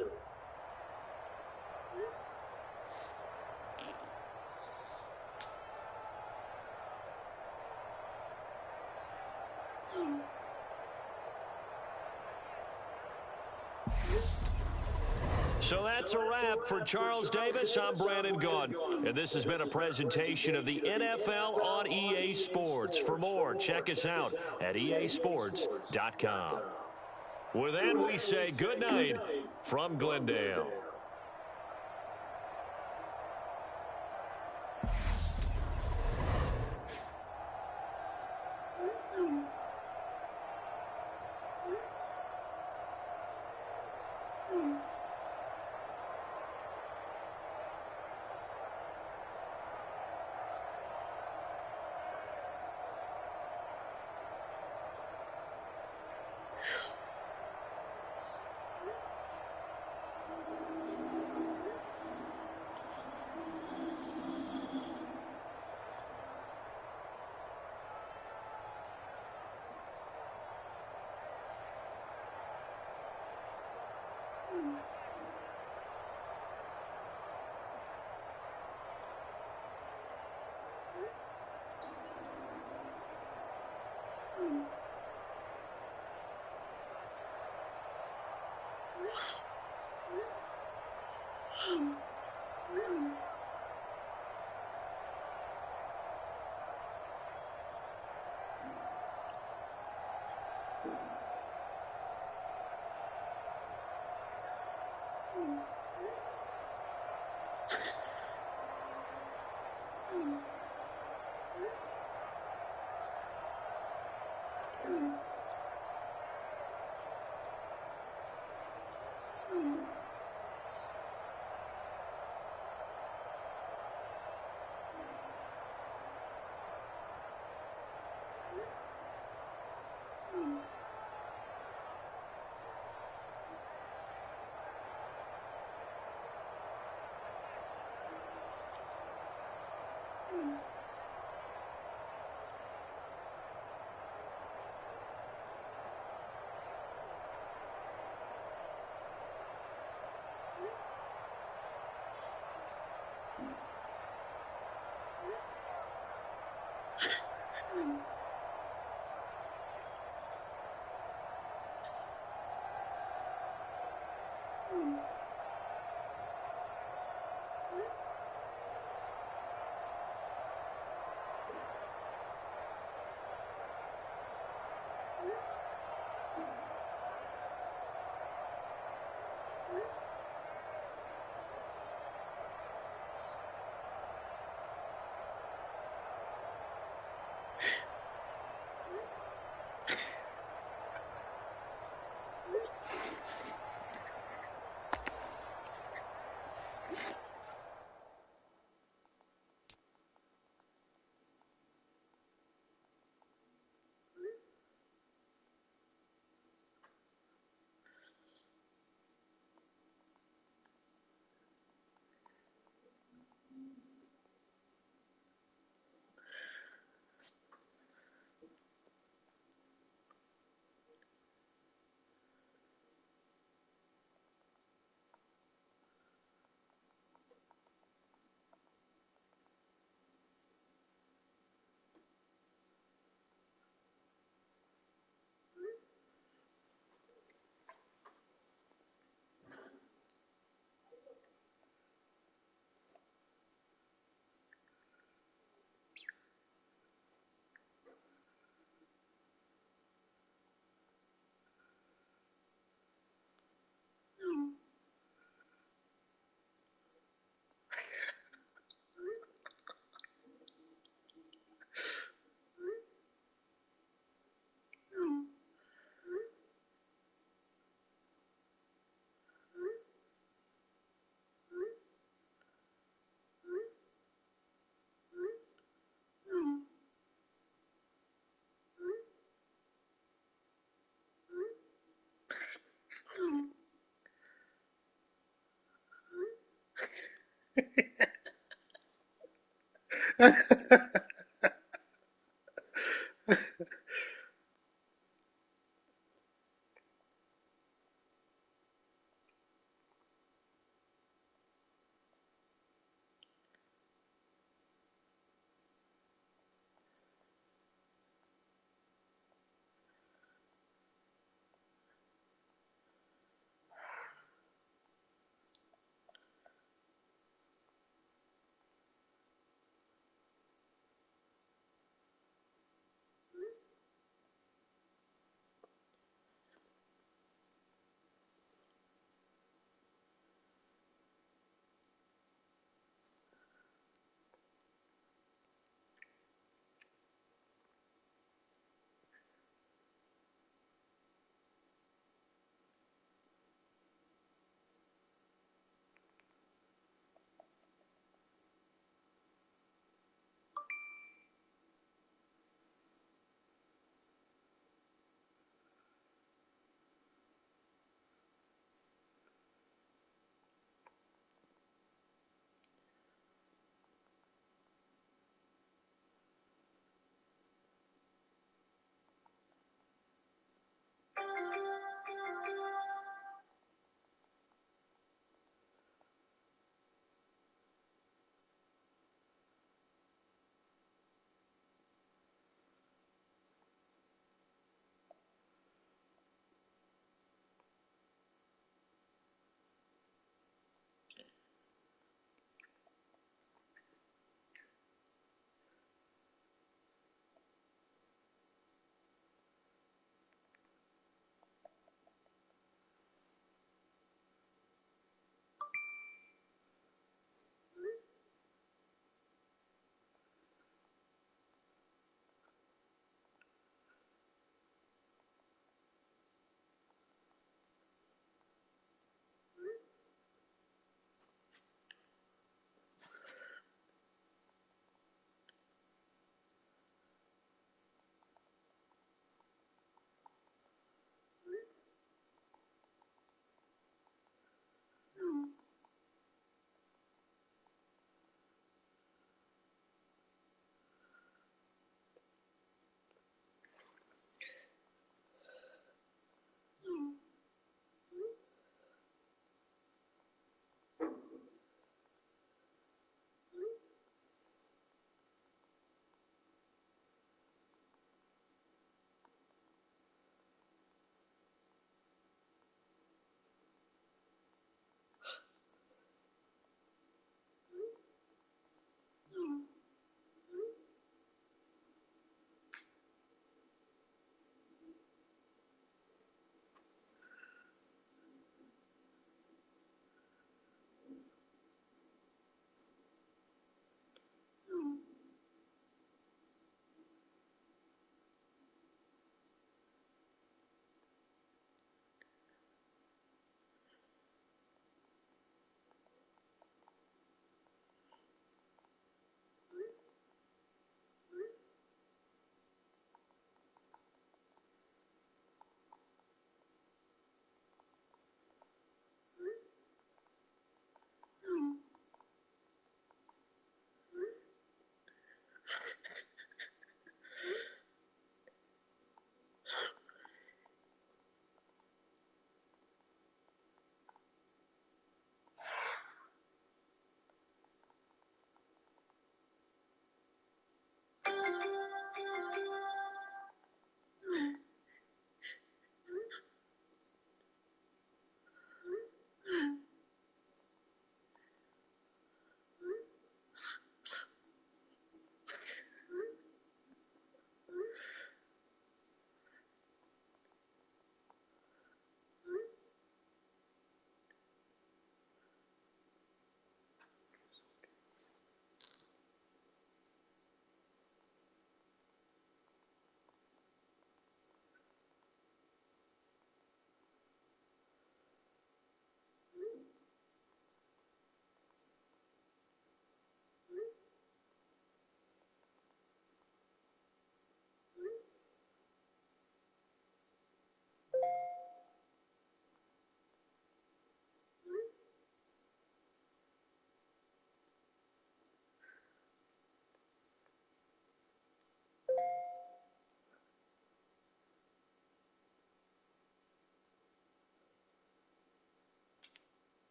So that's a wrap for Charles Davis. I'm Brandon Gaudin, and this has been a presentation of the NFL on EA Sports. For more, check us out at easports.com. With that, we say good night from Glendale.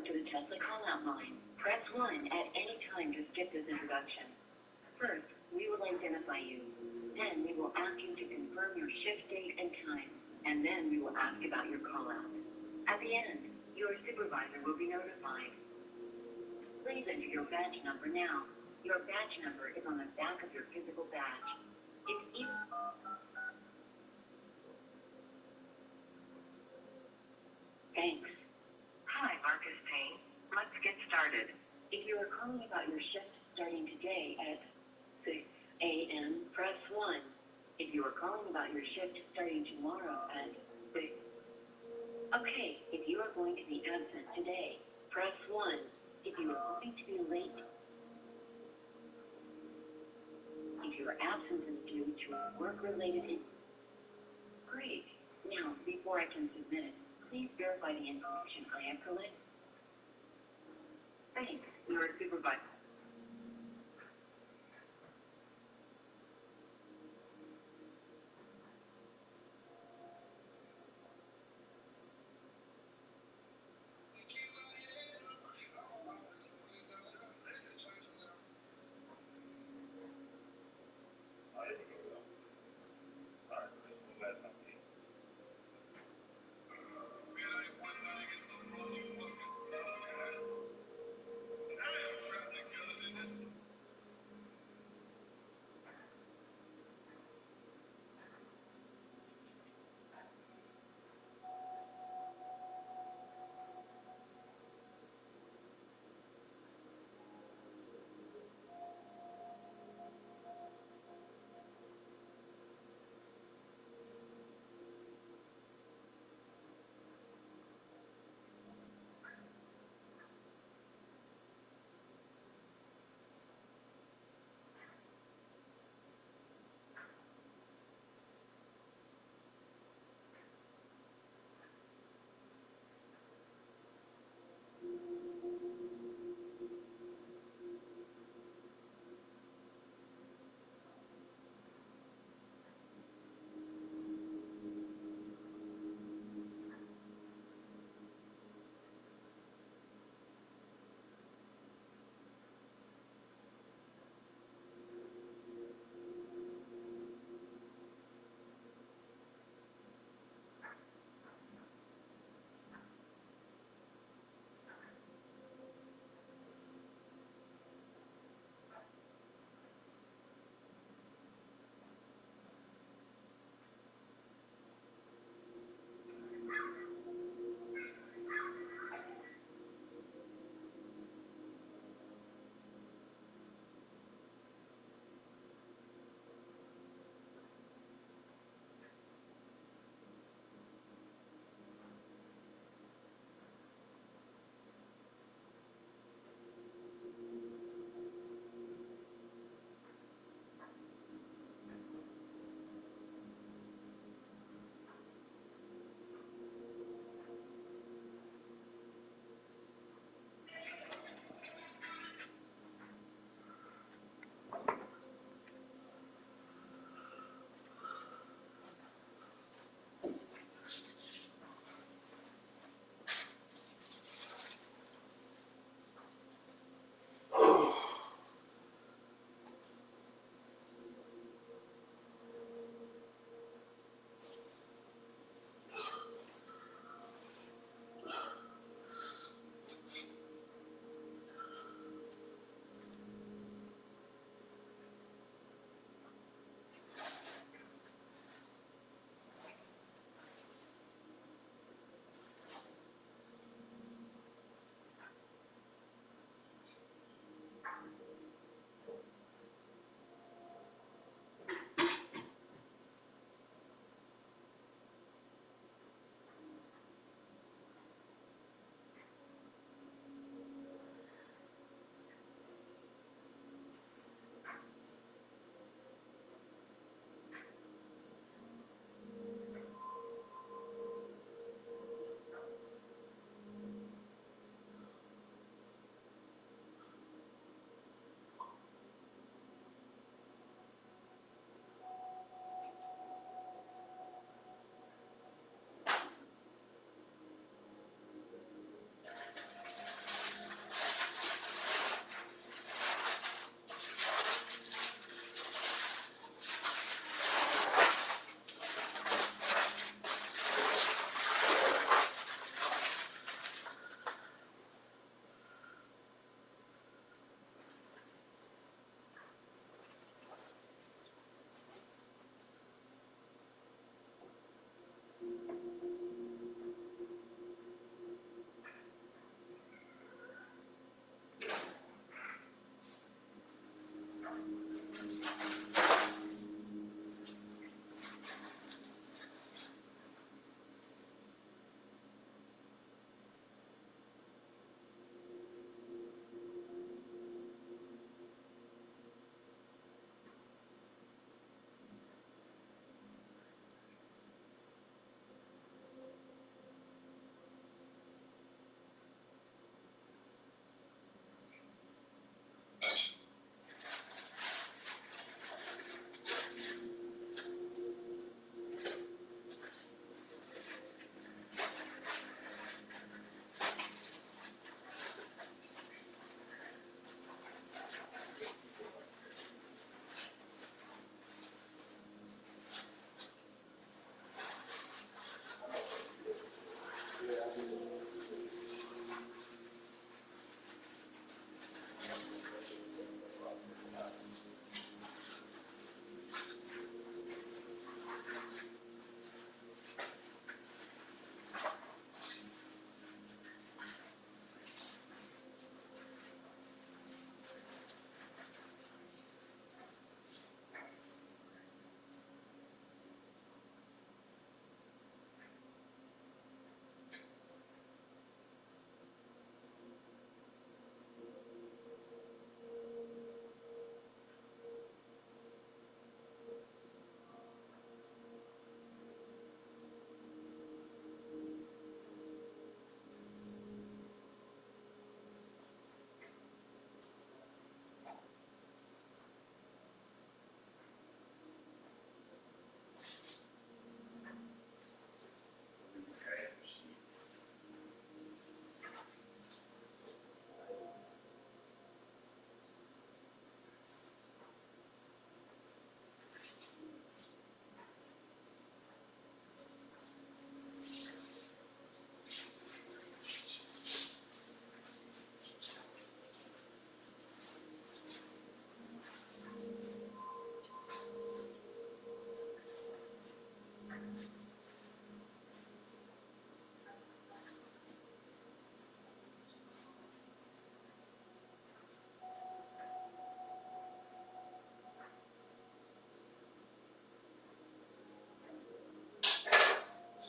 Welcome to the Tesla call-out line. Press 1 at any time to skip this introduction. First, we will identify you. Then we will ask you to confirm your shift date and time. And then we will ask about your call-out. At the end, your supervisor will be notified. Please enter your badge number now. Your badge number is on the back of your physical badge. If you... Thanks. Hi, Marcus Payne. Let's get started. If you are calling about your shift starting today at 6 a.m., press 1. If you are calling about your shift starting tomorrow at 6... Okay, if you are going to be absent today, press 1. If you are going to be late... If your absence is due to a work-related... Great. Now, before I can submit it, please verify the information I have collected. Thanks. Your supervisor. Feel like one thing is so motherfucking dumb, man. I am trapped in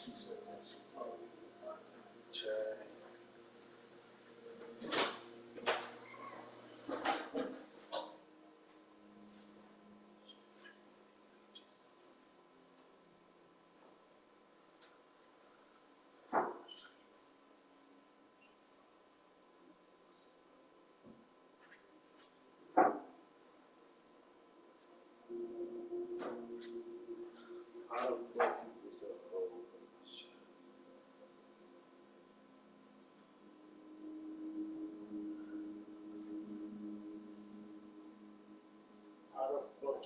How the fuck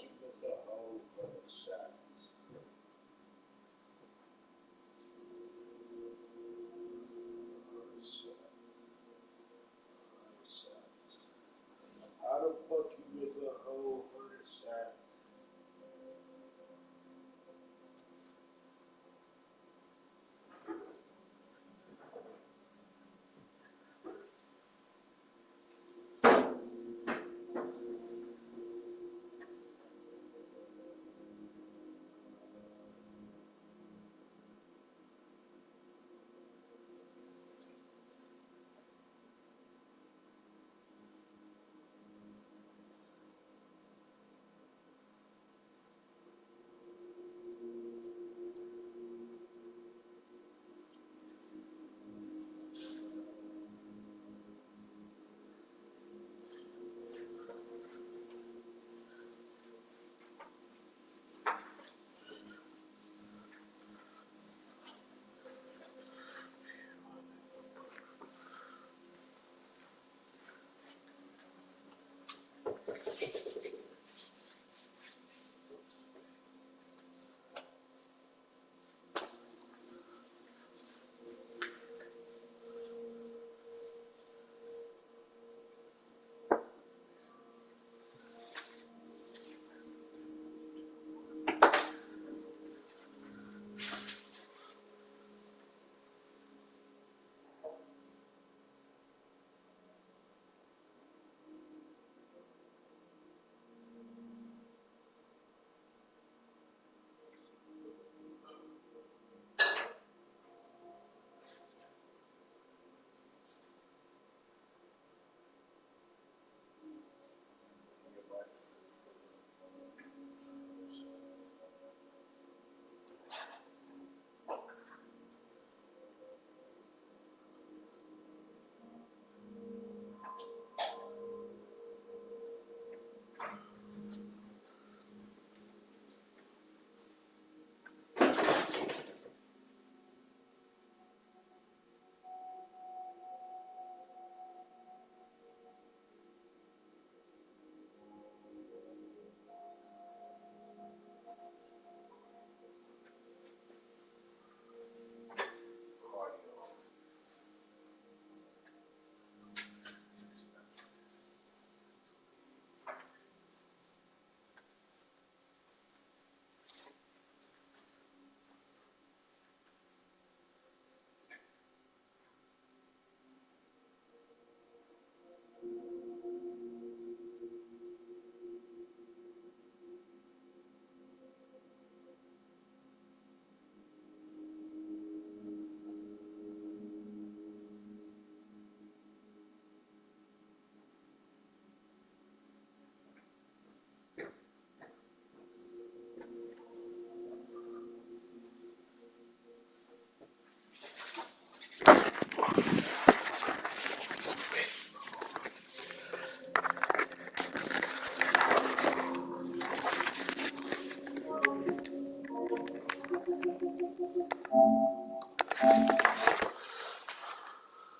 you miss a whole bunch of shots? How the fuck you miss a whole 100 shots?